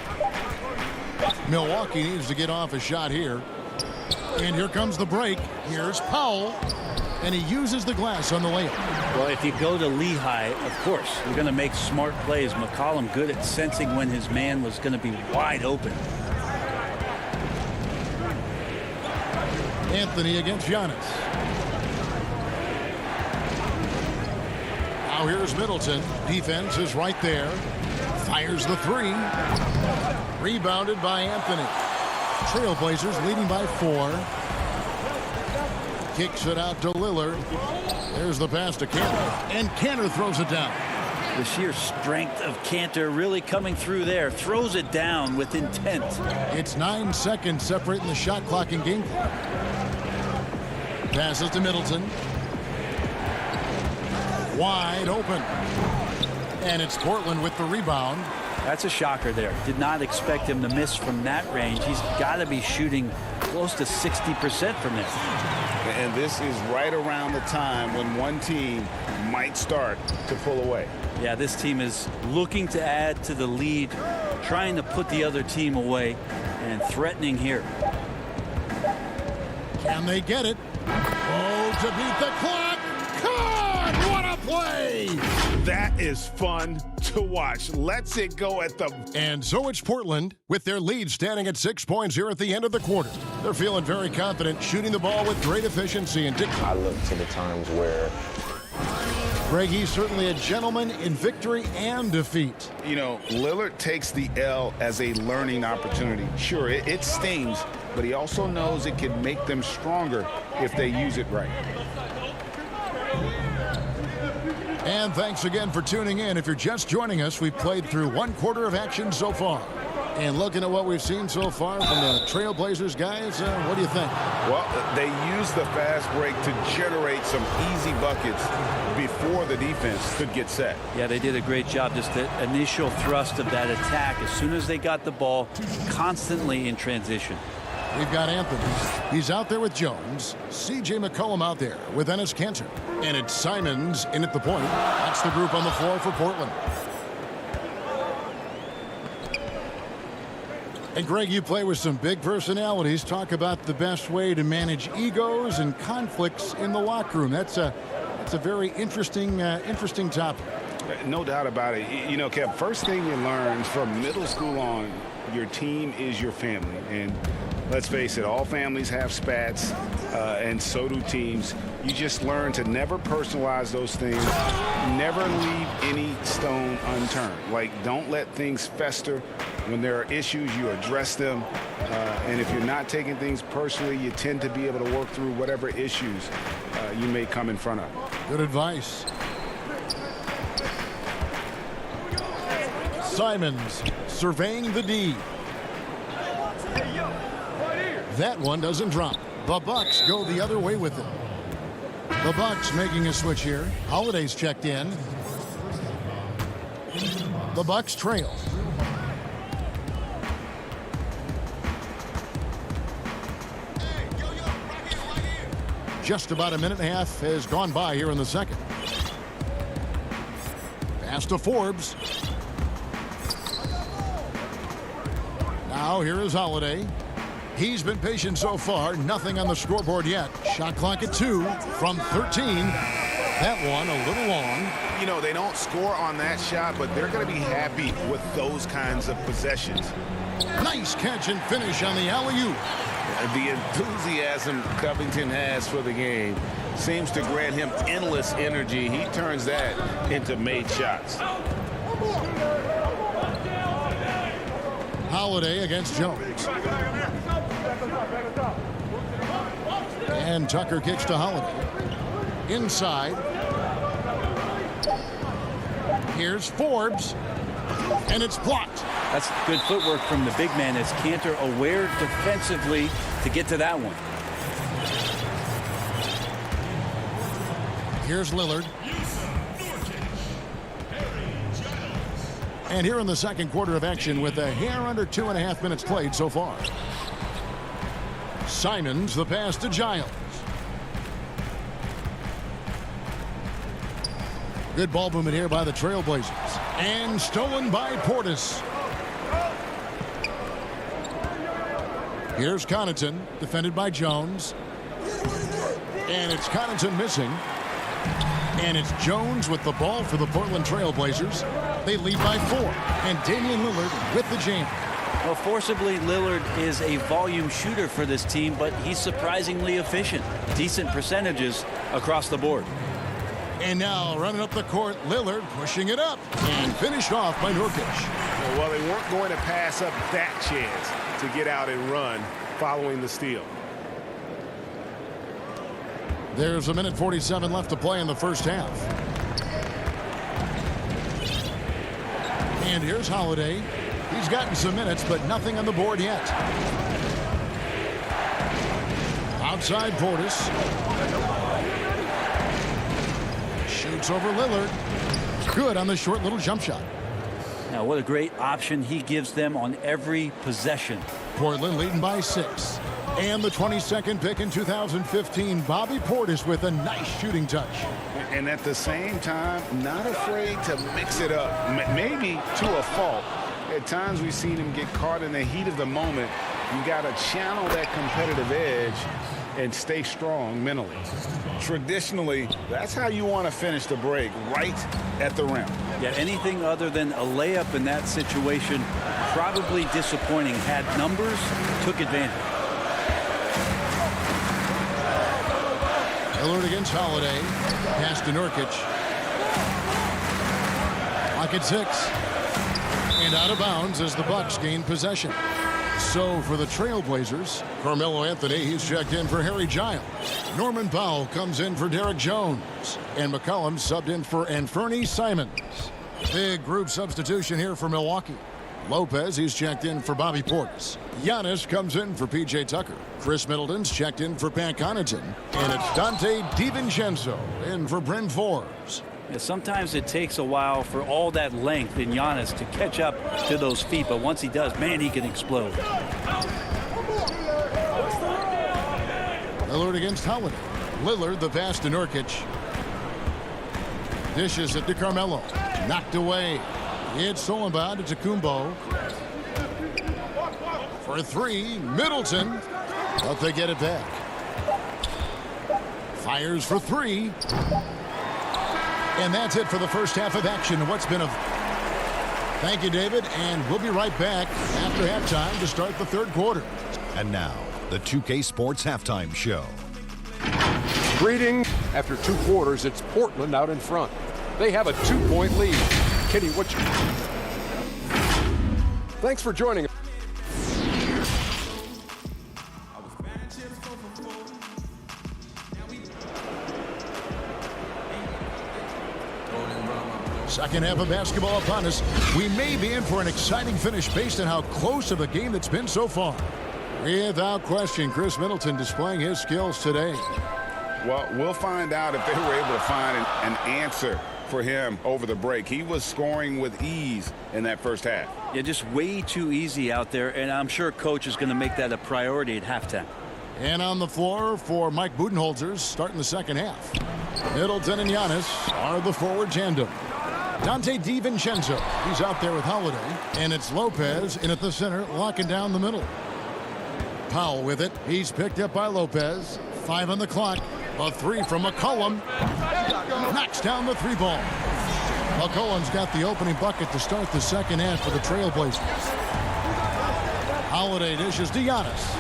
Milwaukee needs to get off a shot here. And here comes the break. Here's Powell. And he uses the glass on the layup. Well, if you go to Lehigh, of course, you're going to make smart plays. McCollum good at sensing when his man was going to be wide open. Anthony against Giannis. Now here's Middleton. Defense is right there. Fires the 3. Rebounded by Anthony. Trailblazers leading by 4. Kicks it out to Lillard. There's the pass to Kanter. And Kanter throws it down. The sheer strength of Kanter really coming through there. Throws it down with intent. It's 9 seconds separating the shot clock and game clock. Passes to Middleton. Wide open. And it's Portland with the rebound. That's a shocker there. Did not expect him to miss from that range. He's got to be shooting close to 60% from there. And this is right around the time when one team might start to pull away. Yeah, this team is looking to add to the lead, trying to put the other team away, and threatening here. Can they get it? Oh, to beat the clock. God, what a play! That is fun to watch. Let's it go at the... And so it's Portland with their lead standing at 6 points here at the end of the quarter. They're feeling very confident, shooting the ball with great efficiency. And I look to the times where... Greg, he's certainly a gentleman in victory and defeat. You know, Lillard takes the L as a learning opportunity. Sure, it stings, but he also knows it can make them stronger if they use it right. And thanks again for tuning in. If you're just joining us, we've played through one quarter of action so far. And looking at what we've seen so far from the Trailblazers guys, what do you think? Well, they used the fast break to generate some easy buckets before the defense could get set. Yeah, they did a great job. Just the initial thrust of that attack, as soon as they got the ball, constantly in transition. We've got Anthony. He's out there with Jones. C.J. McCollum out there with Enes Kanter. And it's Simons in at the point. That's the group on the floor for Portland. And Greg, you play with some big personalities. Talk about the best way to manage egos and conflicts in the locker room. That's a very interesting topic. No doubt about it. You know, Kev, first thing you learn from middle school on, your team is your family. And let's face it, all families have spats, and so do teams. You just learn to never personalize those things, never leave any stone unturned. Like, don't let things fester. When there are issues, you address them. And if you're not taking things personally, you tend to be able to work through whatever issues you may come in front of. Good advice. Simons surveying the D. That one doesn't drop. The Bucks go the other way with it. The Bucks making a switch here. Holiday's checked in. The Bucks trail. Just about a minute and a half has gone by here in the second. Pass to Forbes. Now here is Holiday. He's been patient so far. Nothing on the scoreboard yet. Shot clock at 2 from 13. That one a little long. You know, they don't score on that shot, but they're going to be happy with those kinds of possessions. Nice catch and finish on the alley-oop. The enthusiasm Covington has for the game seems to grant him endless energy. He turns that into made shots. Holiday against Jones. And Tucker kicks to Holiday. Inside. Here's Forbes. And it's blocked. That's good footwork from the big man as Kanter aware defensively to get to that one. Here's Lillard. And here in the second quarter of action with a hair under 2.5 minutes played so far. Simons, the pass to Giles. Good ball movement here by the Trailblazers. And stolen by Portis. Here's Connaughton, defended by Jones. And it's Connaughton missing. And it's Jones with the ball for the Portland Trailblazers. They lead by 4. And Damian Lillard with the jam. Well, forcibly, Lillard is a volume shooter for this team, but he's surprisingly efficient. Decent percentages across the board. And now running up the court, Lillard pushing it up and finished off by Nurkic. Well, they weren't going to pass up that chance to get out and run following the steal. There's 1:47 left to play in the first half. And here's Holiday. He's gotten some minutes, but nothing on the board yet. Outside Portis. Looks over Lillard. Good on the short little jump shot. Now, what a great option he gives them on every possession. Portland leading by 6. And the 22nd pick in 2015, Bobby Portis with a nice shooting touch. And at the same time, not afraid to mix it up, maybe to a fault. At times we've seen him get caught in the heat of the moment. You got to channel that competitive edge and stay strong mentally. Traditionally, that's how you want to finish the break, right at the rim. Yeah, anything other than a layup in that situation, probably disappointing. Had numbers, took advantage. Lillard against Holiday. Pass to Nurkic. Clock at 6. And out of bounds as the Bucks gain possession. So for the Trailblazers, Carmelo Anthony, he's checked in for Harry Giles. Norman Powell comes in for Derek Jones. And McCollum subbed in for Anfernee Simons. Big group substitution here for Milwaukee. Lopez, he's checked in for Bobby Portis. Giannis comes in for P.J. Tucker. Chris Middleton's checked in for Pat Connaughton. And it's Dante DiVincenzo in for Bryn Forbes. Yeah, sometimes it takes a while for all that length in Giannis to catch up to those feet, but once he does, man, he can explode. Lillard against Holiday. Lillard, the pass to Nurkic. Dishes it to Carmelo. Knocked away. It's Solenbad to Kumbo. For 3, Middleton. But they get it back. Fires for 3. And that's it for the first half of action. What's been a... Thank you, David. And we'll be right back after halftime to start the third quarter. And now, the 2K Sports Halftime Show. Greetings. After 2 quarters, it's Portland out in front. They have a 2-point lead. Kenny, what you... Thanks for joining us. Second half of basketball upon us. We may be in for an exciting finish based on how close of a game it's been so far. Without question, Chris Middleton displaying his skills today. Well, we'll find out if they were able to find an answer for him over the break. He was scoring with ease in that first half. Yeah, just way too easy out there, and I'm sure coach is going to make that a priority at halftime. And on the floor for Mike Budenholzer starting the second half. Middleton and Giannis are the forward tandem. Dante DiVincenzo, he's out there with Holiday. And it's Lopez in at the center, locking down the middle. Powell with it. He's picked up by Lopez. 5 on the clock. A 3 from McCollum. Knocks down the 3 ball. McCollum's got the opening bucket to start the second half for the Trailblazers. Holiday dishes to Giannis.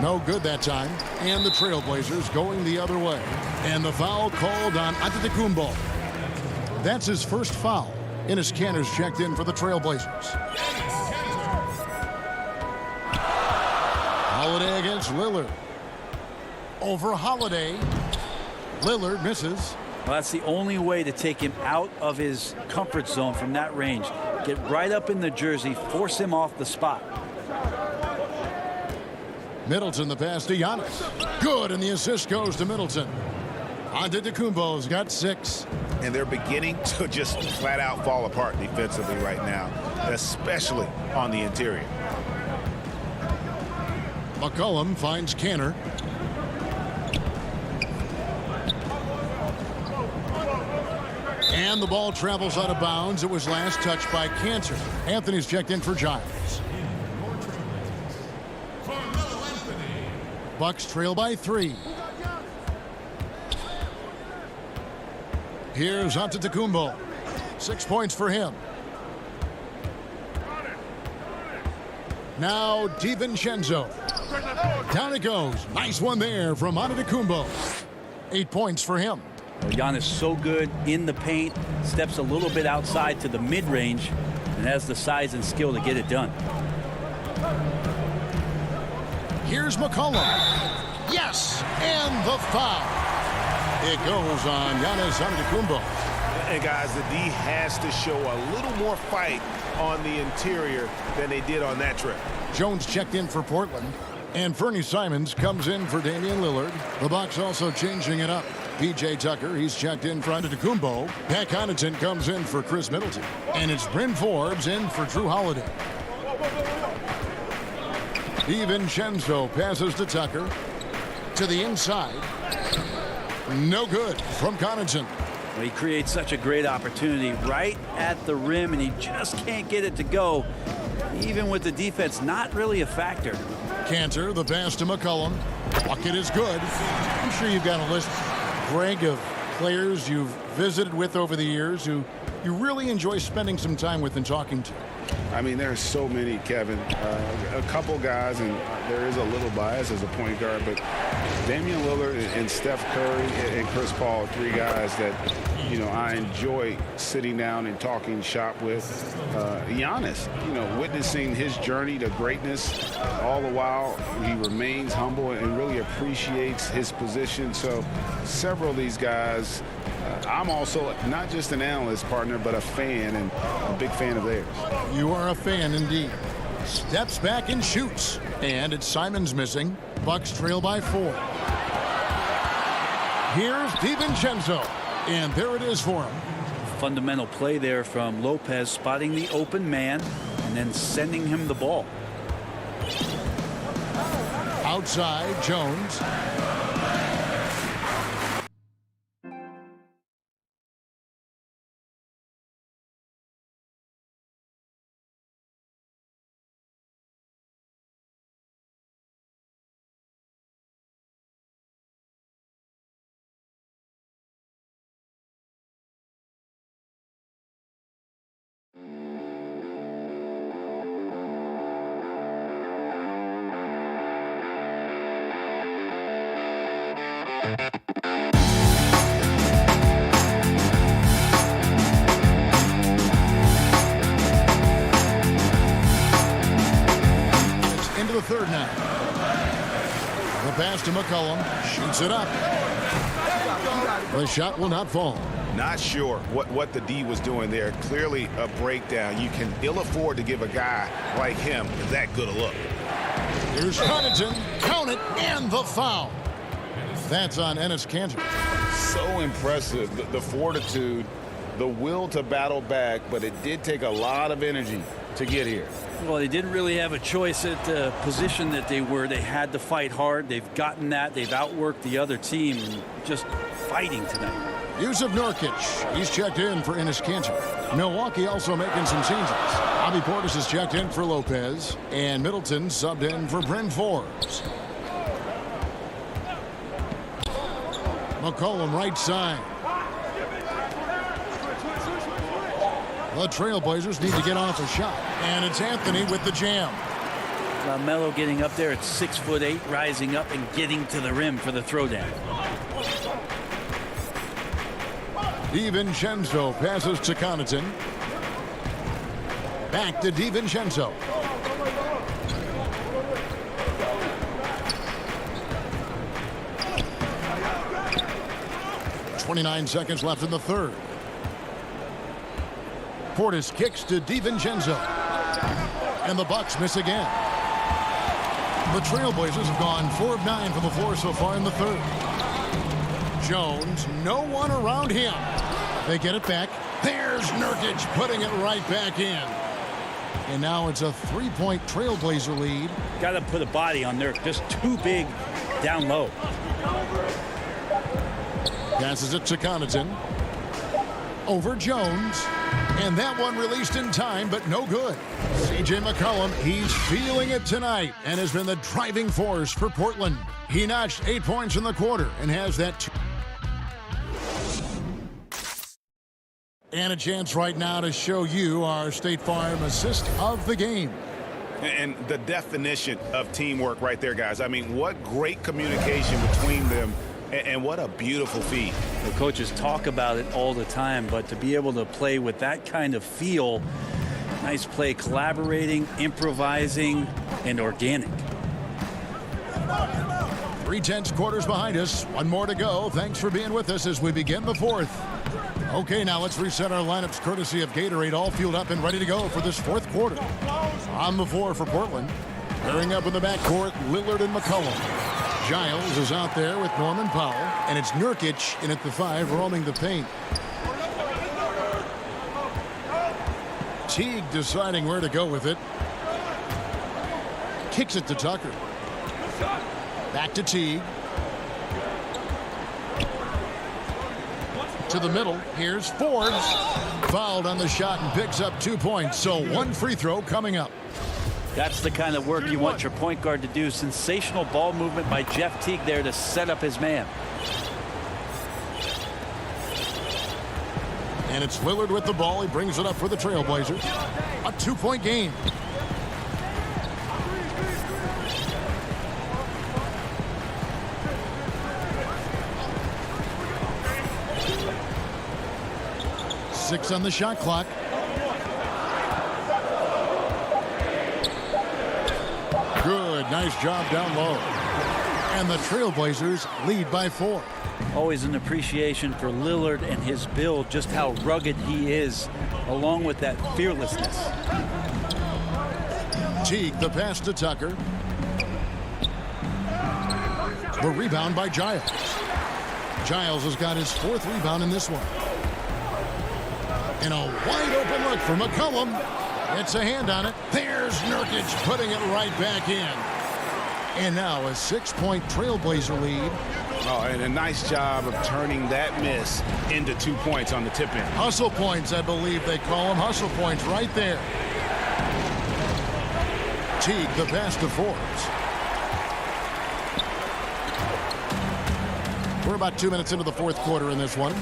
No good that time. And the Trailblazers going the other way. And the foul called on Antetokounmpo. That's his first foul. Enes Kanter's checked in for the Trailblazers. Holiday against Lillard. Over Holiday. Lillard misses. Well, that's the only way to take him out of his comfort zone from that range. Get right up in the jersey, force him off the spot. Middleton the pass to Giannis. Good, and the assist goes to Middleton. Antetokounmpo's got 6. And they're beginning to just flat out fall apart defensively right now, especially on the interior. McCollum finds Kanter. And the ball travels out of bounds. It was last touched by Kanter. Anthony's checked in for Giles. Bucks trail by 3. Here's Antetokounmpo. 6 points for him. Now DiVincenzo. Down it goes. Nice one there from Antetokounmpo. 8 points for him. Well, Giannis so good in the paint, steps a little bit outside to the mid-range, and has the size and skill to get it done. Here's McCollum. Yes, and the foul. It goes on Giannis Antetokounmpo. And guys, the D has to show a little more fight on the interior than they did on that trip. Jones checked in for Portland. And Fernie Simons comes in for Damian Lillard. The Bucks also changing it up. P.J. Tucker, he's checked in for Antetokounmpo. Pat Connaughton comes in for Chris Middleton. And it's Bryn Forbes in for Drew Holiday. DiVincenzo passes to Tucker. To the inside. No good from Connaughton. Well, he creates such a great opportunity right at the rim, and he just can't get it to go. Even with the defense not really a factor. Cantor, the pass to McCollum. Bucket is good. I'm sure you've got a list, Greg, of players you've visited with over the years who you really enjoy spending some time with and talking to. I mean, there are so many, Kevin. A couple guys, and there is a little bias as a point guard, but Damian Lillard and Steph Curry and Chris Paul, three guys that, you know, I enjoy sitting down and talking shop with. Giannis, you know, witnessing his journey to greatness, all the while he remains humble and really appreciates his position. So several of these guys, I'm also not just an analyst, partner, but a fan, and a big fan of theirs. You are a fan indeed. Steps back and shoots. And it's Simons missing. Bucks trail by 4. Here's DiVincenzo. And there it is for him. Fundamental play there from Lopez, spotting the open man and then sending him the ball. Outside, Jones. Into the third now. The pass to McCollum. Shoots it up. The shot will not fall. Not sure what the D was doing there. Clearly a breakdown. You can ill afford to give a guy like him that good a look. Here's Connaughton. Count it, and the foul. That's on Enes Kanter. So impressive. The fortitude, the will to battle back, but it did take a lot of energy to get here. Well, they didn't really have a choice at the position that they were. They had to fight hard. They've gotten that. They've outworked the other team. Just fighting tonight. Yusuf Nurkic, he's checked in for Enes Kanter. Milwaukee also making some changes. Bobby Portis is checked in for Lopez, and Middleton subbed in for Bryn Forbes. McCollum right side. The Trailblazers need to get off a shot, and it's Anthony with the jam. Melo getting up there at 6'8", rising up and getting to the rim for the throwdown. DiVincenzo passes to Connaughton. Back to DiVincenzo. .29 seconds left in the third. Portis kicks to DiVincenzo. And the Bucks miss again. The Trailblazers have gone 4 of 9 from the floor so far in the third. Jones, no one around him. They get it back. There's Nurkic putting it right back in. And now it's a 3-point Trailblazer lead. Got to put a body on Nurk. Just too big down low. Passes it to Connaughton. Over Jones. And that one released in time, but no good. C.J. McCollum, he's feeling it tonight and has been the driving force for Portland. He notched 8 points in the quarter and has that. And a chance right now to show you our State Farm assist of the game. And the definition of teamwork right there, guys. I mean, what great communication between them, and what a beautiful feat. The coaches talk about it all the time, but to be able to play with that kind of feel, nice play, collaborating, improvising, and organic. 3/10 quarters behind us. One more to go. Thanks for being with us as we begin the fourth. Okay, now let's reset our lineups courtesy of Gatorade, all fueled up and ready to go for this fourth quarter. On the floor for Portland, Pairing up in the backcourt, Lillard and McCollum. Giles is out there with Norman Powell, and it's Nurkic in at the 5 roaming the paint. Teague deciding where to go with it. Kicks it to Tucker. Back to Teague. To the middle. Here's Forbes. Fouled on the shot and picks up 2 points. So 1 free throw coming up. That's the kind of work you want your point guard to do. Sensational ball movement by Jeff Teague there to set up his man. And it's Lillard with the ball. He brings it up for the Trailblazers. A 2-point game. Six on the shot clock. Good, nice job down low. And the Trailblazers lead by 4. Always an appreciation for Lillard and his build, just how rugged he is, along with that fearlessness. Teague, the pass to Tucker. The rebound by Giles. Giles has got his 4th rebound in this one. And a wide open look for McCollum. It's a hand on it. There's Nurkic putting it right back in. And now a 6-point Trailblazer lead. Oh, and a nice job of turning that miss into 2 points on the tip-in. Hustle points, I believe they call them. Hustle points right there. Teague, the pass to Forbes. We're about 2 minutes into the 4th quarter in this one.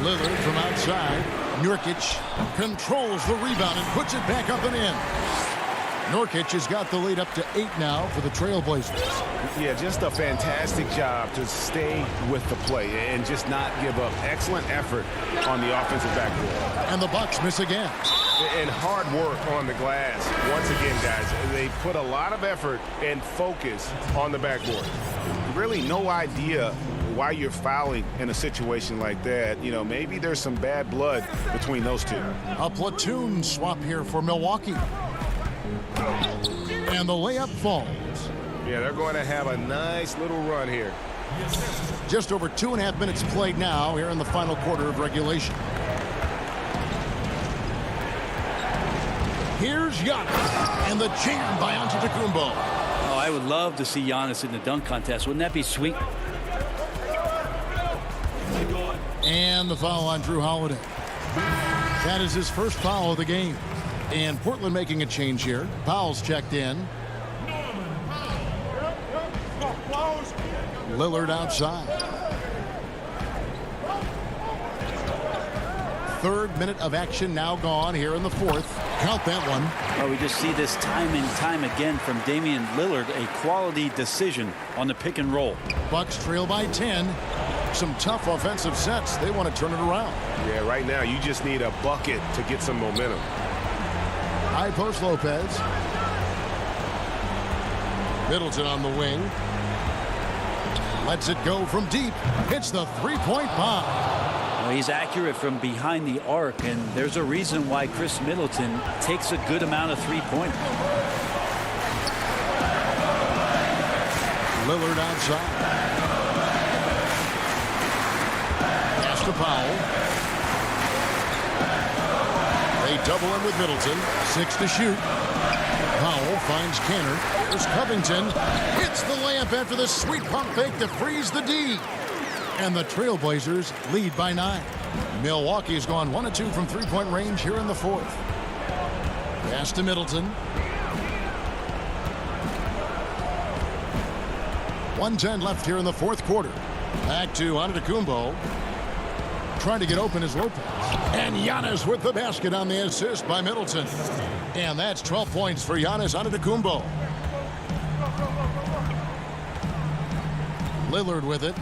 Lillard from outside. Nurkic controls the rebound and puts it back up and in. Nurkic has got the lead up to 8 now for the Trailblazers. Yeah, just a fantastic job to stay with the play and just not give up. Excellent effort on the offensive backboard. And the Bucks miss again. And hard work on the glass. Once again, guys, they put a lot of effort and focus on the backboard. Really no idea why you're fouling in a situation like that. You know, maybe there's some bad blood between those two. A platoon swap here for Milwaukee. And the layup falls. Yeah, they're going to have a nice little run here. Just over 2.5 minutes played now here in the final quarter of regulation. Here's Giannis. And the jam by Antetokounmpo. Oh, I would love to see Giannis in the dunk contest. Wouldn't that be sweet? And the foul on Drew Holiday. That is his first foul of the game. And Portland making a change here. Powell's checked in. Lillard outside. 3rd minute of action now gone here in the 4th. Count that one. Well, we just see this time and time again from Damian Lillard, a quality decision on the pick and roll. Bucks trail by 10. Some tough offensive sets. They want to turn it around. Yeah, right now you just need a bucket to get some momentum. High post Lopez. Middleton on the wing. Lets it go from deep. Hits the 3-point bomb. Well, he's accurate from behind the arc, and there's a reason why Chris Middleton takes a good amount of 3-pointers. Lillard outside. Pass to Powell. They double him with Middleton. 6 to shoot. Powell finds Canner. Here's Covington. Hits the layup after the sweet pump fake to freeze the D. And the Trailblazers lead by 9. Milwaukee's gone 1 of 2 from 3-point range here in the 4th. Pass to Middleton. 1:10 left here in the 4th quarter. Back to Antetokounmpo. Trying to get open is Lopez. And Giannis with the basket on the assist by Middleton. And that's 12 points for Giannis Antetokounmpo. Lillard with it.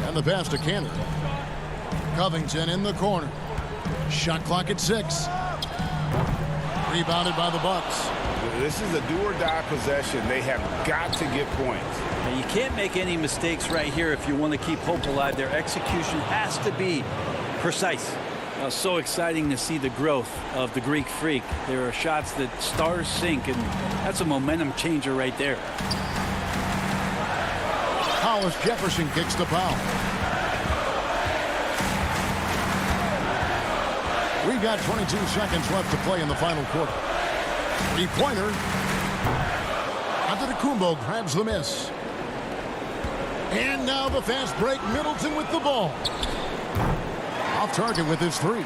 And the pass to Cannon. Covington in the corner. Shot clock at 6. Rebounded by the Bucks. This is a do-or-die possession. They have got to get points. Now, you can't make any mistakes right here if you want to keep hope alive. Their execution has to be precise. So exciting to see the growth of the Greek Freak. There are shots that stars sink, and that's a momentum changer right there. Hollis Jefferson kicks the foul. We've got 22 seconds left to play in the final quarter. Three-pointer. Antetokounmpo grabs the miss. And now the fast break. Middleton with the ball. Off target with his three.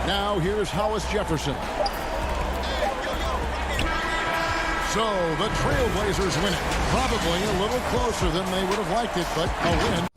Now here's Hollis Jefferson. So the Trailblazers win it. Probably a little closer than they would have liked it, but a win.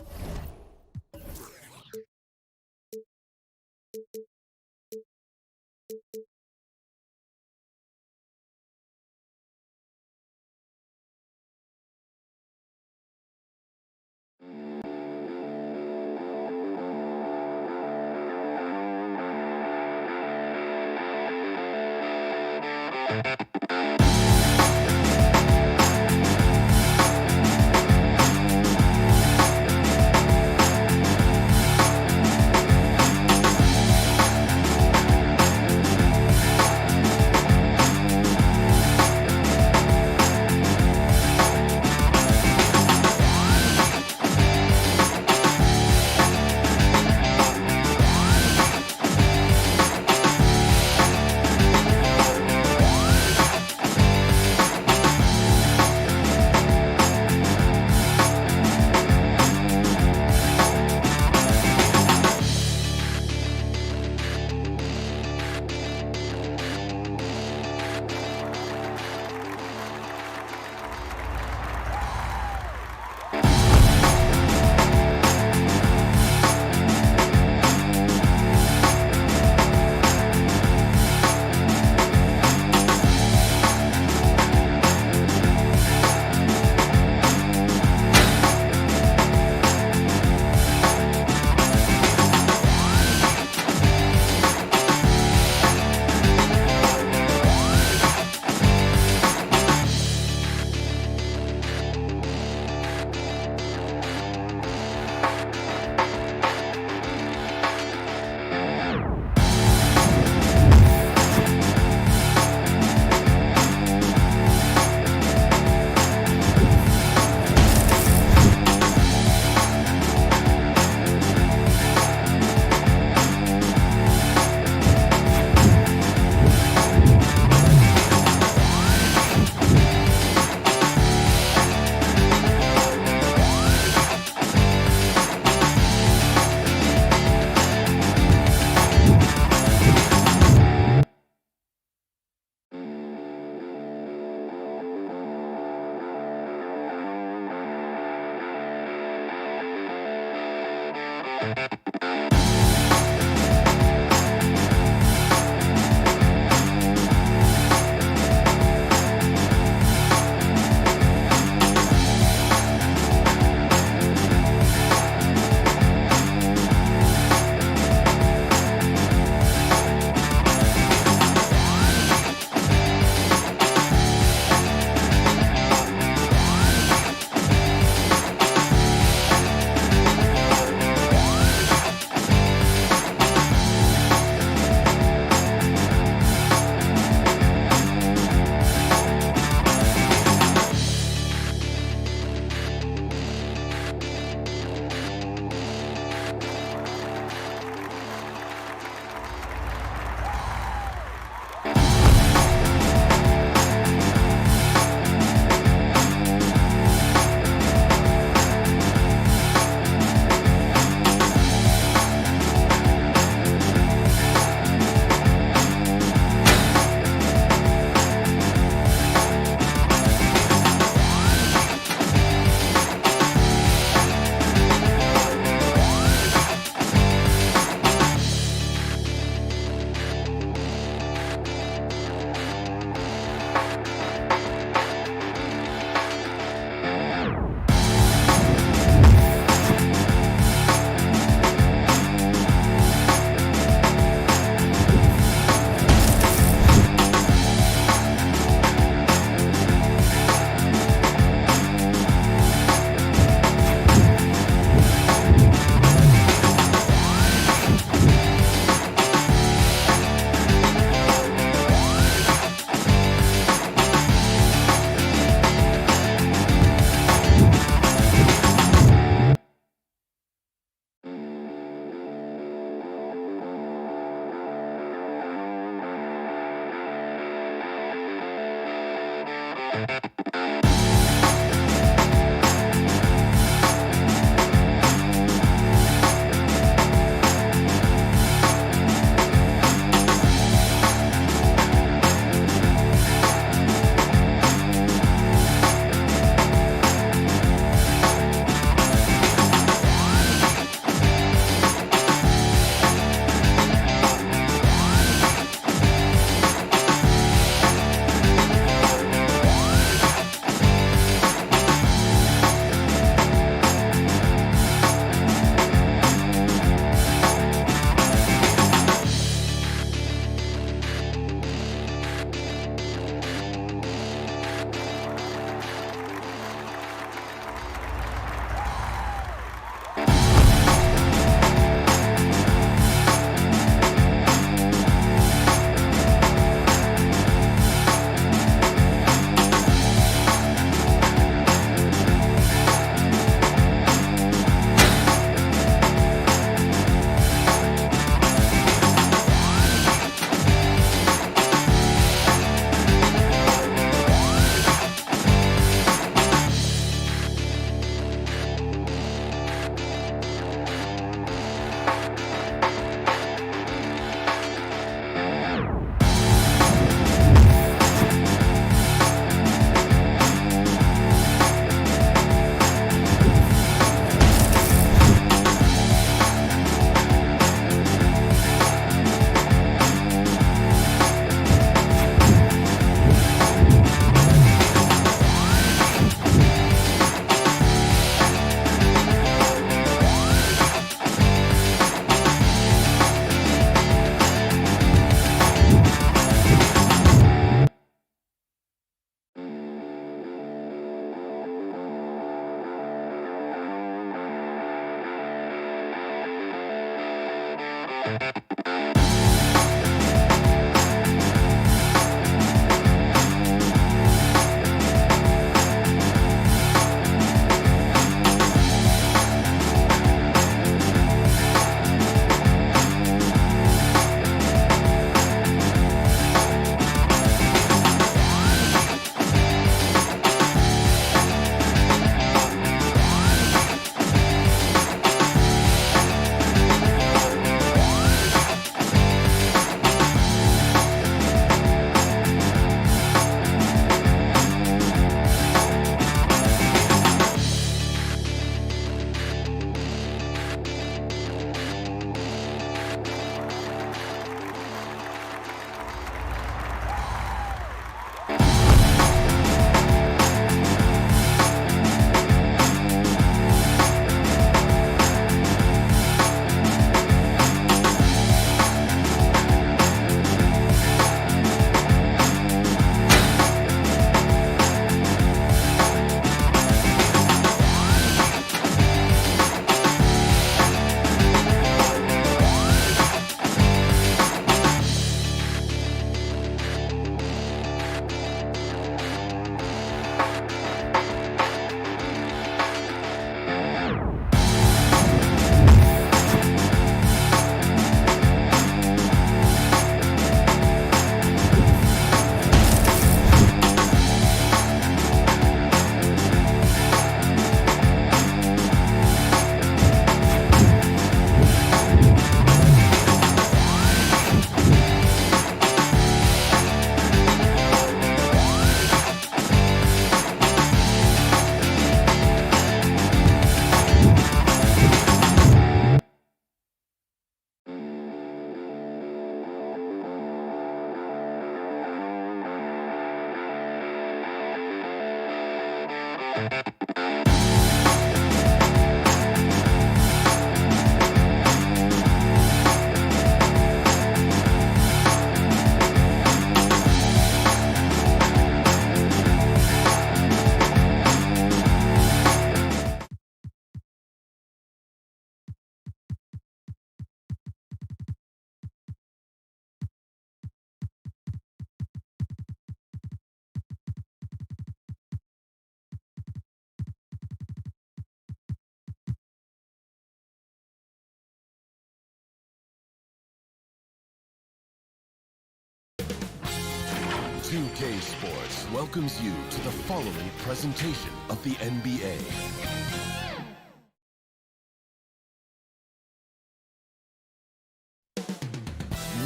2K Sports welcomes you to the following presentation of the NBA.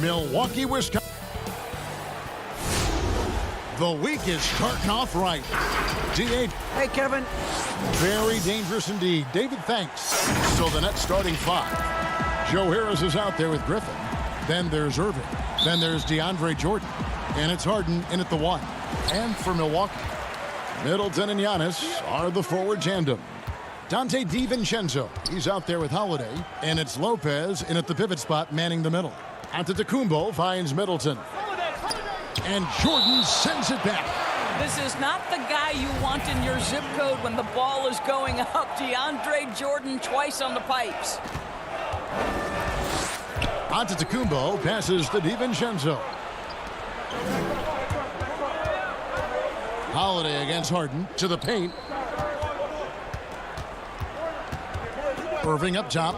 Milwaukee, Wisconsin. The week is starting off right. D.A. Hey, Kevin. Very dangerous indeed. David, thanks. So the Nets starting 5. Joe Harris is out there with Griffin. Then there's Irving. Then there's DeAndre Jordan. And it's Harden in at the 1. And for Milwaukee, Middleton and Giannis are the forward tandem. Dante DiVincenzo, he's out there with Holiday. And it's Lopez in at the pivot spot manning the middle. Antetokounmpo finds Middleton. And Jordan sends it back. This is not the guy you want in your zip code when the ball is going up. DeAndre Jordan twice on the pipes. Antetokounmpo passes to DiVincenzo. Holiday against Harden to the paint. Irving up top.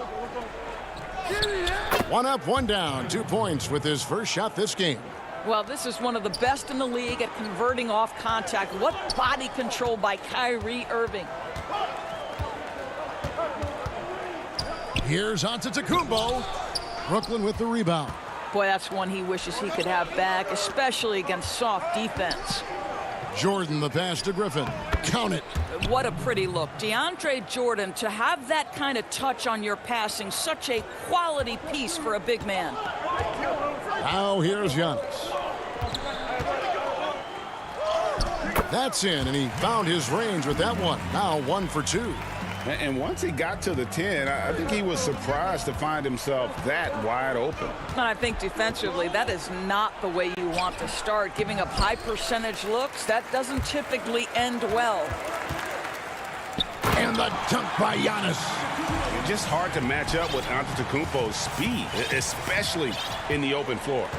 1 up, 1 down. 2 points with his first shot this game. Well, this is one of the best in the league at converting off contact. What body control by Kyrie Irving. Here's Antetokounmpo. Brooklyn with the rebound. Boy, that's one he wishes he could have back, especially against soft defense. Jordan the pass to Griffin. Count it. What a pretty look. DeAndre Jordan, to have that kind of touch on your passing, such a quality piece for a big man. Now here's Giannis. That's in, and he found his range with that one. Now 1 for 2. And once he got to the 10, I think he was surprised to find himself that wide open. And I think defensively, that is not the way you want to start. Giving up high percentage looks, that doesn't typically end well. And the dunk by Giannis. It's just hard to match up with Antetokounmpo's speed, especially in the open floor.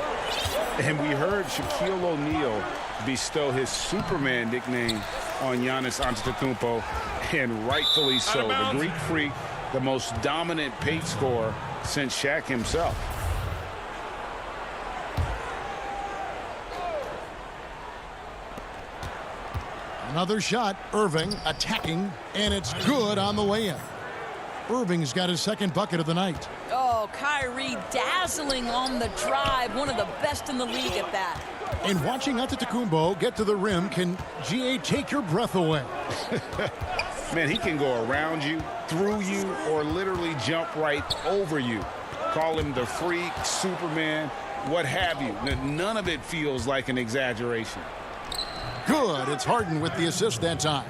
And we heard Shaquille O'Neal bestow his Superman nickname on Giannis Antetokounmpo, and rightfully so. The Greek Freak, the most dominant paint scorer since Shaq himself. Another shot. Irving attacking, and it's good on the way in. Irving's got his second bucket of the night. Oh, Kyrie dazzling on the drive. One of the best in the league at that. And watching Antetokounmpo get to the rim can, GA, take your breath away. Man, he can go around you, through you, or literally jump right over you. Call him the freak, Superman, what have you. None of it feels like an exaggeration. Good. It's Harden with the assist that time.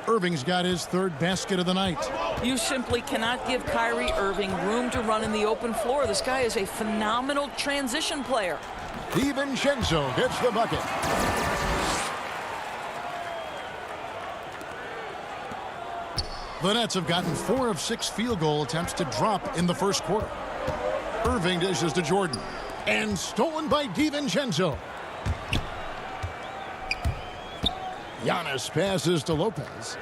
Irving's got his third basket of the night. You simply cannot give Kyrie Irving room to run in the open floor. This guy is a phenomenal transition player. DiVincenzo gets the bucket. The Nets have gotten 4 of 6 field goal attempts to drop in the first quarter. Irving dishes to Jordan. And stolen by DiVincenzo. Giannis passes to Lopez.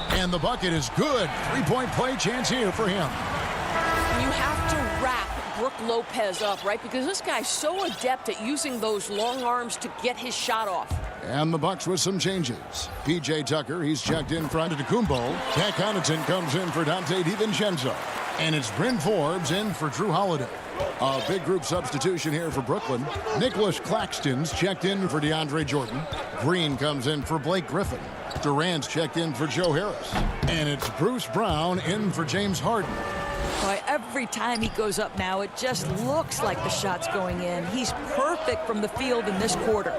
And the bucket is good. 3-point play chance here for him. You have to wrap Brook Lopez up, right? Because this guy's so adept at using those long arms to get his shot off. And the Bucks with some changes. P.J. Tucker, he's checked in for Antetokounmpo. Cat Connaughton comes in for Dante DiVincenzo. And it's Bryn Forbes in for Drew Holiday. A big group substitution here for Brooklyn. Nicholas Claxton's checked in for DeAndre Jordan. Green comes in for Blake Griffin. Durant's checked in for Joe Harris. And it's Bruce Brown in for James Harden. Boy, every time he goes up now, it just looks like the shot's going in. He's perfect from the field in this quarter.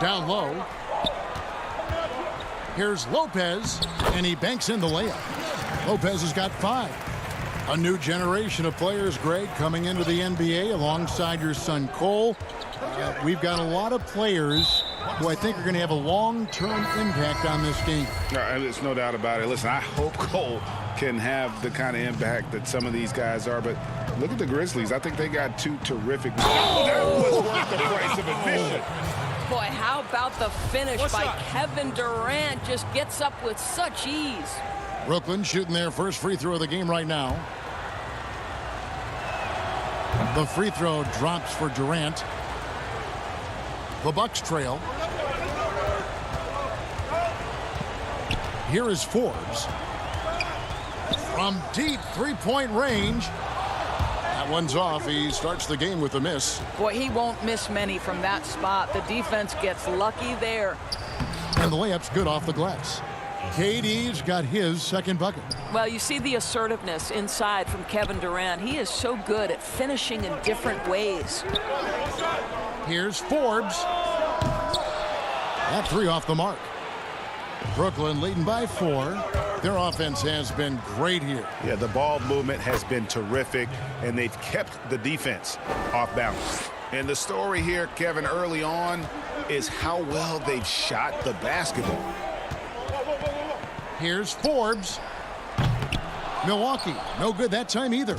Down low. Here's Lopez, and he banks in the layup. Lopez has got 5. A new generation of players, Greg, coming into the NBA alongside your son Cole. We've got a lot of players who I think are going to have a long-term impact on this game. There's no doubt about it. Listen, I hope Cole can have the kind of impact that some of these guys are, but look at the Grizzlies. I think they got 2 terrific. That was worth the price of admission. Boy, how about the finish by Kevin Durant? Just gets up with such ease. Brooklyn shooting their first free throw of the game right now. The free throw drops for Durant. The Bucks trail. Here is Forbes. From deep three-point range. That one's off. He starts the game with a miss. Boy, he won't miss many from that spot. The defense gets lucky there. And the layup's good off the glass. KD's got his second bucket. Well, you see the assertiveness inside from Kevin Durant. He is so good at finishing in different ways. Here's Forbes. That three off the mark. Brooklyn leading by 4. Their offense has been great here. Yeah, the ball movement has been terrific, and they've kept the defense off balance. And the story here, Kevin, early on is how well they've shot the basketball. Here's Forbes. Milwaukee, no good that time either.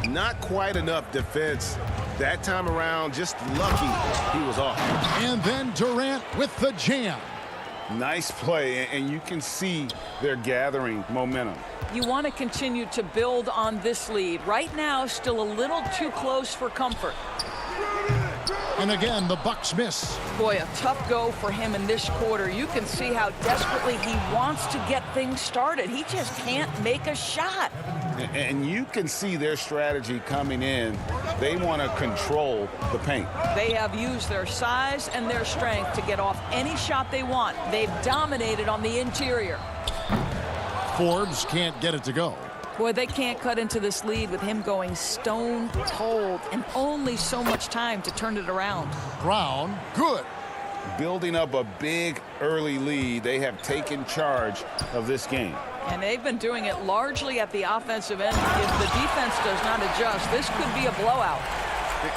Not quite enough defense. That time around, just lucky he was off. And then Durant with the jam. Nice play, and you can see they're gathering momentum. You want to continue to build on this lead. Right now, still a little too close for comfort. And again, the Bucks miss. Boy, a tough go for him in this quarter. You can see how desperately he wants to get things started. He just can't make a shot. And you can see their strategy coming in. They want to control the paint. They have used their size and their strength to get off any shot they want. They've dominated on the interior. Forbes can't get it to go. Boy, they can't cut into this lead with him going stone cold and only so much time to turn it around. Brown, good. Building up a big early lead, they have taken charge of this game. And they've been doing it largely at the offensive end. If the defense does not adjust, this could be a blowout.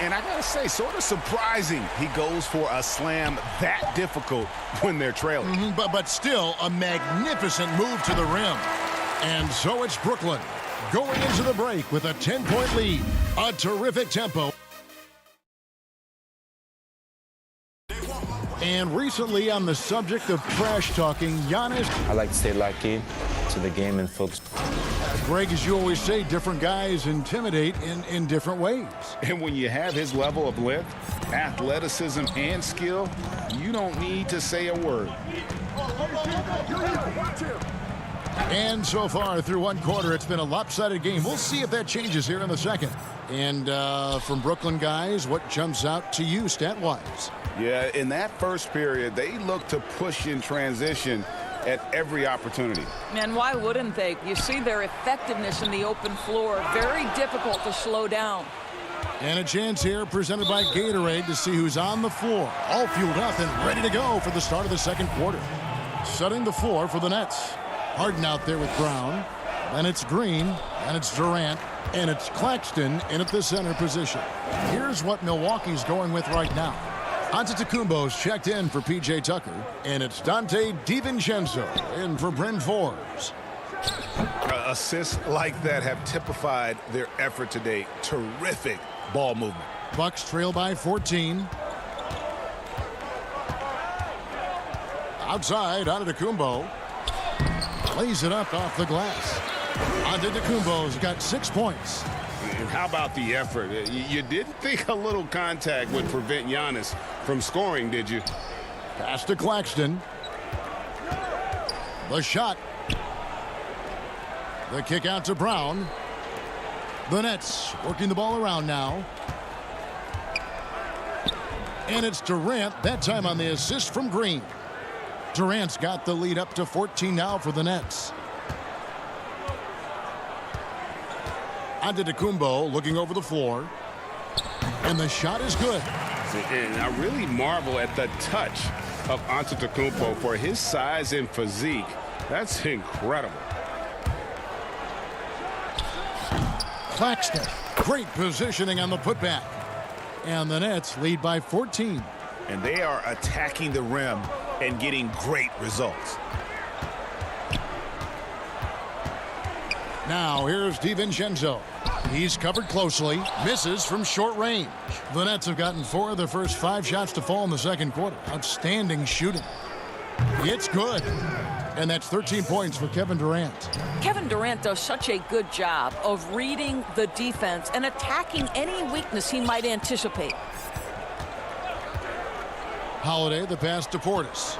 And I gotta say, sort of surprising he goes for a slam that difficult when they're trailing. But still a magnificent move to the rim. And so it's Brooklyn going into the break with a 10-point lead. A terrific tempo. And recently, on the subject of trash talking, Giannis. I like to stay locked in to the game and focus. Greg, as you always say, different guys intimidate in different ways. And when you have his level of length, athleticism, and skill, you don't need to say a word. And so far, through one quarter, it's been a lopsided game. We'll see if that changes here in the second. And from Brooklyn guys, what jumps out to you stat-wise? Yeah, in that first period, they looked to push in transition at every opportunity. And why wouldn't they? You see their effectiveness in the open floor. Very difficult to slow down. And a chance here presented by Gatorade to see who's on the floor. All fueled up and ready to go for the start of the second quarter. Setting the floor for the Nets. Harden out there with Brown. Then it's Green. And it's Durant. And it's Claxton in at the center position. Here's what Milwaukee's going with right now. Antetokounmpo's checked in for P.J. Tucker. And it's Dante DiVincenzo in for Bryn Forbes. Assists like that have typified their effort today. Terrific ball movement. Bucks trail by 14. Outside, Antetokounmpo. Lays it up off the glass. Antetokounmpo's got 6 points. And how about the effort? You didn't think a little contact would prevent Giannis from scoring, did you? Pass to Claxton. The shot. The kick out to Brown. The Nets working the ball around now. And it's Durant, that time on the assist from Green. Durant's got the lead up to 14 now for the Nets. Antetokounmpo looking over the floor. And the shot is good. And I really marvel at the touch of Antetokounmpo for his size and physique. That's incredible. Claxton, great positioning on the putback. And the Nets lead by 14. And they are attacking the rim and getting great results. Now here's DiVincenzo. He's covered closely, misses from short range. The Nets have gotten 4 of their first 5 shots to fall in the second quarter. Outstanding shooting. It's good. And that's 13 points for Kevin Durant. Kevin Durant does such a good job of reading the defense and attacking any weakness he might anticipate. Holiday, the pass to Portis.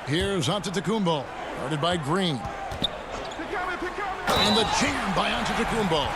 Here's Antetokounmpo, guarded by Green. And the jam by Antetokounmpo.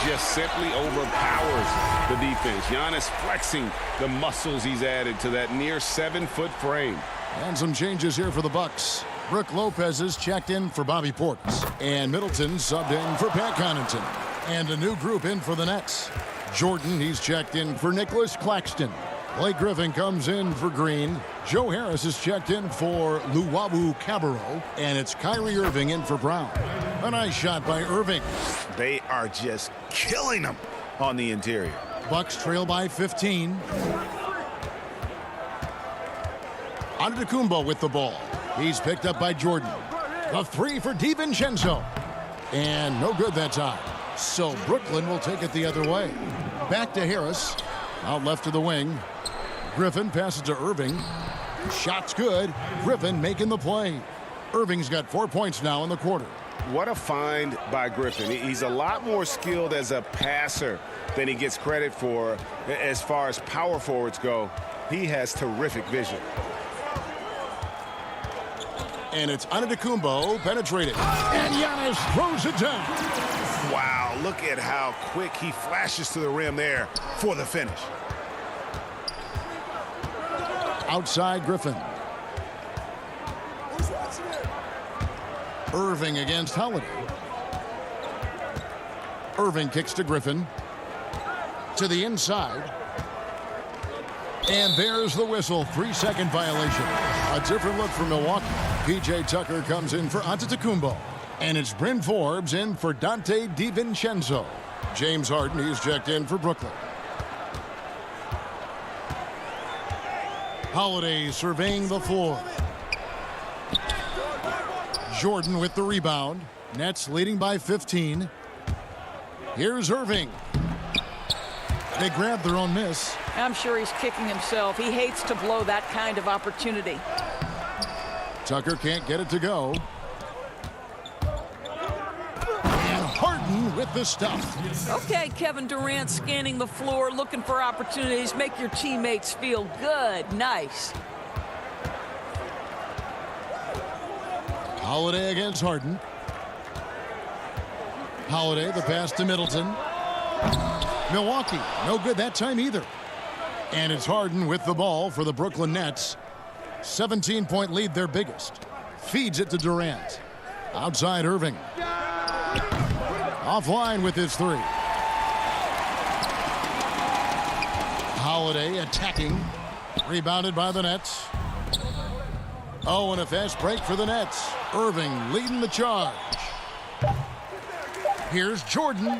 Just simply overpowers the defense. Giannis flexing the muscles he's added to that near 7-foot frame. And some changes here for the Bucks. Brook Lopez is checked in for Bobby Portis. And Middleton subbed in for Pat Connaughton. And a new group in for the Nets. Jordan, he's checked in for Nicholas Claxton. Blake Griffin comes in for Green. Joe Harris is checked in for Luwawu Cabarro. And it's Kyrie Irving in for Brown. A nice shot by Irving. They are just killing them on the interior. Bucks trail by 15. Antetokounmpo with the ball. He's picked up by Jordan. The three for DiVincenzo. And no good that time. So Brooklyn will take it the other way. Back to Harris. Out left to the wing. Griffin passes to Irving. Shot's good. Griffin making the play. Irving's got 4 points now in the quarter. What a find by Griffin. He's a lot more skilled as a passer than he gets credit for as far as power forwards go. He has terrific vision. And it's Antetokounmpo penetrated. And Giannis throws it down. Wow, look at how quick he flashes to the rim there for the finish. Outside Griffin. Irving against Holiday. Irving kicks to Griffin. To the inside. And there's the whistle. 3-second violation. A different look for Milwaukee. P.J. Tucker comes in for Antetokounmpo. And it's Bryn Forbes in for Dante DiVincenzo. James Harden, he's checked in for Brooklyn. Holiday surveying the floor. Jordan with the rebound. Nets leading by 15. Here's Irving. They grab their own miss. I'm sure he's kicking himself. He hates to blow that kind of opportunity. Tucker can't get it to go. And Harden with the stuff. Okay, Kevin Durant scanning the floor, looking for opportunities. Make your teammates feel good. Nice. Holiday against Harden. Holiday, the pass to Middleton. Milwaukee, no good that time either. And it's Harden with the ball for the Brooklyn Nets. 17-point lead, their biggest. Feeds it to Durant. Outside Irving. Offline with his three. Holiday attacking. Rebounded by the Nets. Oh, and a fast break for the Nets. Irving leading the charge. Here's Jordan.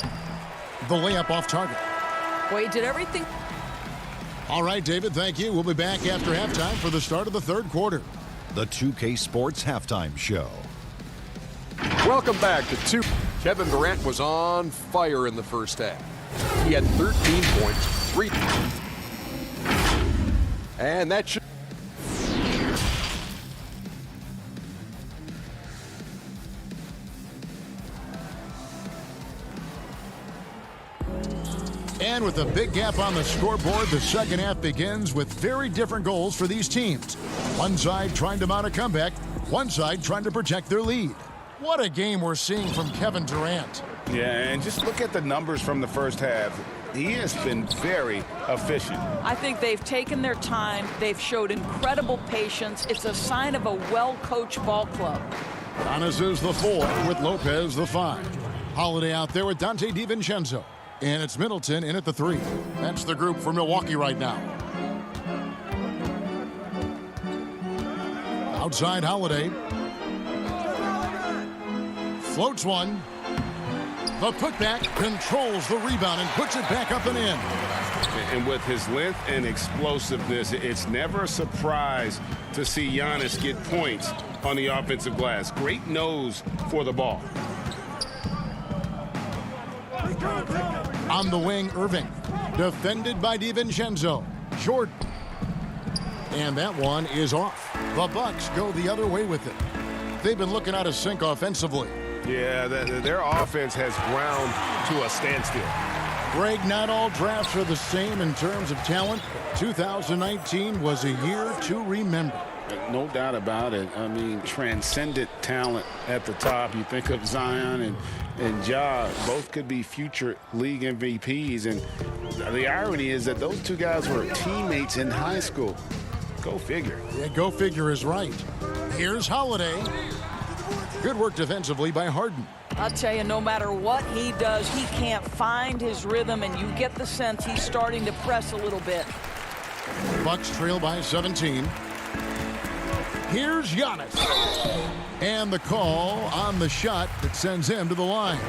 The layup off target. Boy, he did everything. All right, David, thank you. We'll be back after halftime for the start of the third quarter. The 2K Sports Halftime Show. Welcome back to 2. Kevin Durant was on fire in the first half. He had 13 points, 3. And that should... And with a big gap on the scoreboard, the second half begins with very different goals for these teams. One side trying to mount a comeback, one side trying to protect their lead. What a game we're seeing from Kevin Durant. Yeah, and just look at the numbers from the first half. He has been very efficient. I think they've taken their time. They've showed incredible patience. It's a sign of a well-coached ball club. Giannis is the 4 with Lopez the 5. Holiday out there with Dante DiVincenzo. And it's Middleton in at the 3. That's the group for Milwaukee right now. Outside Holiday. Floats one. The putback controls the rebound and puts it back up and in. And with his length and explosiveness, it's never a surprise to see Giannis get points on the offensive glass. Great nose for the ball. On the wing, Irving. Defended by DiVincenzo. Jordan. And that one is off. The Bucks go the other way with it. They've been looking out of sync offensively. Yeah, their offense has ground to a standstill. Greg, not all drafts are the same in terms of talent. 2019 was a year to remember. No doubt about it. I mean, transcendent talent at the top. You think of Zion and Ja, both could be future league MVPs. And the irony is that those two guys were teammates in high school. Go figure. Yeah, go figure is right. Here's Holiday. Good work defensively by Harden. I'll tell you, no matter what he does, he can't find his rhythm, and you get the sense he's starting to press a little bit. Bucks trail by 17. Here's Giannis. And the call on the shot that sends him to the line.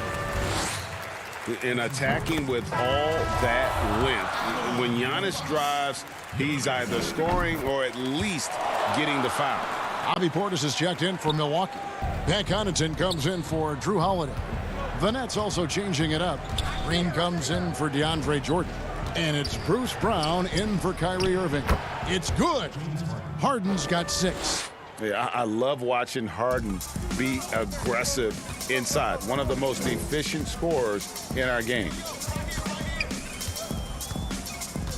And attacking with all that length. When Giannis drives, he's either scoring or at least getting the foul. Bobby Portis is checked in for Milwaukee. Pat Connaughton comes in for Drew Holiday. The Nets also changing it up. Green comes in for DeAndre Jordan. And it's Bruce Brown in for Kyrie Irving. It's good. Harden's got 6. Yeah, I love watching Harden be aggressive inside. One of the most efficient scorers in our game.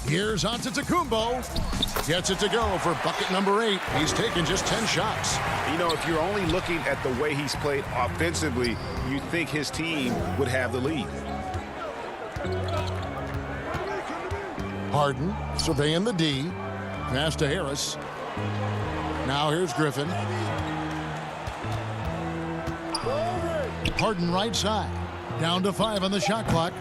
Here's Antetokounmpo. Gets it to go for bucket number 8. He's taken just 10 shots. You know, if you're only looking at the way he's played offensively, you think his team would have the lead. Harden surveying the D. Pass to Harris. Now here's Griffin. Harden right side. Down to 5 on the shot clock.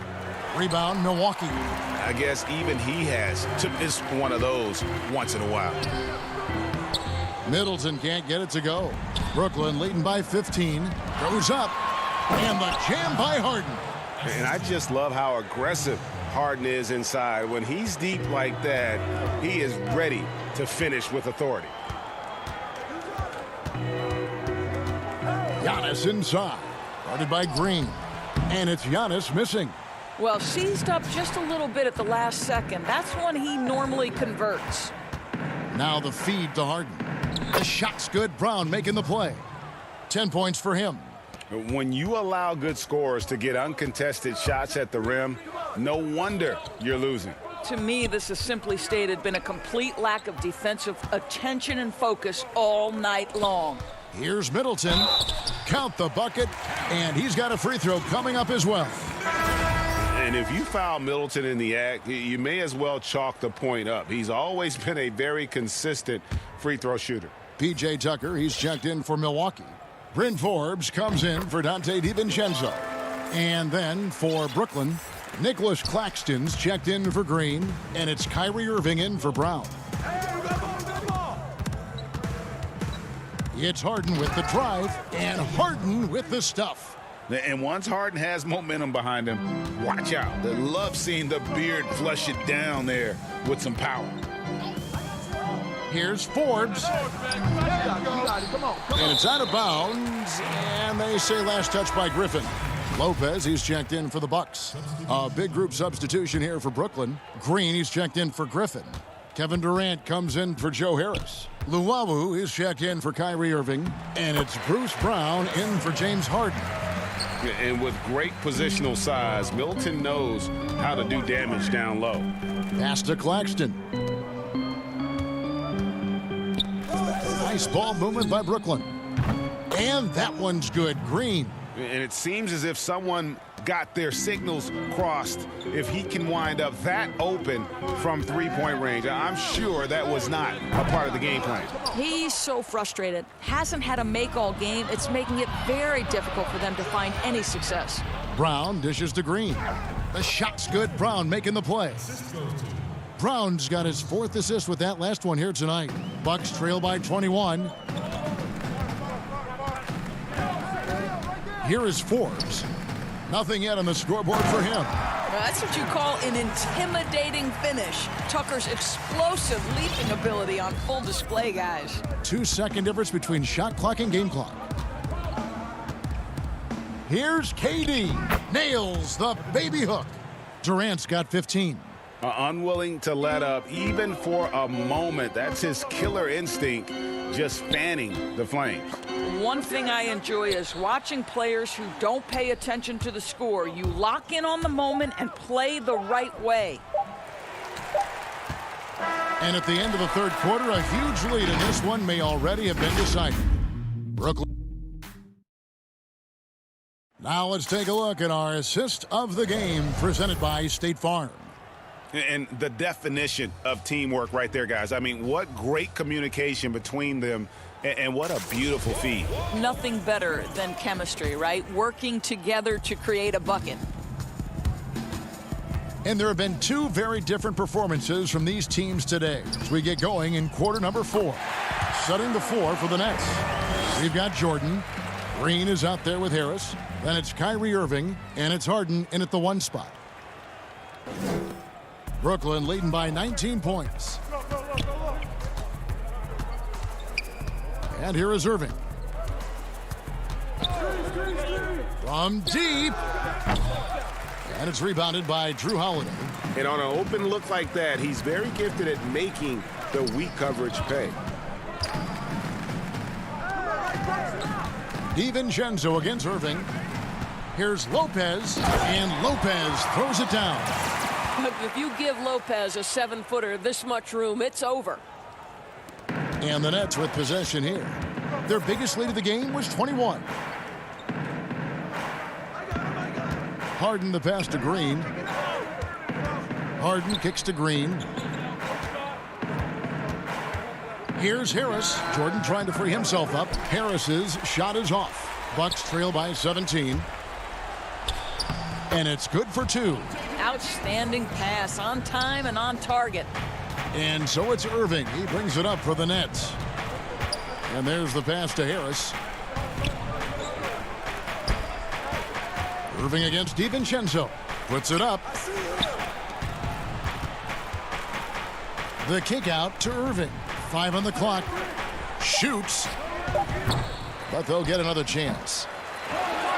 Rebound, Milwaukee. I guess even he has to miss one of those once in a while. Middleton can't get it to go. Brooklyn leading by 15. Goes up. And the jam by Harden. And I just love how aggressive Harden is inside. When he's deep like that, he is ready to finish with authority. Giannis inside. Guarded by Green. And it's Giannis missing. Well, seized up just a little bit at the last second. That's when he normally converts. Now the feed to Harden. The shot's good. Brown making the play. 10 points for him. When you allow good scorers to get uncontested shots at the rim, no wonder you're losing. To me, this has simply stated been a complete lack of defensive attention and focus all night long. Here's Middleton. Count the bucket, and he's got a free throw coming up as well. And if you foul Middleton in the act, you may as well chalk the point up. He's always been a very consistent free throw shooter. P.J. Tucker, he's checked in for Milwaukee. Bryn Forbes comes in for Dante DiVincenzo. And then for Brooklyn, Nicholas Claxton's checked in for Green, and it's Kyrie Irving in for Brown. It's Harden with the drive, and Harden with the stuff. And once Harden has momentum behind him, watch out. I love seeing the beard flush it down there with some power. Here's Forbes. And it's out of bounds, and they say last touch by Griffin. Lopez, he's checked in for the Bucks. A big group substitution here for Brooklyn. Green, he's checked in for Griffin. Kevin Durant comes in for Joe Harris. Luwawu is checked in for Kyrie Irving. And it's Bruce Brown in for James Harden. And with great positional size, Middleton knows how to do damage down low. Pass to Claxton. Nice ball movement by Brooklyn. And that one's good. Green. And it seems as if someone got their signals crossed if he can wind up that open from three-point range. I'm sure that was not a part of the game plan. He's so frustrated. Hasn't had a make all game. It's making it very difficult for them to find any success. Brown dishes to Green. The shot's good. Brown making the play. Brown's got his 4th assist with that last one here tonight. Bucks trail by 21. Here is Forbes. Nothing yet on the scoreboard for him. That's what you call an intimidating finish. Tucker's explosive leaping ability on full display, guys. 2-second difference between shot clock and game clock. Here's KD. Nails the baby hook. Durant's got 15. Unwilling to let up even for a moment. That's his killer instinct, just fanning the flames. one thing I enjoy is watching players who don't pay attention to the score. You lock in on the moment and play the right way. And at the end of the third quarter, a huge lead in this one may already have been decided. Brooklyn. Now let's take a look at our assist of the game presented by State Farm. And the definition of teamwork right there, guys. I mean, what great communication between them, and what a beautiful feed. Nothing better than chemistry, right? Working together to create a bucket. And there have been two very different performances from these teams today as we get going in quarter number 4. Setting the floor for the Nets. We've got Jordan. Green is out there with Harris. Then it's Kyrie Irving, and it's Harden in at the 1 spot. Brooklyn leading by 19 points. And here is Irving. From deep. And it's rebounded by Drew Holiday. And on an open look like that, he's very gifted at making the weak coverage pay. DiVincenzo against Irving. Here's Lopez, and Lopez throws it down. If you give Lopez a 7-footer this much room, it's over. And the Nets with possession here. Their biggest lead of the game was 21. Harden the pass to Green. Harden kicks to Green. Here's Harris. Jordan trying to free himself up. Harris's shot is off. Bucks trail by 17. And it's good for 2. Outstanding pass, on time and on target. And so it's Irving. He brings it up for the Nets. And there's the pass to Harris. Irving against DiVincenzo. Puts it up. The kick out to Irving. 5 on the clock. Shoots. But they'll get another chance.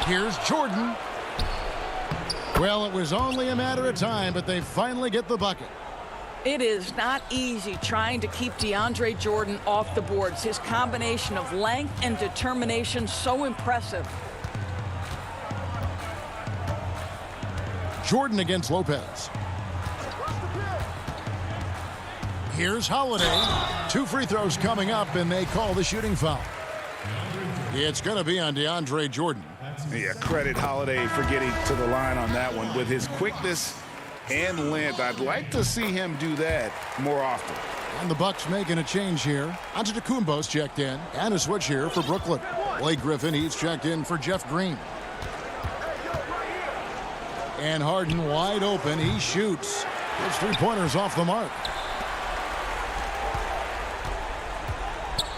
Here's Jordan. Well, it was only a matter of time, but they finally get the bucket. It is not easy trying to keep DeAndre Jordan off the boards. His combination of length and determination, so impressive. Jordan against Lopez. Here's Holiday. 2 free throws coming up, and they call the shooting foul. It's going to be on DeAndre Jordan. Yeah, credit Holiday for getting to the line on that one. With his quickness and length, I'd like to see him do that more often. And the Bucks making a change here. Antetokounmpo's checked in, and a switch here for Brooklyn. Blake Griffin, he's checked in for Jeff Green. And Harden wide open. He shoots. His 3-pointers off the mark.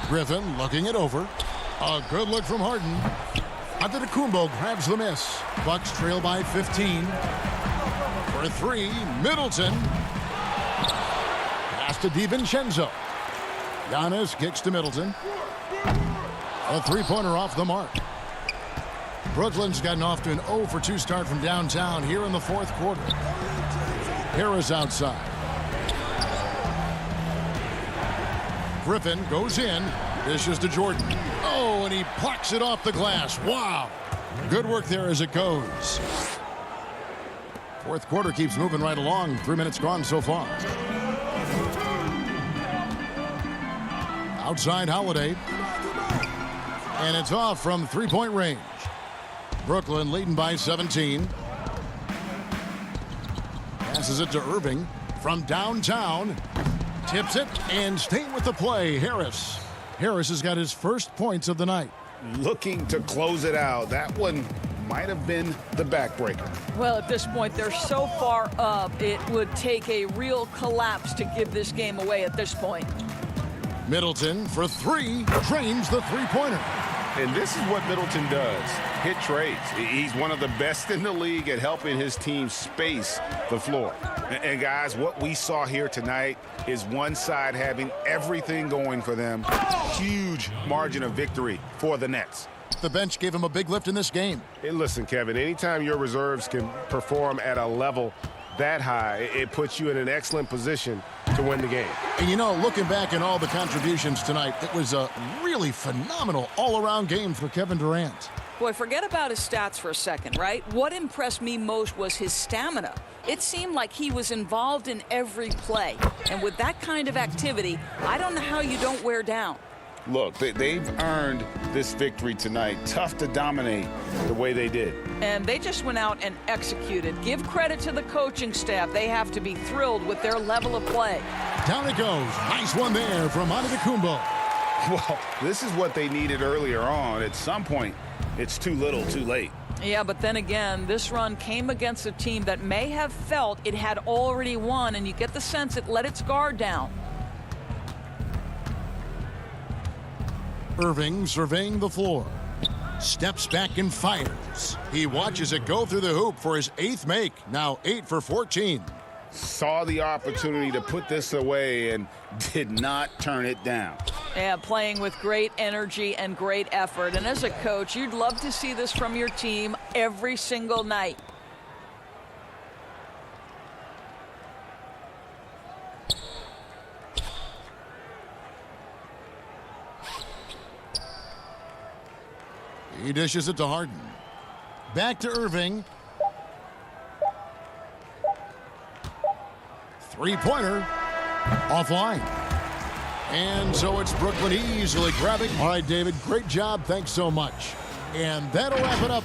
Griffin looking it over. A good look from Harden. Antetokounmpo grabs the miss. Bucks trail by 15. For 3, Middleton. Pass to DiVincenzo. Giannis kicks to Middleton. A 3-pointer off the mark. Brooklyn's gotten off to an 0-for-2 start from downtown here in the 4th quarter. Harris outside. Griffin goes in. Dishes to Jordan. Oh, and he plucks it off the glass. Wow. Good work there as it goes. 4th quarter keeps moving right along. 3 minutes gone so far. Outside Holiday. And it's off from 3-point range. Brooklyn leading by 17. Passes it to Irving from downtown. Tips it and staying with the play. Harris. Harris has got his first points of the night. Looking to close it out. That one might have been the backbreaker. Well, at this point, they're so far up, it would take a real collapse to give this game away at this point. Middleton for 3. Drains the 3-pointer. And this is what Middleton does. Hit trades. He's one of the best in the league at helping his team space the floor. And guys, what we saw here tonight is one side having everything going for them. Huge margin of victory for the Nets. The bench gave him a big lift in this game. Hey, listen, Kevin, anytime your reserves can perform at a level that high, it puts you in an excellent position to win the game. And you know, looking back at all the contributions tonight, it was a really phenomenal all-around game for Kevin Durant. Boy, forget about his stats for a second, right? What impressed me most was his stamina. It seemed like he was involved in every play. And with that kind of activity, I don't know how you don't wear down. Look, they've earned this victory tonight. Tough to dominate the way they did. And they just went out and executed. Give credit to the coaching staff. They have to be thrilled with their level of play. Down it goes. Nice one there from Antetokounmpo. Well, this is what they needed earlier on. At some point, it's too little, too late. Yeah, but then again, this run came against a team that may have felt it had already won, and you get the sense it let its guard down. Irving surveying the floor. Steps back and fires. He watches it go through the hoop for his 8th make. Now 8 for 14. Saw the opportunity to put this away and did not turn it down. Yeah, playing with great energy and great effort. And as a coach, you'd love to see this from your team every single night. He dishes it to Harden. Back to Irving. Three-pointer. Offline. And so it's Brooklyn easily grabbing. All right, David, great job. Thanks so much. And that'll wrap it up.